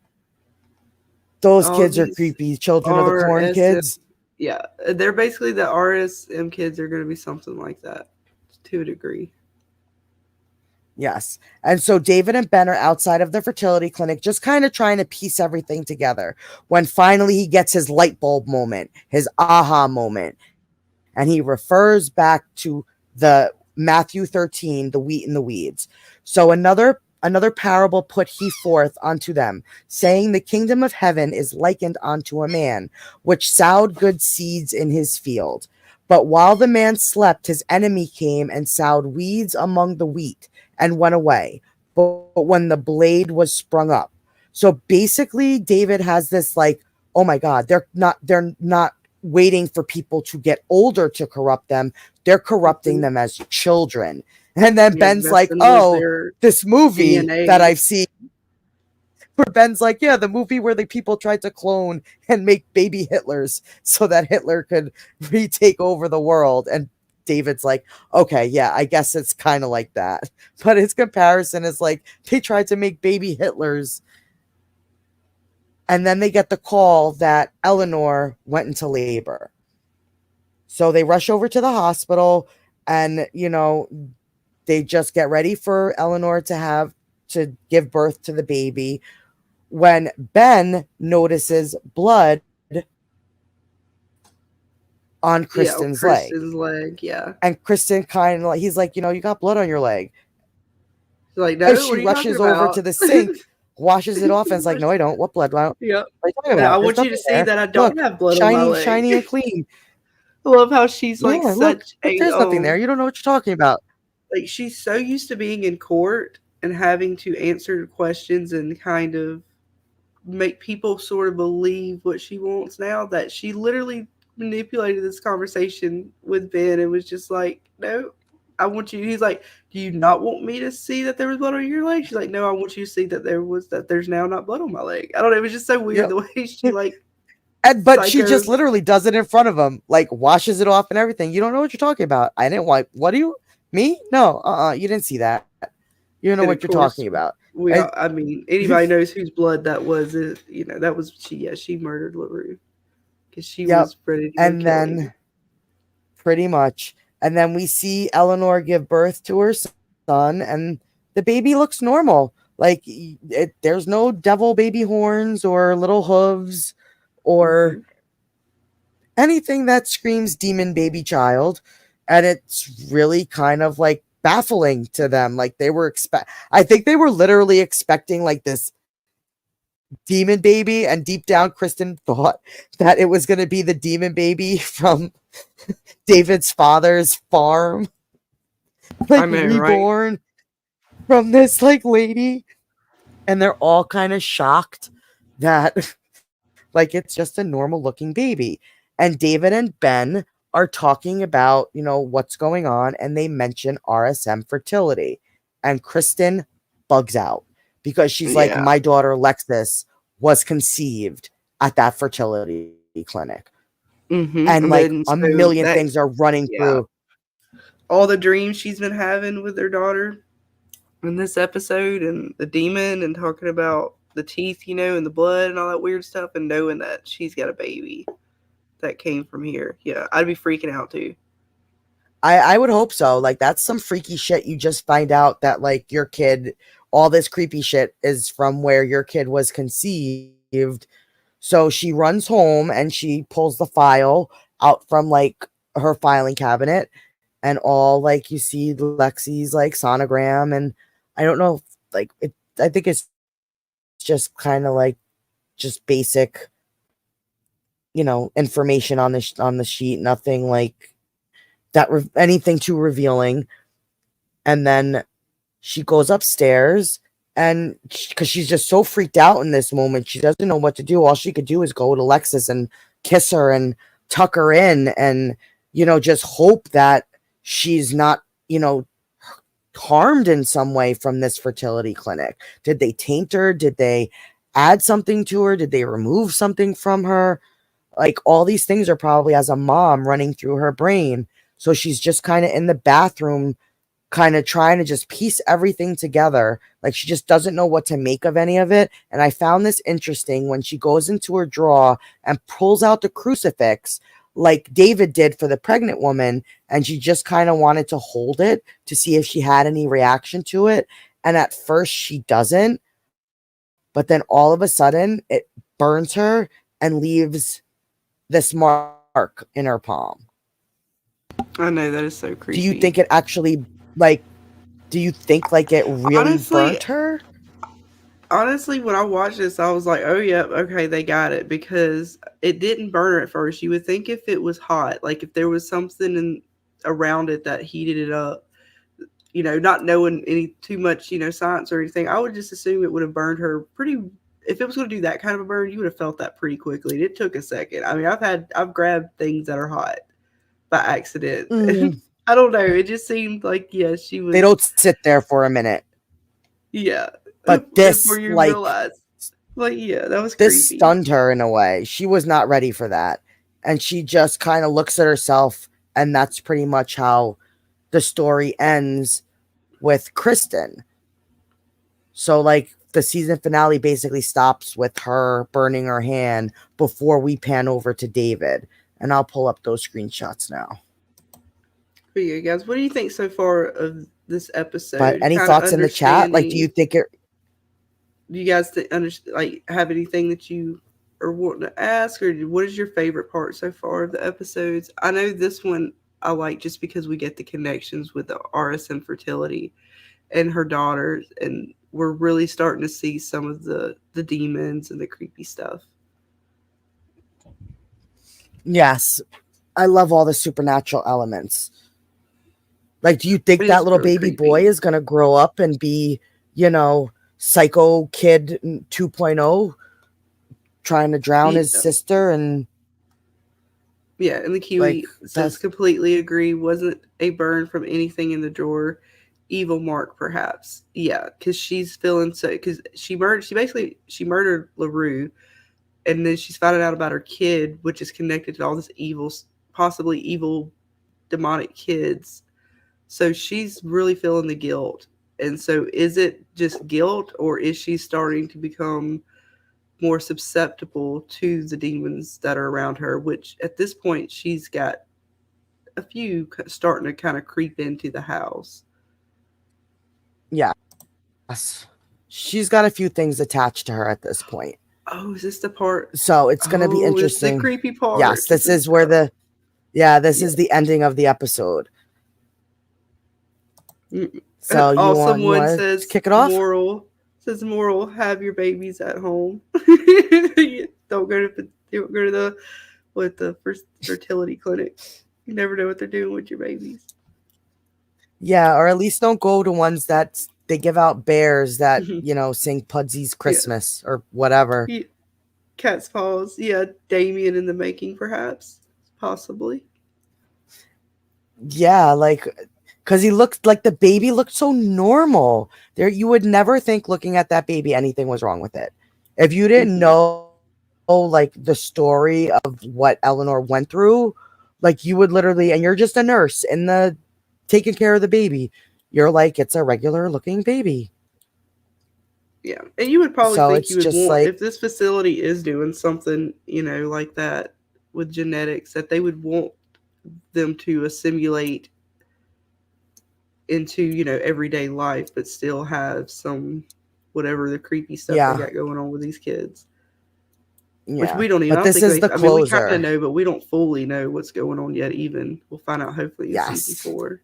Those kids are creepy. Children of the corn kids.
Yeah, they're basically the RSM kids are going to be something like that, to a degree.
Yes. And so David and Ben are outside of the fertility clinic, just kind of trying to piece everything together. When finally he gets his light bulb moment, his aha moment, and he refers back to the Matthew 13, the wheat and the weeds. So another parable put he forth unto them, saying, the kingdom of heaven is likened unto a man, which sowed good seeds in his field. But while the man slept, his enemy came and sowed weeds among the wheat and went away. But when the blade was sprung up. So basically, David has this like, oh my God, they're not waiting for people to get older to corrupt them. They're corrupting them as children. And then
Yeah,
Ben's like,
messing with
oh,
their
this movie
DNA.
that I've seen. Where Ben's like, yeah, the movie where the people tried to clone and make baby Hitlers so that Hitler could retake over the world. And David's like, okay, yeah, I guess it's kind of like that. But his comparison is like, they tried to make baby Hitlers. And then they get the call that Eleanor went into labor. So they rush over to the hospital and, they just get ready for Eleanor to give birth to the baby. When Ben notices blood on Kristen's leg.
Kristen's leg, yeah.
And Kristen kind of like, he's like, you got blood on your leg.
She's like, no,
And
what are
she
you
rushes
talking
over
about?
to the sink, washes it off, and is like, no, I don't. What blood? What
Yeah.
are you talking
Now,
about?
I
There's
want you to
nothing
see
there.
that I don't
Look,
have blood on my leg.
shiny and clean.
I love how she's like
Yeah, look,
such
there's nothing there. You don't know what you're talking about.
like she's so used to being in court and having to answer questions and kind of make people sort of believe what she wants now that she literally manipulated this conversation with Ben and was just like, no, I want you. He's like, do you not want me to see that there was blood on your leg? She's like, no, I want you to see that there's now not blood on my leg. I don't know. It was just so weird
Yep.
the way she like.
But she just literally does it in front of him, like washes it off and everything. You don't know what you're talking about. I didn't wipe. What do you? Me? No. You didn't see that. You don't know what you're talking about.
I mean, anybody knows whose blood that was. That was she. Yeah, she murdered LaRue because she was ready to.
And then, pretty much, and then we see Eleanor give birth to her son, and the baby looks normal. Like there's no devil baby horns or little hooves or anything that screams demon baby child. And it's really kind of like baffling to them. Like I think they were literally expecting like this demon baby, and deep down Kristen thought that it was going to be the demon baby from David's father's farm, like reborn from this like lady. And they're all kind of shocked that like it's just a normal looking baby. And David and Ben are talking about, what's going on, and they mention RSM fertility. And Kristen bugs out because she's like, my daughter Lexis was conceived at that fertility clinic. And like a million things are running through.
All the dreams she's been having with their daughter in this episode, and the demon, and talking about the teeth, and the blood and all that weird stuff, and knowing that she's got a baby that came from here. Yeah, I'd be freaking out too.
I would hope so. Like, that's some freaky shit. You just find out that like your kid, all this creepy shit is from where your kid was conceived. So she runs home and she pulls the file out from like her filing cabinet, and all like you see Lexi's like sonogram, and I don't know, like I think it's just kind of like just basic, information on the sheet, nothing like that, anything too revealing. And then she goes upstairs, and because she's just so freaked out in this moment, she doesn't know what to do. All she could do is go to Lexis and kiss her and tuck her in, and just hope that she's not harmed in some way from this fertility clinic. Did they taint her? Did they add something to her? Did they remove something from her? Like, all these things are probably, as a mom, running through her brain. So she's just kind of in the bathroom, kind of trying to just piece everything together. Like, she just doesn't know what to make of any of it. And I found this interesting when she goes into her drawer and pulls out the crucifix. like David did for the pregnant woman, and she just kind of wanted to hold it to see if she had any reaction to it. And at first she doesn't, but then all of a sudden it burns her and leaves this mark in her palm.
I know that is so creepy.
Do you think it actually like? Do you think like it really burnt her?
Honestly, when I watched this, I was like, "Oh, yep, okay, they got it," because it didn't burn her at first. You would think if it was hot, like if there was something around it that heated it up, not knowing any too much, science or anything, I would just assume it would have burned her pretty. If it was going to do that kind of a burn, you would have felt that pretty quickly. It took a second. I mean, I've grabbed things that are hot by accident. I don't know. It just seemed like she was.
They don't sit there for a minute.
Yeah.
But this,
before you realize, that was
this
creepy.
stunned her in a way. She was not ready for that, and she just kind of looks at herself, and that's pretty much how the story ends with Kristen. So, like, the season finale basically stops with her burning her hand before we pan over to David, and I'll pull up those screenshots now.
But yeah, guys, what do you think so far of this episode?
But any thoughts in the chat? Like, do you think it?
Do you guys have anything that you are wanting to ask, or what is your favorite part so far of the episodes? I know this one I like just because we get the connections with the RSM fertility and her daughters, and we're really starting to see some of the demons and the creepy stuff.
Yes, I love all the supernatural elements. Like, do you think that little really baby boy is going to grow up and be, Psycho Kid 2.0, trying to drown his sister? And
yeah, and the Kiwi says completely agree. Wasn't a burn from anything in the drawer. Evil mark, perhaps. Yeah, because she's feeling so. Because she murdered LaRue, and then she's finding out about her kid, which is connected to all this evil, possibly evil, demonic kids. So she's really feeling the guilt. And so is it just guilt, or is she starting to become more susceptible to the demons that are around her, which at this point she's got a few starting to kind of creep into the house.
Yeah. She's got a few things attached to her at this point.
Oh, is this the part?
So it's going to be interesting.
This the creepy part.
Yes, this is where this is the ending of the episode. So you want to kick it off?
Moral, have your babies at home. Don't go to the first fertility clinic. You never know what they're doing with your babies.
Yeah, or at least don't go to ones that they give out bears that, sing Pudsy's Christmas or whatever.
Cat's paws. Yeah, Damien in the making, perhaps. Possibly.
Yeah, like, because he looked like the baby looked so normal. There, you would never think looking at that baby anything was wrong with it. If you didn't know, like, the story of what Eleanor went through, like, you would literally, and you're just a nurse in the taking care of the baby, you're like, it's a regular looking baby.
Yeah, and you would probably think you would want, like, if this facility is doing something, like that with genetics, that they would want them to assimilate into, everyday life, but still have some whatever the creepy stuff they got going on with these kids. Yeah. Which we don't even.
But this is the closer.
We kind of know, but we don't fully know what's going on yet. Even we'll find out hopefully in season 4.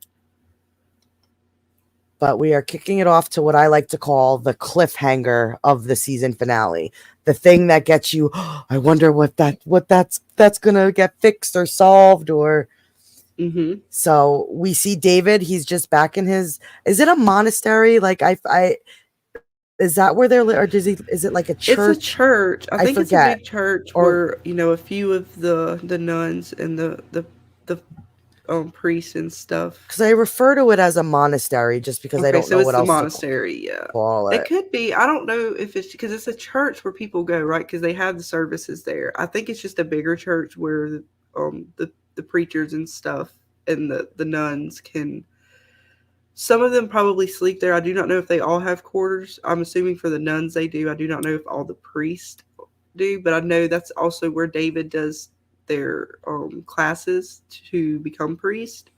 But we are kicking it off to what I like to call the cliffhanger of the season finale. The thing that gets you, I wonder what that's gonna get fixed or solved or.
Mm-hmm.
So we see David. He's just back in his. Is it a monastery? Like I. Is that where they're, or is it like a church?
It's a church. I think it's a big church where a few of the nuns and the priests and stuff.
Because I refer to it as a monastery just because I don't know what else.
Monastery, yeah.
Call it.
It could be. I don't know if it's because it's a church where people go, right? Because they have the services there. I think it's just a bigger church where the preachers and stuff and the nuns can. Some of them probably sleep there. I do not know if they all have quarters. I'm assuming for the nuns they do. I do not know if all the priests do, but I know that's also where David does their classes to become priest.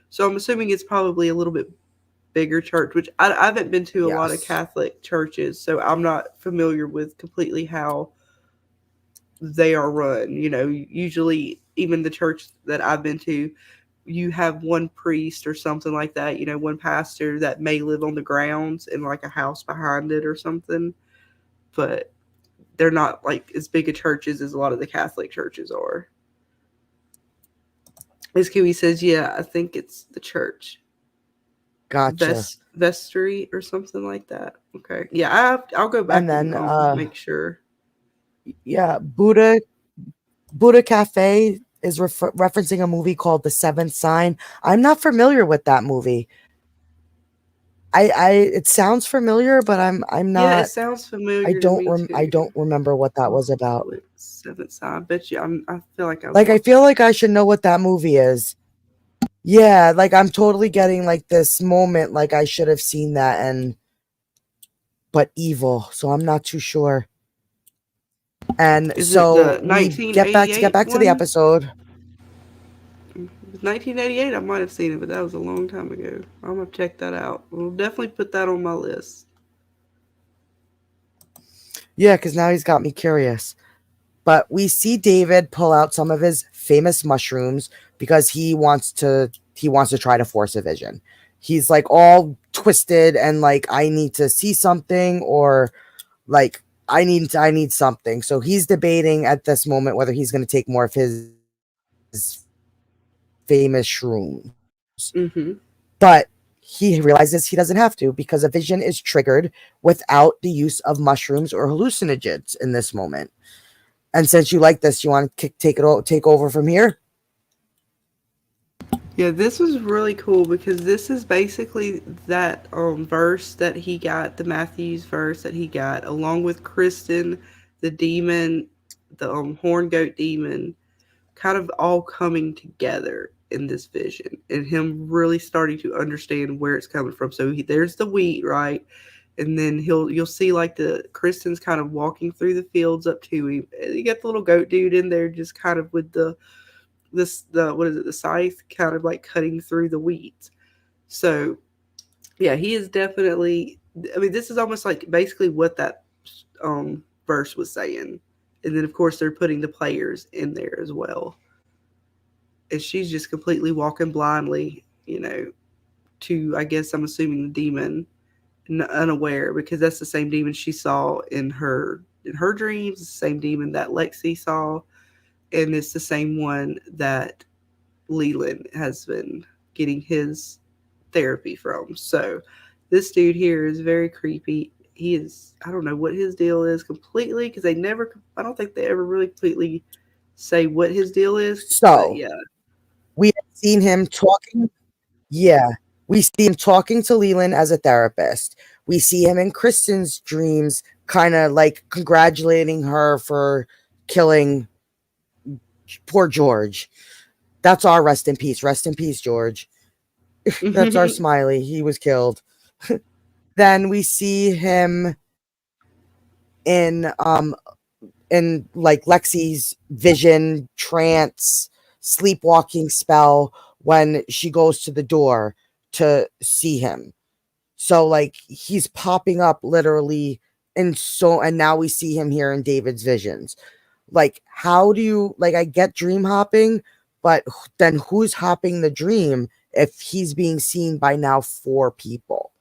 So I'm assuming it's probably a little bit bigger church, which I haven't been to a lot of
Yes.
Catholic churches, so I'm not familiar with completely how they are run. Usually, even the church that I've been to, you have one priest or something like that, one pastor that may live on the grounds in like a house behind it or something, but they're not like as big a churches as a lot of the Catholic churches are. As Kiwi says, yeah, I think it's the church.
Gotcha.
Vestry or something like that. Okay. Yeah, I'll go
And
back and
then
make sure.
yeah, Buddha Cafe is referencing a movie called The Seventh Sign. I'm not familiar with that movie. I it sounds familiar, but I'm
Yeah, it
not.
sounds familiar to me
I
too.
don't remember what that was about.
Seventh Sign. I bet you. I feel like I've
Like I
watched
feel
it.
like I should know what that movie is. Yeah, like I'm totally getting like this moment like I should have seen that, and but evil, so I'm not too sure. And
Is it
so
the
we get back
1988
to the
one?
episode.
1988. I might have seen it, but that was a long time ago. I'm gonna check that out. We'll definitely put that on my list.
Yeah, because now he's got me curious. But we see David pull out some of his famous mushrooms because he wants to try to force a vision. He's like all twisted and like I need to see something, or like I need something. So he's debating at this moment whether he's going to take more of his famous shrooms.
Mm-hmm.
But he realizes he doesn't have to because a vision is triggered without the use of mushrooms or hallucinogens in this moment. And since you like this, you want to take over from here?
Yeah, this was really cool because this is basically that verse that he got, the Matthews verse that he got, along with Kristen, the demon, the horn goat demon, kind of all coming together in this vision, and him really starting to understand where it's coming from. So there's the wheat, right? And then you'll see like the Kristen's kind of walking through the fields up to him. And you got the little goat dude in there, just kind of with the what is it, the scythe, kind of like cutting through the wheat. So yeah, he is definitely. I mean, this is almost like basically what that verse was saying, and then of course they're putting the players in there as well. And she's just completely walking blindly, to, I guess I'm assuming, the demon, unaware, because that's the same demon she saw in her dreams, the same demon that Lexi saw, and it's the same one that Leland has been getting his therapy from. So this dude here is very creepy. He is, I don't know what his deal is completely, because I don't think they ever really completely say what his deal is. But
So
yeah.
we have seen him talking. Yeah, we see him talking to Leland as a therapist. We see him in Kristen's dreams, kind of like congratulating her for killing poor George. That's our rest in peace. Rest in peace, George. That's our Smiley. He was killed. Then we see him in like Lexi's vision trance sleepwalking spell when she goes to the door to see him. So like he's popping up literally, and now we see him here in David's visions. Like how do you, like, I get dream hopping, but then who's hopping the dream if he's being seen by now 4 people?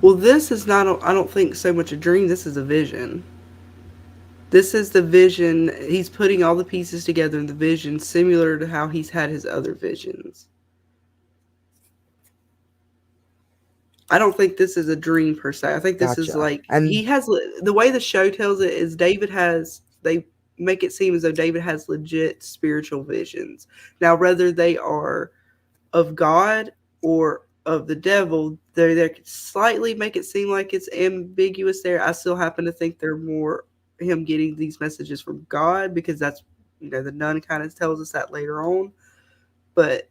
Well, this is not, I don't think, so much a dream. This is a vision. This is the vision. He's putting all the pieces together in the vision, similar to how he's had his other visions. I don't think this is a dream per se. I think this is
Gotcha.
like, he
And
has, the way the show tells it is they make it seem as though David has legit spiritual visions. Now, whether they are of God or of the devil, they slightly make it seem like it's ambiguous there. I still happen to think they're more him getting these messages from God, because that's, the nun kind of tells us that later on. But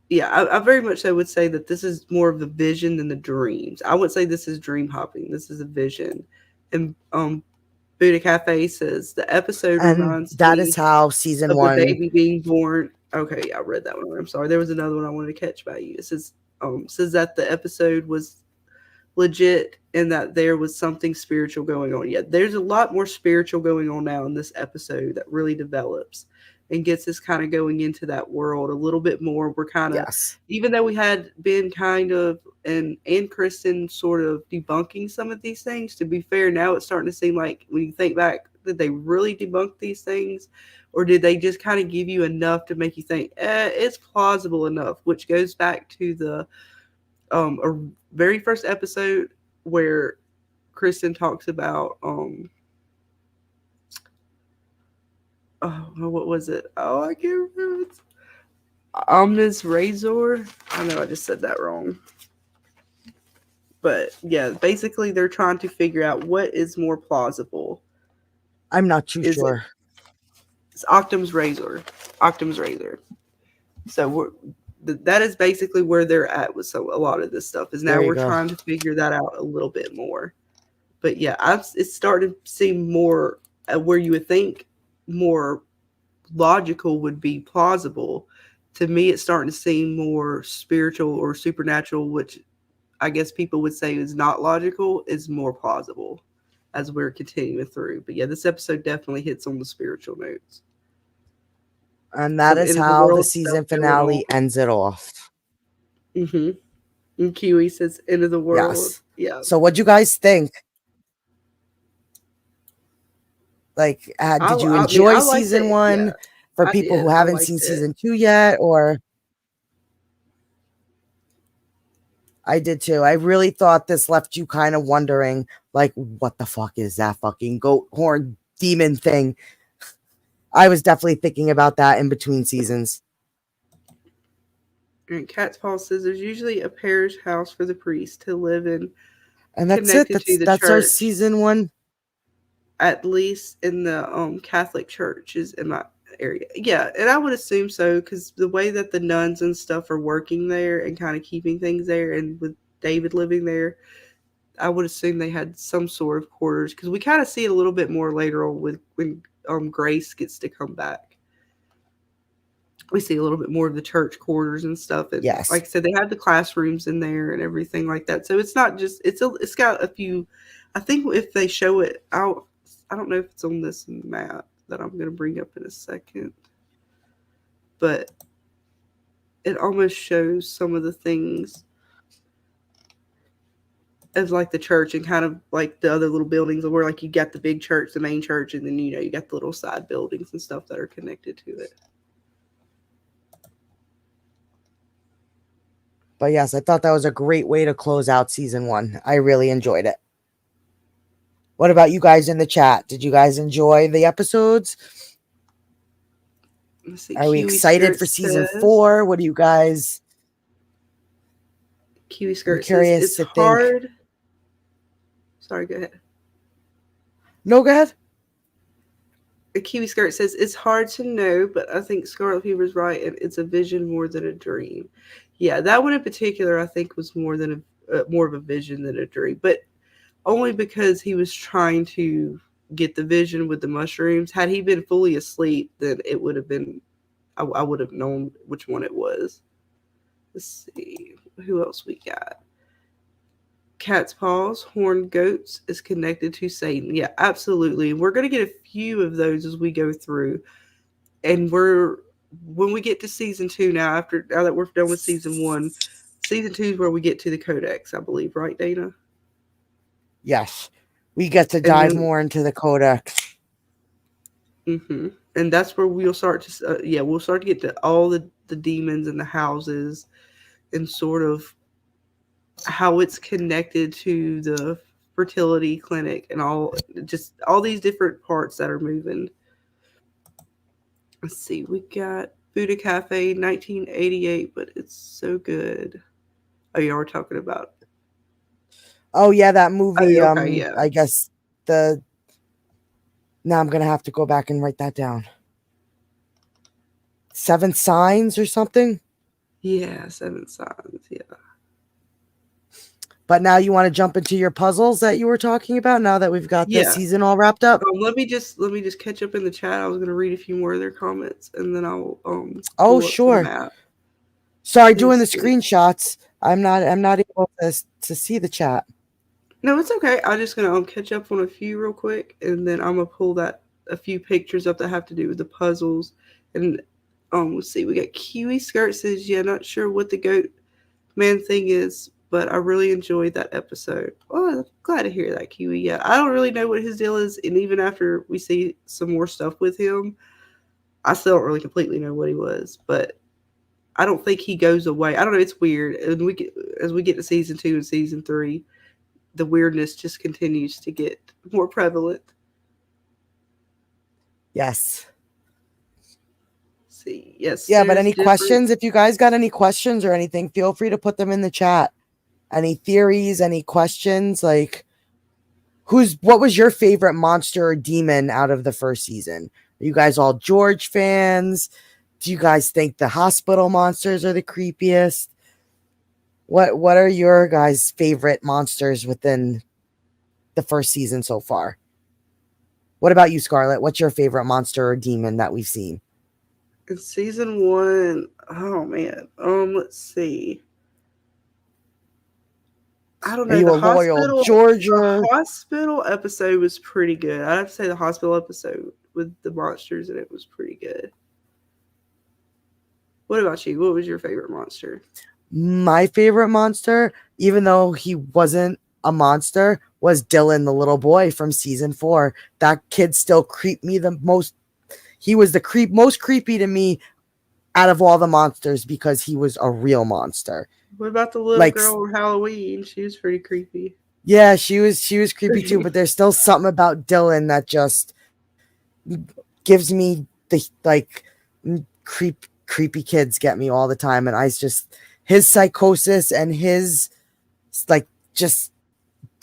yeah, I very much so would say that this is more of the vision than the dreams. I would say this is dream hopping. This is a vision. And Buddha Cafe says the episode
And
reminds
that
me
is how season
of the
one.
baby being born. Okay, yeah, I read that one. I'm sorry. There was another one I wanted to catch by you. It says that the episode was legit and that there was something spiritual going on. Yeah, there's a lot more spiritual going on now in this episode that really develops and gets us kind of going into that world a little bit more. We're kind of,
Yes.
even though we had been kind of and Kristen sort of debunking some of these things, to be fair, now it's starting to seem like when you think back, did they really debunk these things? Or did they just kind of give you enough to make you think, it's plausible enough? Which goes back to the a very first episode where Kristen talks about oh, what was it? Oh, I can't remember. It's Omnis Razor. I know I just said that wrong. But yeah, basically they're trying to figure out what is more plausible.
I'm not too sure.
It's Octum's Razor. Octum's Razor. So that is basically where they're at with a lot of this stuff. Is now we're trying to figure that out a little bit more. But yeah, it's starting to seem more where you would think more logical would be plausible. To me, it's starting to seem more spiritual or supernatural, which I guess people would say is not logical, is more plausible as we're continuing through. But yeah, this episode definitely hits on the spiritual notes.
And that is how the season finale ends it off.
Mm-hmm. And Kiwi says, "End of the world."
Yes.
Yeah.
So what'd you guys think? Like, did you enjoy season one? Yeah. For people who haven't seen season 2 yet, or I did too. I really thought this left you kind of wondering, like, what the fuck is that fucking goat horn demon thing? I was definitely thinking about that in between seasons.
And Cat's Paw says there's usually a parish house for the priest to live in.
And that's it. That's our season 1.
At least in the Catholic churches in my area. Yeah, and I would assume so, because the way that the nuns and stuff are working there and kind of keeping things there, and with David living there, I would assume they had some sort of quarters, because we kind of see it a little bit more later on when Grace gets to come back. We see a little bit more of the church quarters and stuff. And
yes,
like I said, they have the classrooms in there and everything like that. So it's not just it's got a few. I think if they show it out, I don't know if it's on this map that I'm going to bring up in a second, but it almost shows some of the things as like the church and kind of like the other little buildings where like you got the big church, the main church, and then you got the little side buildings and stuff that are connected to it.
But yes, I thought that was a great way to close out season 1. I really enjoyed it. What about you guys in the chat? Did you guys enjoy the episodes? Are we excited for season 4? What do you guys?
Kiwi Skirt says it's hard. Sorry, go ahead.
No, go ahead.
Kiwi Skirt says it's hard to know, but I think Scarlet Fever's right, and it's a vision more than a dream. Yeah, that one in particular, I think, was more of a vision than a dream, but only because he was trying to get the vision with the mushrooms. Had he been fully asleep, then it would have been. I would have known which one it was. Let's see who else we got. Cat's Paws, Horned Goats is connected to Satan. Yeah, absolutely. We're going to get a few of those as we go through. And when we get to season 2 now that we're done with season 1, season 2 is where we get to the Codex, I believe. Right, Dana?
Yes. We get to dive more into the Codex.
Mm-hmm. And that's where we'll start to, we'll start to get to all the demons and the houses and sort of how it's connected to the fertility clinic and all these different parts that are moving. Let's see, we got Buddha Cafe 1988, but it's so good. Oh yeah, we're talking about.
Oh yeah, that movie. Yeah. I guess now I'm gonna have to go back and write that down. 7 Signs or something.
Yeah, 7 Signs. Yeah.
But now you want to jump into your puzzles that you were talking about now that we've got this
Yeah.
season all wrapped up?
Let me just catch up in the chat. I was gonna read a few more of their comments, and then I'll
Oh,
pull up the
sure.
map.
Sorry, doing the
See.
screenshots. I'm not able to see the chat.
No, it's okay. I'm just gonna catch up on a few real quick, and then I'm gonna pull a few pictures up that have to do with the puzzles. And let's see. We got Kiwi Skirt says, "Yeah, not sure what the goat man thing is, but I really enjoyed that episode." Oh, I'm glad to hear that, Kiwi. Yeah, I don't really know what his deal is, and even after we see some more stuff with him, I still don't really completely know what he was, but I don't think he goes away. I don't know. It's weird, and as we get to season 2 and season 3, the weirdness just continues to get more prevalent.
Yes.
See, yes.
Yeah, but any questions? If you guys got any questions or anything, feel free to put them in the chat. Any theories, any questions? Like, what was your favorite monster or demon out of the first season? Are you guys all George fans? Do you guys think the hospital monsters are the creepiest? What are your guys' favorite monsters within the first season so far? What about you, Scarlett? What's your favorite monster or demon that we've seen?
In season 1, oh man, let's see. I don't know.
Are you a loyal George?
The hospital episode was pretty good. I'd have to say the hospital episode with the monsters in it was pretty good. What about you? What was your favorite monster?
My favorite monster, even though he wasn't a monster, was Dylan, the little boy from season 4. That kid still creeped me the most. He was the most creepy to me out of all the monsters because he was a real monster.
What about the little girl on Halloween? She was pretty creepy.
Yeah, she was creepy too, but there's still something about Dylan that just gives me the creepy kids get me all the time, and I just his psychosis and his just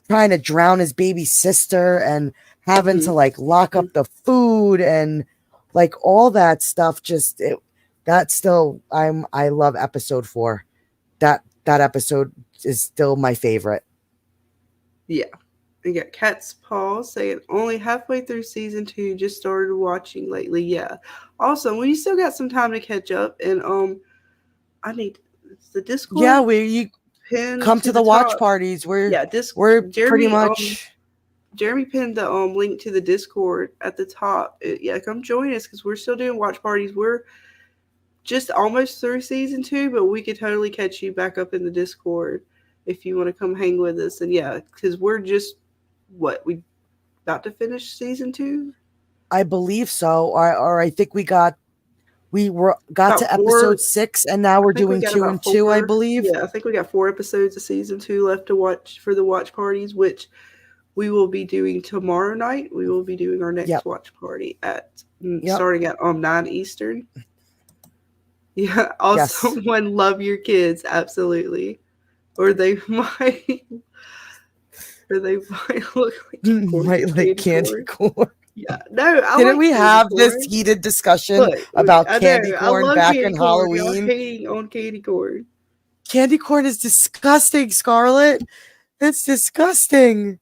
trying to drown his baby sister and having to lock up the food and all that stuff. I love episode 4. That episode is still my favorite.
Yeah. We got Cat's Paw saying only halfway through season 2, just started watching lately. Yeah. Awesome. Well, you still got some time to catch up, and I need the Discord.
Yeah, you come to the watch parties. We're pretty much
Jeremy pinned the link to the Discord at the top. Yeah, come join us because we're still doing watch parties. We're just almost through season 2, but we could totally catch you back up in the Discord if you want to come hang with us. And yeah, because we're just we about to finish season 2.
I believe so, or I think we got to episode 6, and now we're doing 2 and 2. I believe.
Yeah, I think we got 4 episodes of season 2 left to watch for the watch parties, which we will be doing tomorrow night. We will be doing our next watch party starting at 9 Eastern. Yeah. Also, one, love your kids, absolutely, or they might look like
candy corn.
Yeah, no.
Didn't we have this heated discussion about candy corn back in Halloween?
Hating on candy corn.
Candy corn is disgusting, Scarlett. It's disgusting.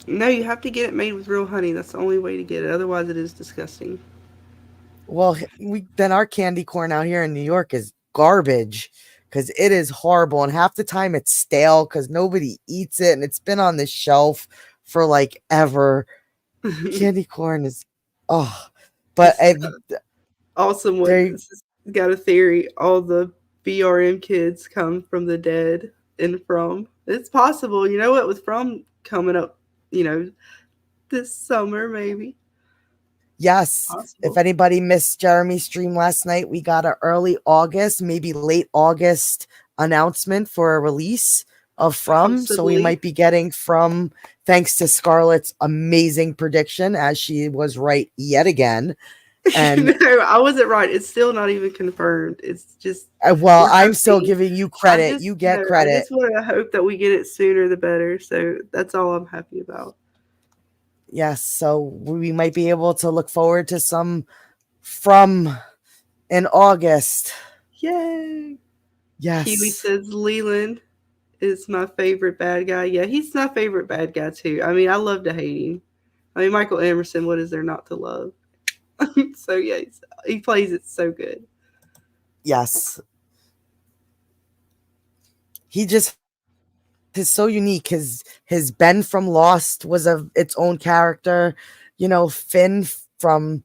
No, you have to get it made with real honey. That's the only way to get it. Otherwise, it is disgusting.
Well, then our candy corn out here in New York is garbage because it is horrible, and half the time it's stale because nobody eats it, and it's been on the shelf for ever. Candy corn is but
awesome. Got a theory. All the BRM kids come from the dead, and from it's possible. You know what? With From coming up, this summer maybe.
Yes. Possible. If anybody missed Jeremy's stream last night, we got an early August, maybe late August announcement for a release of From. Possibly. So we might be getting From, thanks to Scarlett's amazing prediction, as she was right yet again. And
no, I wasn't right. It's still not even confirmed. It's just
I'm still giving you credit. You get credit.
I just want to hope that we get it sooner the better. So that's all I'm happy about.
Yes, so we might be able to look forward to some From in August.
Yay!
Yes.
Kiwi says Leland is my favorite bad guy. Yeah, he's my favorite bad guy too. I mean, I love to hate him. I mean, Michael Emerson, what is there not to love? So yeah, he plays it so good.
Yes. He just is so unique. His Ben from Lost was its own character. Finn from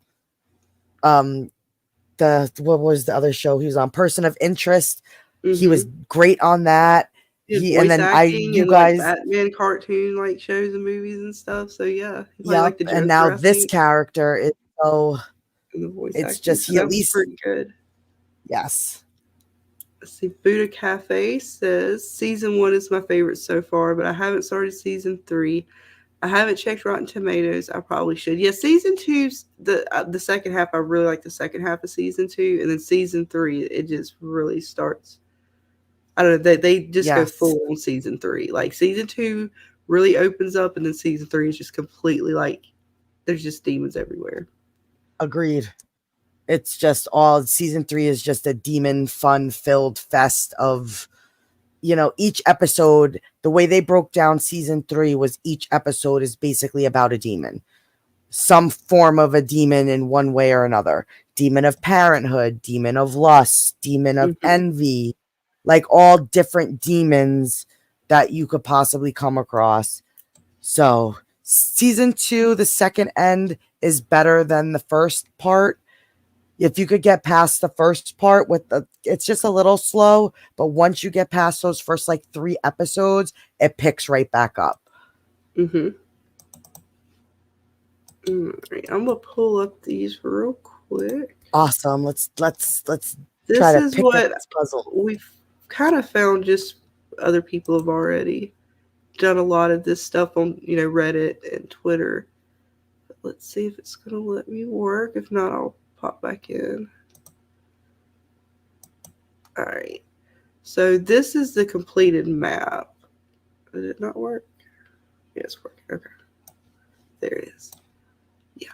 the what was the other show he was on? Person of Interest. He was great on that.
And then acting
you
and like
guys,
Batman cartoon like shows and movies and stuff. So yeah, he played
yep.
like the
And
Joker,
now
I
this
think,
character is so.
in the voice
It's
acting.
just
So
he at
that was
least
pretty good.
yes.
Let's see, Buddha Cafe says season 1 is my favorite so far, but I haven't started season 3. I haven't checked Rotten Tomatoes. I probably should. Yeah, season 2's the second half. I really like the second half of season 2, and then season 3 it just really starts. I don't know. They just go
Yes.
full on season 3. Like season 2 really opens up, and then season 3 is just completely like there's just demons everywhere.
Agreed. It's just all season 3 is just a demon fun filled fest of each episode. The way they broke down season 3 was each episode is basically about a demon, some form of a demon in one way or another. Demon of parenthood, demon of lust, demon of envy, like all different demons that you could possibly come across. So season 2, the second end is better than the first part. If you could get past the first part it's just a little slow, but once you get past those first like 3 episodes, it picks right back up.
All right, I'm gonna pull up these real quick.
Awesome. Let's
this
try to
is
pick
what
this puzzle.
We've kind of found just other people have already done a lot of this stuff on Reddit and Twitter. But let's see if it's gonna let me work. If not, I'll pop back in. All right. So this is the completed map. Did it not work? Yeah, it's working. Okay. There it is. Yeah.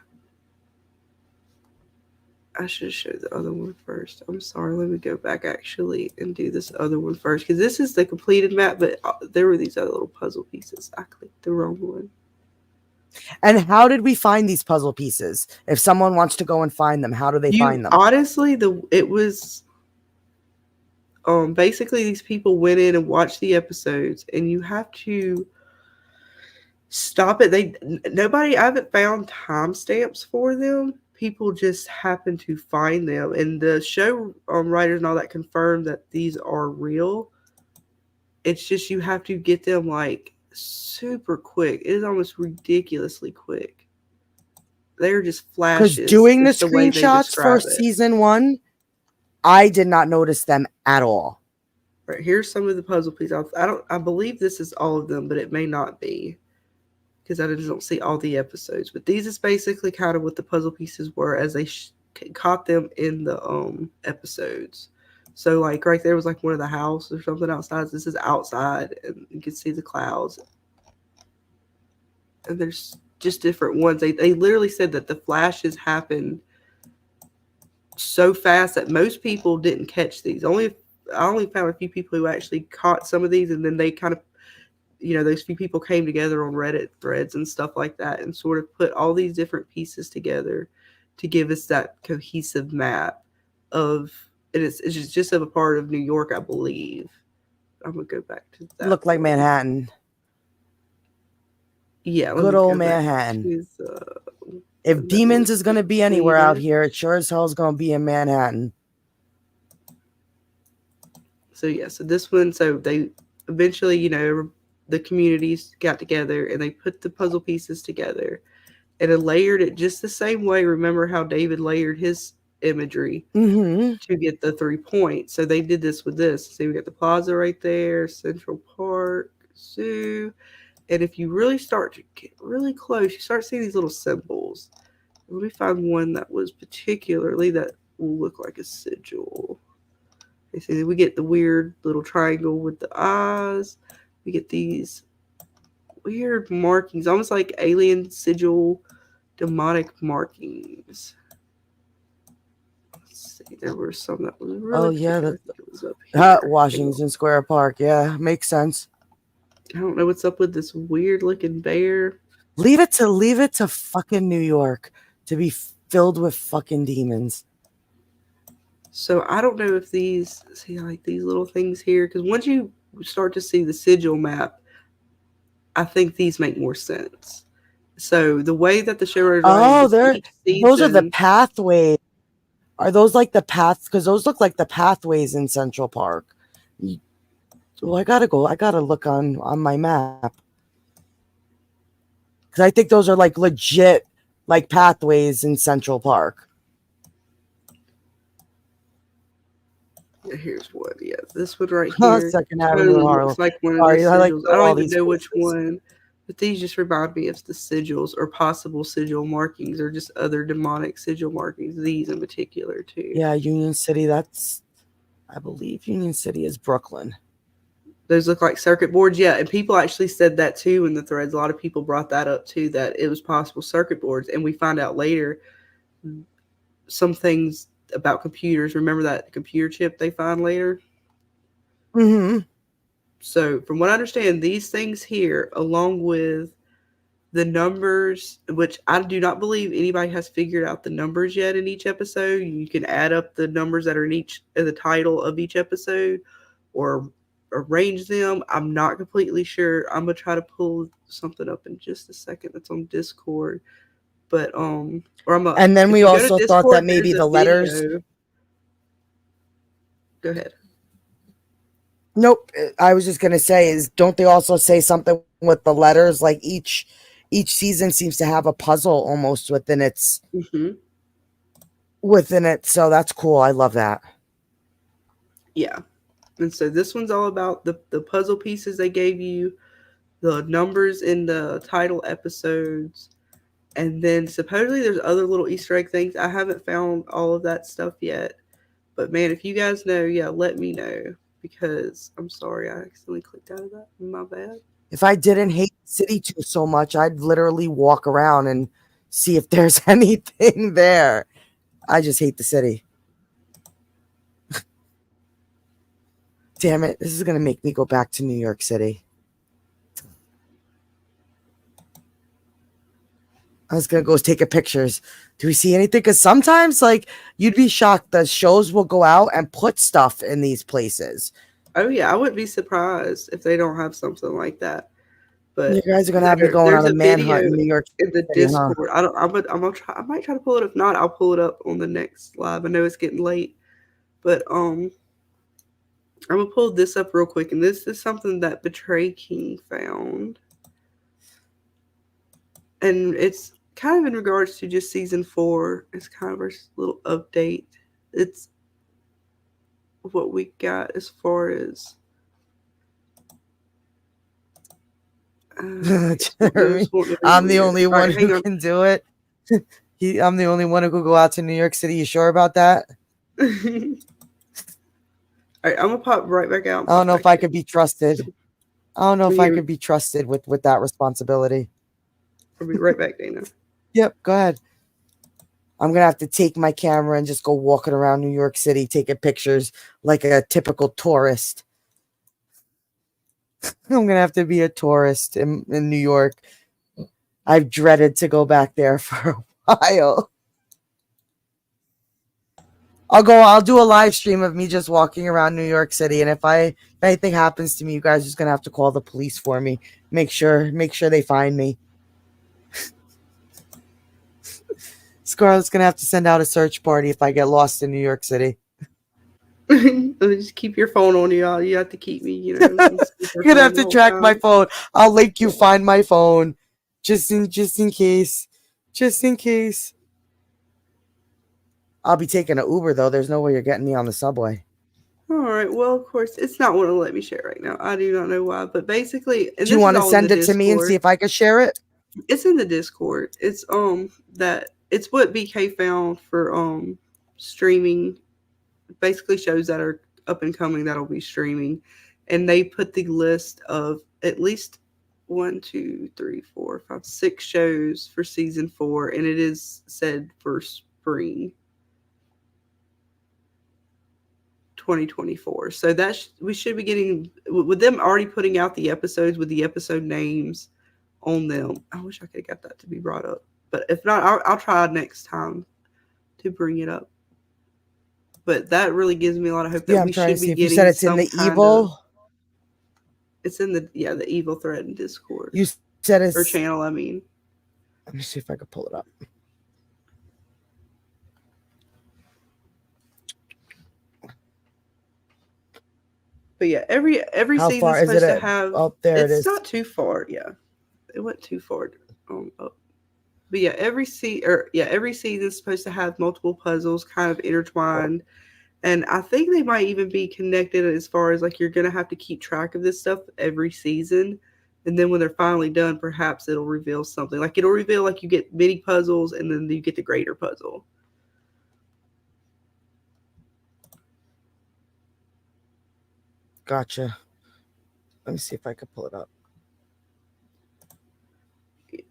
I should show the other one first. I'm sorry. Let me go back actually and do this other one first. Because this is the completed map, but there were these other little puzzle pieces. I clicked the wrong one.
And how did we find these puzzle pieces? If someone wants to go and find them, how do they find them?
Honestly, it was basically these people went in and watched the episodes, and you have to stop it. I haven't found timestamps for them. People just happen to find them, and the show writers and all that confirmed that these are real. It's just you have to get them like super quick. It is almost ridiculously quick. They're just flashes.
Because doing the screenshots for season 1, I did not notice them at all.
Right, here's some of the puzzle pieces. I believe this is all of them, but it may not be because I just don't see all the episodes. But these is basically kind of what the puzzle pieces were as they caught them in the episodes. So like right there was like one of the house or something outside. This is outside, and you can see the clouds. And there's just different ones. They literally said that the flashes happened so fast that most people didn't catch these. I only found a few people who actually caught some of these, and then they kind of, those few people came together on Reddit threads and stuff like that and sort of put all these different pieces together to give us that cohesive map of, and it's just of a part of New York, I believe. I'm going to go back to that.
Look like Manhattan.
Yeah.
Good old Manhattan. If demons is going to be anywhere out here, it sure as hell is going to be in Manhattan.
So yeah, so this one, so they eventually, the communities got together and they put the puzzle pieces together and it layered it just the same way. Remember how David layered his imagery to get the 3 points? So they did this with this. See, we got the plaza right there, Central Park, Zoo. And if you really start to get really close, you start seeing these little symbols. Let me find one that was particularly that will look like a sigil. You see, we get the weird little triangle with the eyes. We get these weird markings, almost like alien sigil demonic markings. Let's Let's see. There were some that was really.
Oh yeah,
I
the
think it was up here.
Washington Square Park. Yeah, makes sense.
I don't know what's up with this weird looking bear.
Leave it to fucking New York to be filled with fucking demons.
So I don't know if these see like these little things here, because once you start to see the sigil map, I think these make more sense. So the way that the showrunners writing
Oh,
this each
those are the
season,
pathways. Are those like the paths? Because those look like the pathways in Central Park. Well, I gotta look on my map. Because I think those are like legit like pathways in Central Park.
here's one. Yeah, this one right here.
Second
Totally
Avenue, Harlem.
looks like one of
Sorry,
those
I like
sigils.
to
I
know all
don't even
these
know which
places.
one, but these just remind me of the sigils or possible sigil markings or just other demonic sigil markings. These in particular too.
Yeah, Union City. I believe Union City is Brooklyn.
Those look like circuit boards. Yeah, and people actually said that too in the threads. A lot of people brought that up too, that it was possible circuit boards. And we find out later some things about computers. Remember that computer chip they find later?
Mm-hmm.
So from what I understand, these things here, along with the numbers, which I do not believe anybody has figured out the numbers yet in each episode. You can add up the numbers that are in the title of each episode or arrange them. I'm not completely sure. I'm gonna try to pull something up in just a second that's on Discord. But
and then
if
we
you go to
also thought that
Discord,
maybe
there's a
the letters.
video. Go ahead.
Nope. I was just gonna say, is don't they also say something with the letters? Like each season seems to have a puzzle almost within its within it. So that's cool. I love that.
Yeah. And so this one's all about the puzzle pieces they gave you, the numbers in the title episodes, and then supposedly there's other little Easter egg things. I haven't found all of that stuff yet. But man, if you guys know, yeah, let me know. Because I'm sorry, I accidentally clicked out of that. My bad.
If I didn't hate the city too so much, I'd literally walk around and see if there's anything there. I just hate the city. Damn it. This is going to make me go back to New York City. I was going to go take a pictures. Do we see anything? Because sometimes, like, you'd be shocked that shows will go out and put stuff in these places.
Oh, yeah. I wouldn't be surprised if they don't have something like that. But
you guys are going to have me going on a manhunt in New York
in the City, Discord. Huh? I'm gonna try. I might try to pull it. If not, I'll pull it up on the next live. I know it's getting late. But I'm gonna pull this up real quick. And this is something that Betray King found. And it's kind of in regards to just season 4. It's kind of a little update. It's what we got as far as
Jeremy, I'm the only one who can do it. I'm the only one who could go out to New York City. You sure about that?
All right, I'm gonna pop right back out.
I don't know if I could be trusted. I don't know if I could be trusted with that responsibility.
I'll be right back, Dana.
Yep, go ahead. I'm gonna have to take my camera and just go walking around New York City, taking pictures like a typical tourist. I'm gonna have to be a tourist in New York. I've dreaded to go back there for a while. I'll do a live stream of me just walking around New York City, and if anything happens to me, you guys are just gonna have to call the police for me. Make sure they find me. Scarlett's gonna have to send out a search party if I get lost in New York City.
Just keep your phone on you. You have to keep me, you know.
You're gonna have to track my phone. I'll link you find my phone, just in case. Just in case. I'll be taking an Uber though. There's no way you're getting me on the subway.
All right. Well, of course, it's not want to let me share right now. I do not know why, but basically,
do you want to send it to me and see if I can share it?
It's in the Discord. It's that it's what BK found for streaming. Basically, shows that are up and coming that'll be streaming, and they put the list of at least 1, 2, 3, 4, 5, 6 shows for season 4, and it is said for spring. 2024. So we should be getting with them already putting out the episodes with the episode names on them. I wish I could have got that to be brought up, but if not, I'll try next time to bring it up. But that really gives me a lot of hope that
Yeah, I'm
we
trying to
should
see
be
if you
getting
said it's in
some
the
kind of.
evil.
It's in the evil thread in Discord
You said it's
or channel. I mean,
let me see if I can pull it up.
but yeah, every
How
season's
far is
supposed
it?
to have.
Oh, there it
It's
is.
not too far. Yeah, it went too far. Up. But yeah, every season's supposed to have multiple puzzles kind of intertwined. And I think they might even be connected as far as like you're gonna have to keep track of this stuff every season. And then when they're finally done, perhaps it'll reveal something. Like it'll reveal like you get mini puzzles and then you get the greater puzzle.
Gotcha. Let me see if I can pull it up.
Yeah.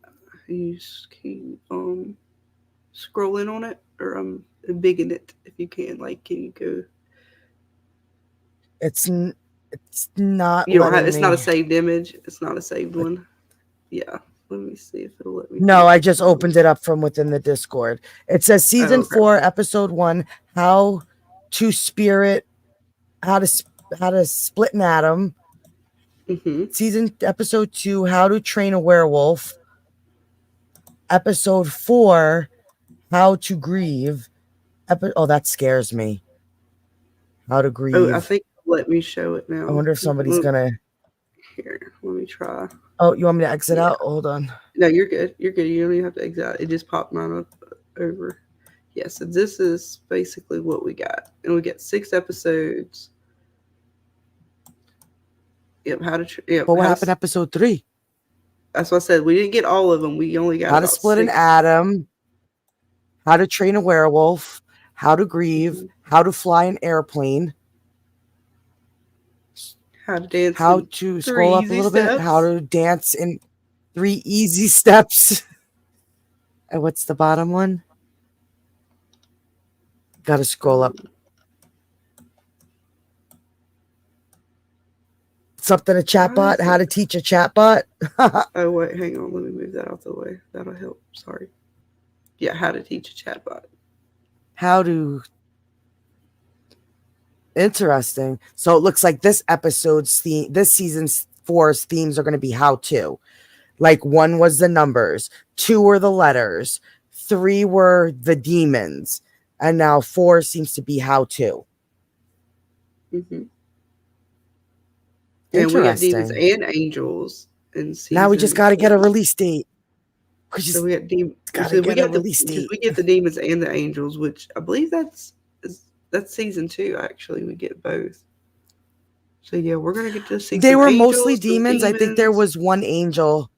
You just keep scrolling on it, or bigging it if you can. Like, can you go?
It's not.
You don't have. It's not a saved image. It's not a saved one. Yeah. Let me see if it'll let me.
No, I just opened it up from within the Discord. It says season 4, episode 1, how to split an atom. Season episode 2, how to train a werewolf. Episode 4, how to grieve. Oh, that scares me. How to grieve.
Oh, I think let me show it now.
I wonder if somebody's gonna.
Here, let me try.
Oh, you want me to exit out? Hold on.
No, you're good. You're good. You don't even have to exit out. It just popped mine up over. Yeah, so this is basically what we got. And we get 6 episodes. Yep,
But what happened episode 3?
That's what I said. We didn't get all of them. We only got
how to split an atom, how to train a werewolf, how to grieve, how to fly an airplane,
how to dance,
how to scroll up a little bit, how to dance in 3 easy steps. And what's the bottom one? Got to scroll up. Something a chatbot, how to teach a chatbot.
Oh, wait, hang on. Let me move that out the way. That'll help. Sorry. Yeah, how to teach a chatbot.
How to. Interesting. So it looks like this episode's theme, this season 4's themes are going to be how to. Like 1 was the numbers, 2 were the letters, 3 were the demons, and now 4 seems to be how to.
And we got demons and angels in season.
Now we just got to get a release date.
So we got demons. We get the demons and the angels, which I believe that's season 2. Actually, we get both. So yeah, we're gonna get to see.
They were mostly demons. I think there was 1 angel.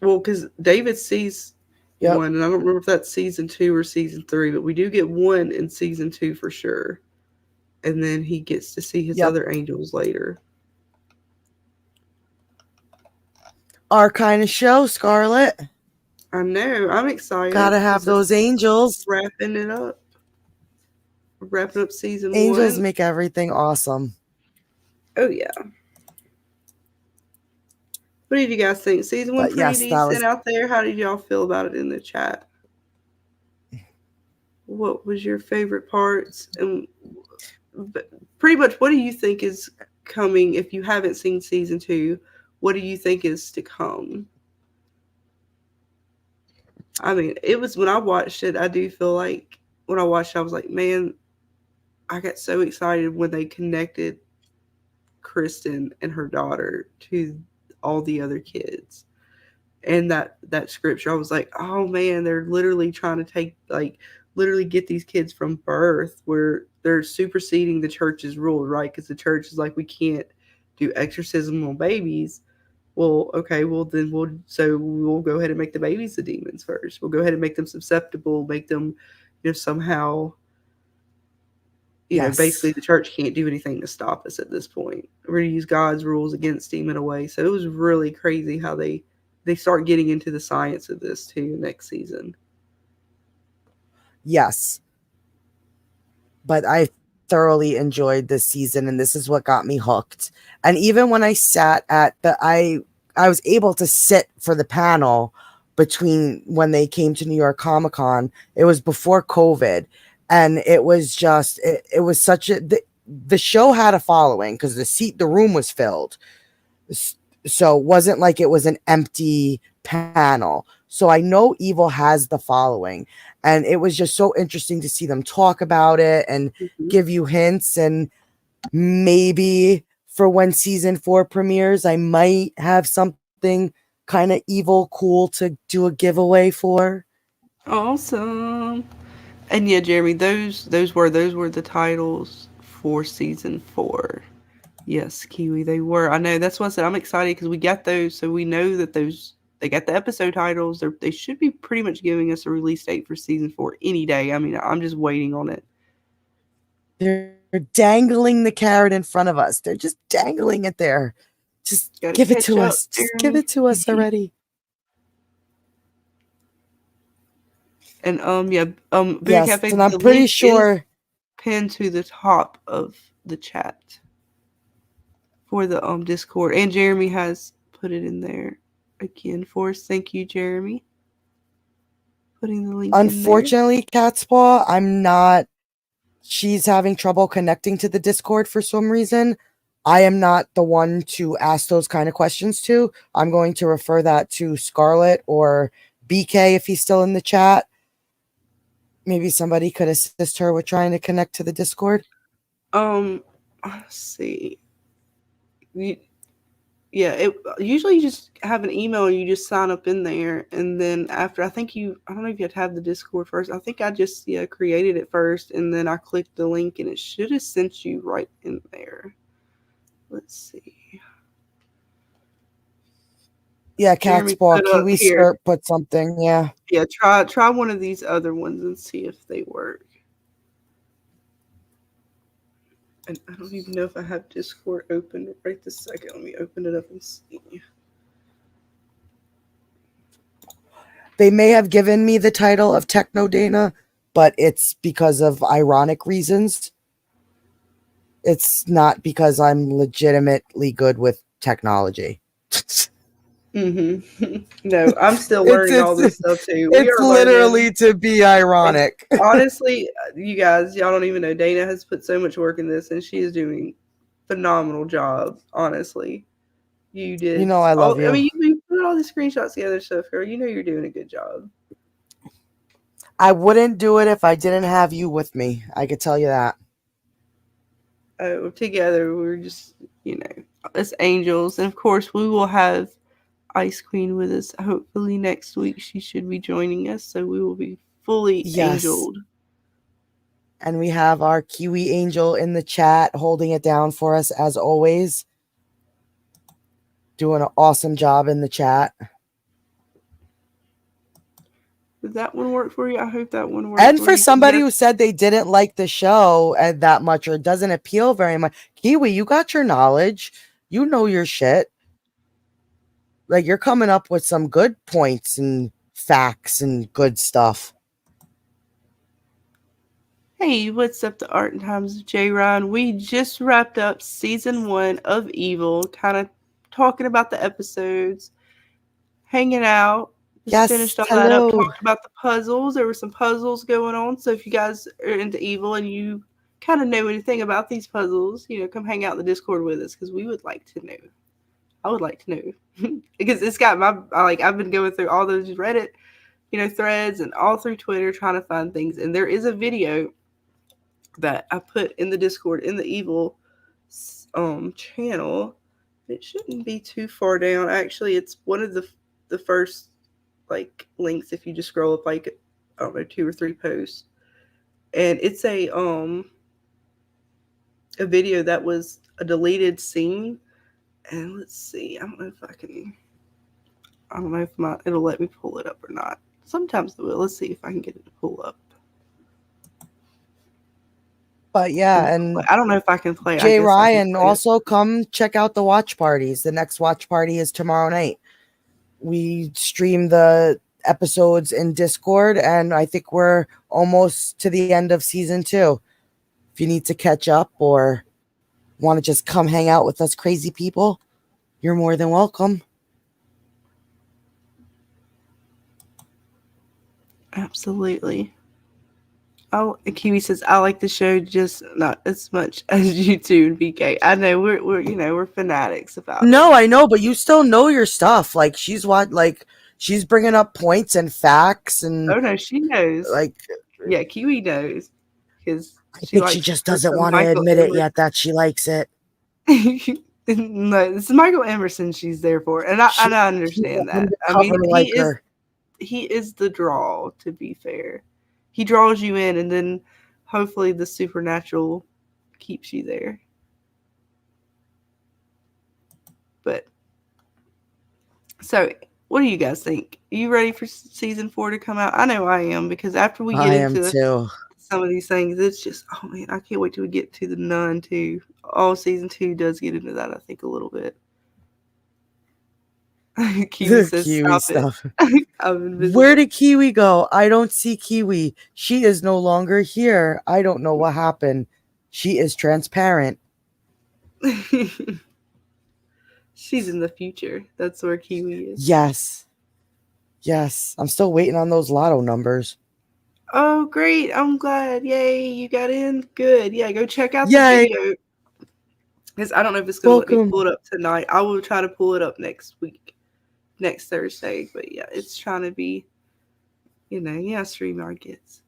Well, because David sees one, and I don't remember if that's season 2 or season 3, but we do get 1 in season 2 for sure. And then he gets to see his other angels later.
Our kind of show, Scarlett.
I know. I'm excited.
Gotta have those angels.
Wrapping it up. Wrapping up season 1.
Angels make everything awesome.
Oh, yeah. What did you guys think? Season 1 pretty decent out there. How did y'all feel about it in the chat? What was your favorite parts? And pretty much, what do you think is coming if you haven't seen season 2? What do you think is to come? I mean, it was when I watched it, I do feel like when I watched it, I was like, man, I got so excited when they connected Kristen and her daughter to all the other kids. And that scripture, I was like, oh man, they're literally trying to literally get these kids from birth, where they're superseding the church's rule, right? Because the church is like, we can't do exorcism on babies. Well, okay, well then we'll go ahead and make the babies the demons first. We'll go ahead and make them susceptible, make them, somehow, basically the church can't do anything to stop us at this point. We're going to use God's rules against them in a way. So it was really crazy how they start getting into the science of this too next season.
Yes. But I thoroughly enjoyed this season, and this is what got me hooked. And even when I sat at I was able to sit for the panel between when they came to New York Comic Con. It was before COVID, and it was just it was such a the show had a following because the room was filled, so it wasn't like it was an empty panel. So I know Evil has the following, and it was just so interesting to see them talk about it and give you hints. And maybe for when season 4 premieres, I might have something kind of evil cool to do a giveaway for.
Awesome. And yeah, Jeremy, those were the titles for season 4. Yes, Kiwi, they were. I know, that's what I said. I'm excited because we got those, so we know that they got the episode titles. They should be pretty much giving us a release date for season 4 any day. I mean, I'm just waiting on it.
They're dangling the carrot in front of us. They're just dangling it there. Just give it to us. Just give it to us already.
And yeah, Beer
yes,
Cafe,
and I'm pretty sure
pinned to the top of the chat for the Discord, and Jeremy has put it in there again for us. Thank you, Jeremy. Putting the link.
Unfortunately, Catspaw, I'm not. She's having trouble connecting to the Discord for some reason. I am not the one to ask those kind of questions to. I'm going to refer that to Scarlett or BK if he's still in the chat. Maybe somebody could assist her with trying to connect to the Discord.
Let's see. Yeah, usually you just have an email and you just sign up in there, and then after, I don't know if you have to have the Discord first. I think I just created it first, and then I clicked the link, and it should have sent you right in there. Let's see.
Yeah, Catspaw, Kiwi Skirt put something. Yeah.
Yeah, try one of these other ones and see if they work. And I don't even know if I have Discord open right this second. Let me open it up and see.
They may have given me the title of Techno Dana, but it's because of ironic reasons. It's not because I'm legitimately good with technology.
No, I'm still learning all this stuff too.
It's literally to be ironic.
And honestly, you guys, y'all don't even know. Dana has put so much work in this, and she is doing a phenomenal job. Honestly, you did.
You know I love you.
I mean, you put all these screenshots together, stuff, girl. You know you're doing a good job.
I wouldn't do it if I didn't have you with me. I could tell you that.
Together, we're just, as angels. And of course, we will have Ice Queen with us. Hopefully next week she should be joining us, so we will be fully angeled.
And we have our Kiwi Angel in the chat holding it down for us as always. Doing an awesome job in the chat.
Did that one work for you? I hope that one worked.
And for somebody who said they didn't like the show that much or doesn't appeal very much, Kiwi, you got your knowledge. You know your shit. Like, you're coming up with some good points and facts and good stuff.
Hey, what's up, the Art and Times of J. Ryan? We just wrapped up season 1 of Evil, kind of talking about the episodes, hanging out. Just finished all that up, talked about the puzzles. There were some puzzles going on, so if you guys are into Evil and you kind of know anything about these puzzles, come hang out in the Discord with us, because we would like to know. I would like to know. Because it's got I've been going through all those Reddit, threads and all through Twitter trying to find things. And there is a video that I put in the Discord in the Evil channel. It shouldn't be too far down. Actually, it's one of the first links if you just scroll up 2 or 3 posts. And it's a video that was a deleted scene. And let's see, I don't know if it'll let me pull it up or not. Sometimes it will. Let's see if I can get it to pull up.
But yeah, and
I don't know if I can play.
Jay Ryan, also come check out the watch parties. The next watch party is tomorrow night. We stream the episodes in Discord, and I think we're almost to the end of season 2. If you need to catch up or want to just come hang out with us crazy people, you're more than welcome.
Absolutely. Oh, Kiwi says I like the show just not as much as you two and BK. I know we're fanatics about it.
No, I know, but you still know your stuff. Like she's bringing up points and facts and
Oh no, she knows.
like
yeah, Kiwi knows because
I think she just doesn't want to admit it yet that she likes it.
No, it's Michael Emerson she's there for, and I understand that. I mean, he is the draw. To be fair, he draws you in, and then hopefully the supernatural keeps you there. But so, what do you guys think? Are you ready for season 4 to come out? I know I am, because after we get into some of these things, it's just, oh man, I can't wait till we get to the Nun too. Oh, season 2 does get into that, I think, a little bit. Kiwi says,
Kiwi
stop
stuff.
it.
Where did Kiwi go? I don't see Kiwi. She is no longer here. I don't know what happened. She is transparent.
She's in the future. That's where Kiwi is.
Yes. I'm still waiting on those lotto numbers.
Oh, great. I'm glad. Yay, you got in. Good. Yeah, go check out the video. Because I don't know if it's going to let me pull it up tonight. I will try to pull it up next Thursday. But yeah, it's trying to be, StreamYard gets.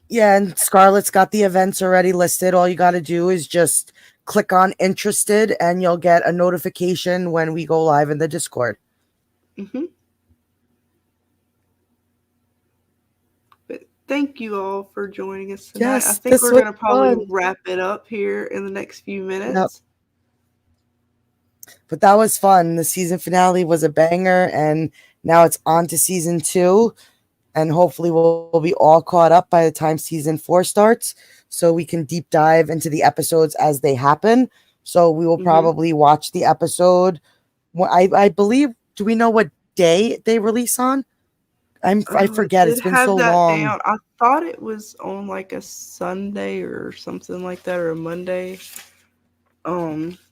Yeah, and Scarlett's got the events already listed. All you got to do is just click on interested and you'll get a notification when we go live in the Discord.
Mm-hmm. But thank you all for joining us tonight.
Yes,
I think we're going to probably wrap it up here in the next few minutes.
Yep. But that was fun. The season finale was a banger, and now it's on to season 2. And hopefully we'll be all caught up by the time season 4 starts, so we can deep dive into the episodes as they happen. So we will probably watch the episode. I believe, do we know what day they release on? I forget. It's been so long.
Down. I thought it was on like a Sunday or something like that, or a Monday.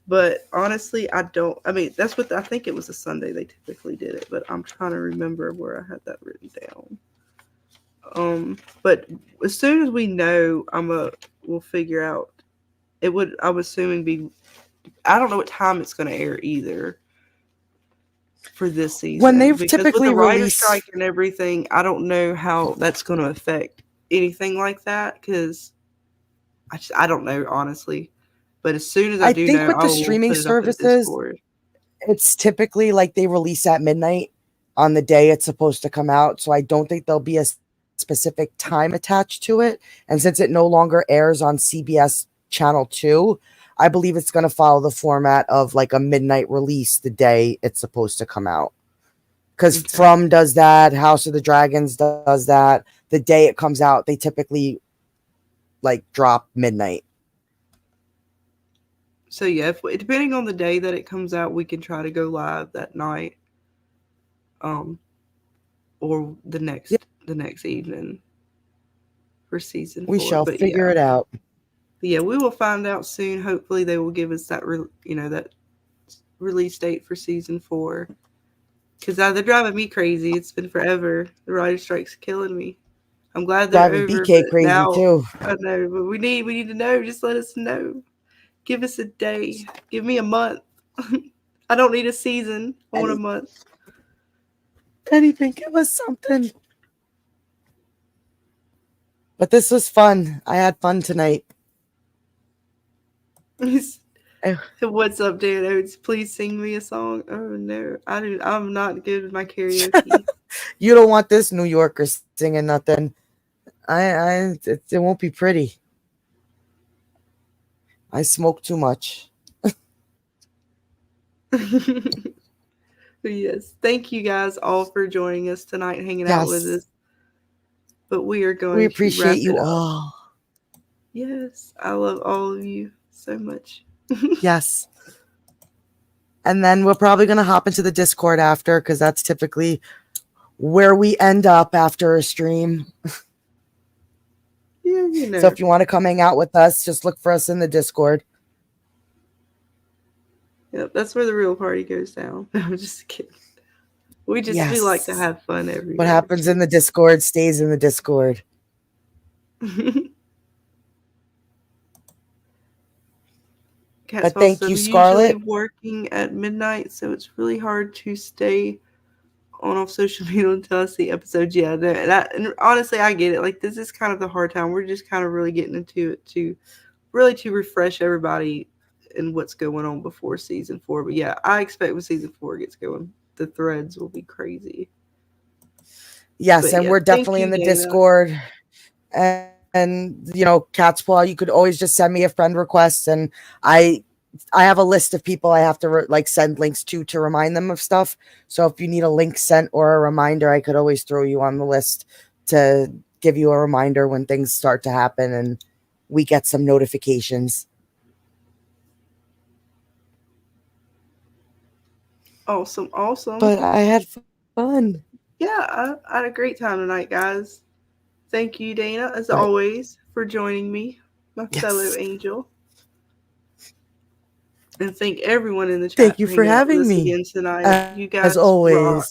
But honestly, I that's what I think it was a Sunday they typically did it, but I'm trying to remember where I had that written down. But as soon as we know, we'll figure out. It would, I'm assuming, I don't know what time it's going to air either for this season.
When they've typically
with the writer strike and everything, I don't know how that's going to affect anything like that, because I don't know, honestly. But as soon as I do know,
with the streaming services, it's typically like they release at midnight on the day it's supposed to come out. So I don't think there'll be a specific time attached to it. And since it no longer airs on CBS Channel 2, I believe it's going to follow the format of like a midnight release the day it's supposed to come out. Because From does that, House of the Dragons does that. The day it comes out, they typically like drop midnight.
So yeah, depending on the day that it comes out, we can try to go live that night, or the next evening for season 4.
We shall figure it out.
But yeah, we will find out soon. Hopefully, they will give us that that release date for season 4. Because they're driving me crazy. It's been forever. The writer strike's killing me. I'm glad they're
driving
over.
BK crazy
now,
too.
I know, but we need to know. Just let us know. Give us a day. Give me a month. I don't need a season. I want a month.
Anything. Give us something. But this was fun. I had fun tonight.
What's up, Dan Oates? Please sing me a song. Oh no, I'm not good with my karaoke.
You don't want this New Yorker singing nothing. It won't be pretty. I smoke too much.
Yes. Thank you guys all for joining us tonight, hanging out with us. But we are going to
appreciate you all.
Yes. I love all of you so much.
Yes. And then we're probably going to hop into the Discord after, because that's typically where we end up after a stream.
Yeah, you know.
So if you want to come hang out with us, just look for us in the Discord.
Yep, that's where the real party goes down. I'm just kidding. We like to
Yes.
have fun everywhere.
What happens in the Discord stays in the Discord. But thank you,
I'm
Scarlett.
usually working at midnight, so it's really hard to stay on off social media until I see episodes. Yeah, and honestly, I get it. Like, this is kind of the hard time. We're just kind of really getting into it to refresh everybody and what's going on before season 4. But yeah, I expect when season 4 gets going, the threads will be crazy.
Yes,
But
and
yeah,
we're definitely in the
Dana.
Discord. And you know, Catspaw, you could always just send me a friend request, and I have a list of people I have to like send links to remind them of stuff. So if you need a link sent or a reminder, I could always throw you on the list to give you a reminder when things start to happen and we get some notifications.
Awesome.
But I had fun.
Yeah, I had a great time tonight, guys. Thank you, Dana, as always, for joining me, my fellow angel. And thank everyone in the chat.
Thank you for having me
again tonight. You guys
as always.
rock.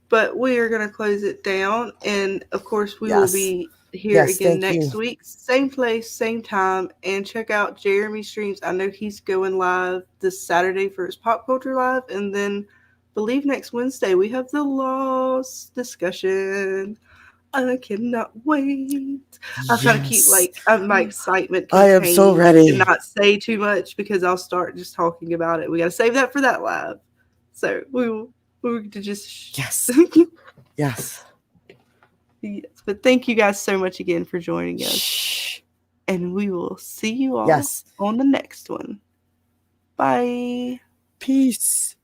But we are going to close it down, and of course, we will be here again next week, same place, same time. And check out Jeremy's streams. I know he's going live this Saturday for his Pop Culture Live, and then I believe next Wednesday we have the Lost discussion. I cannot wait. I'll try to keep my excitement contained.
I am so ready.
And not say too much because I'll start just talking about it. We got to save that for that live. So we're to just
yes. Yes.
But thank you guys so much again for joining us. And we will see you all on the next one. Bye.
Peace.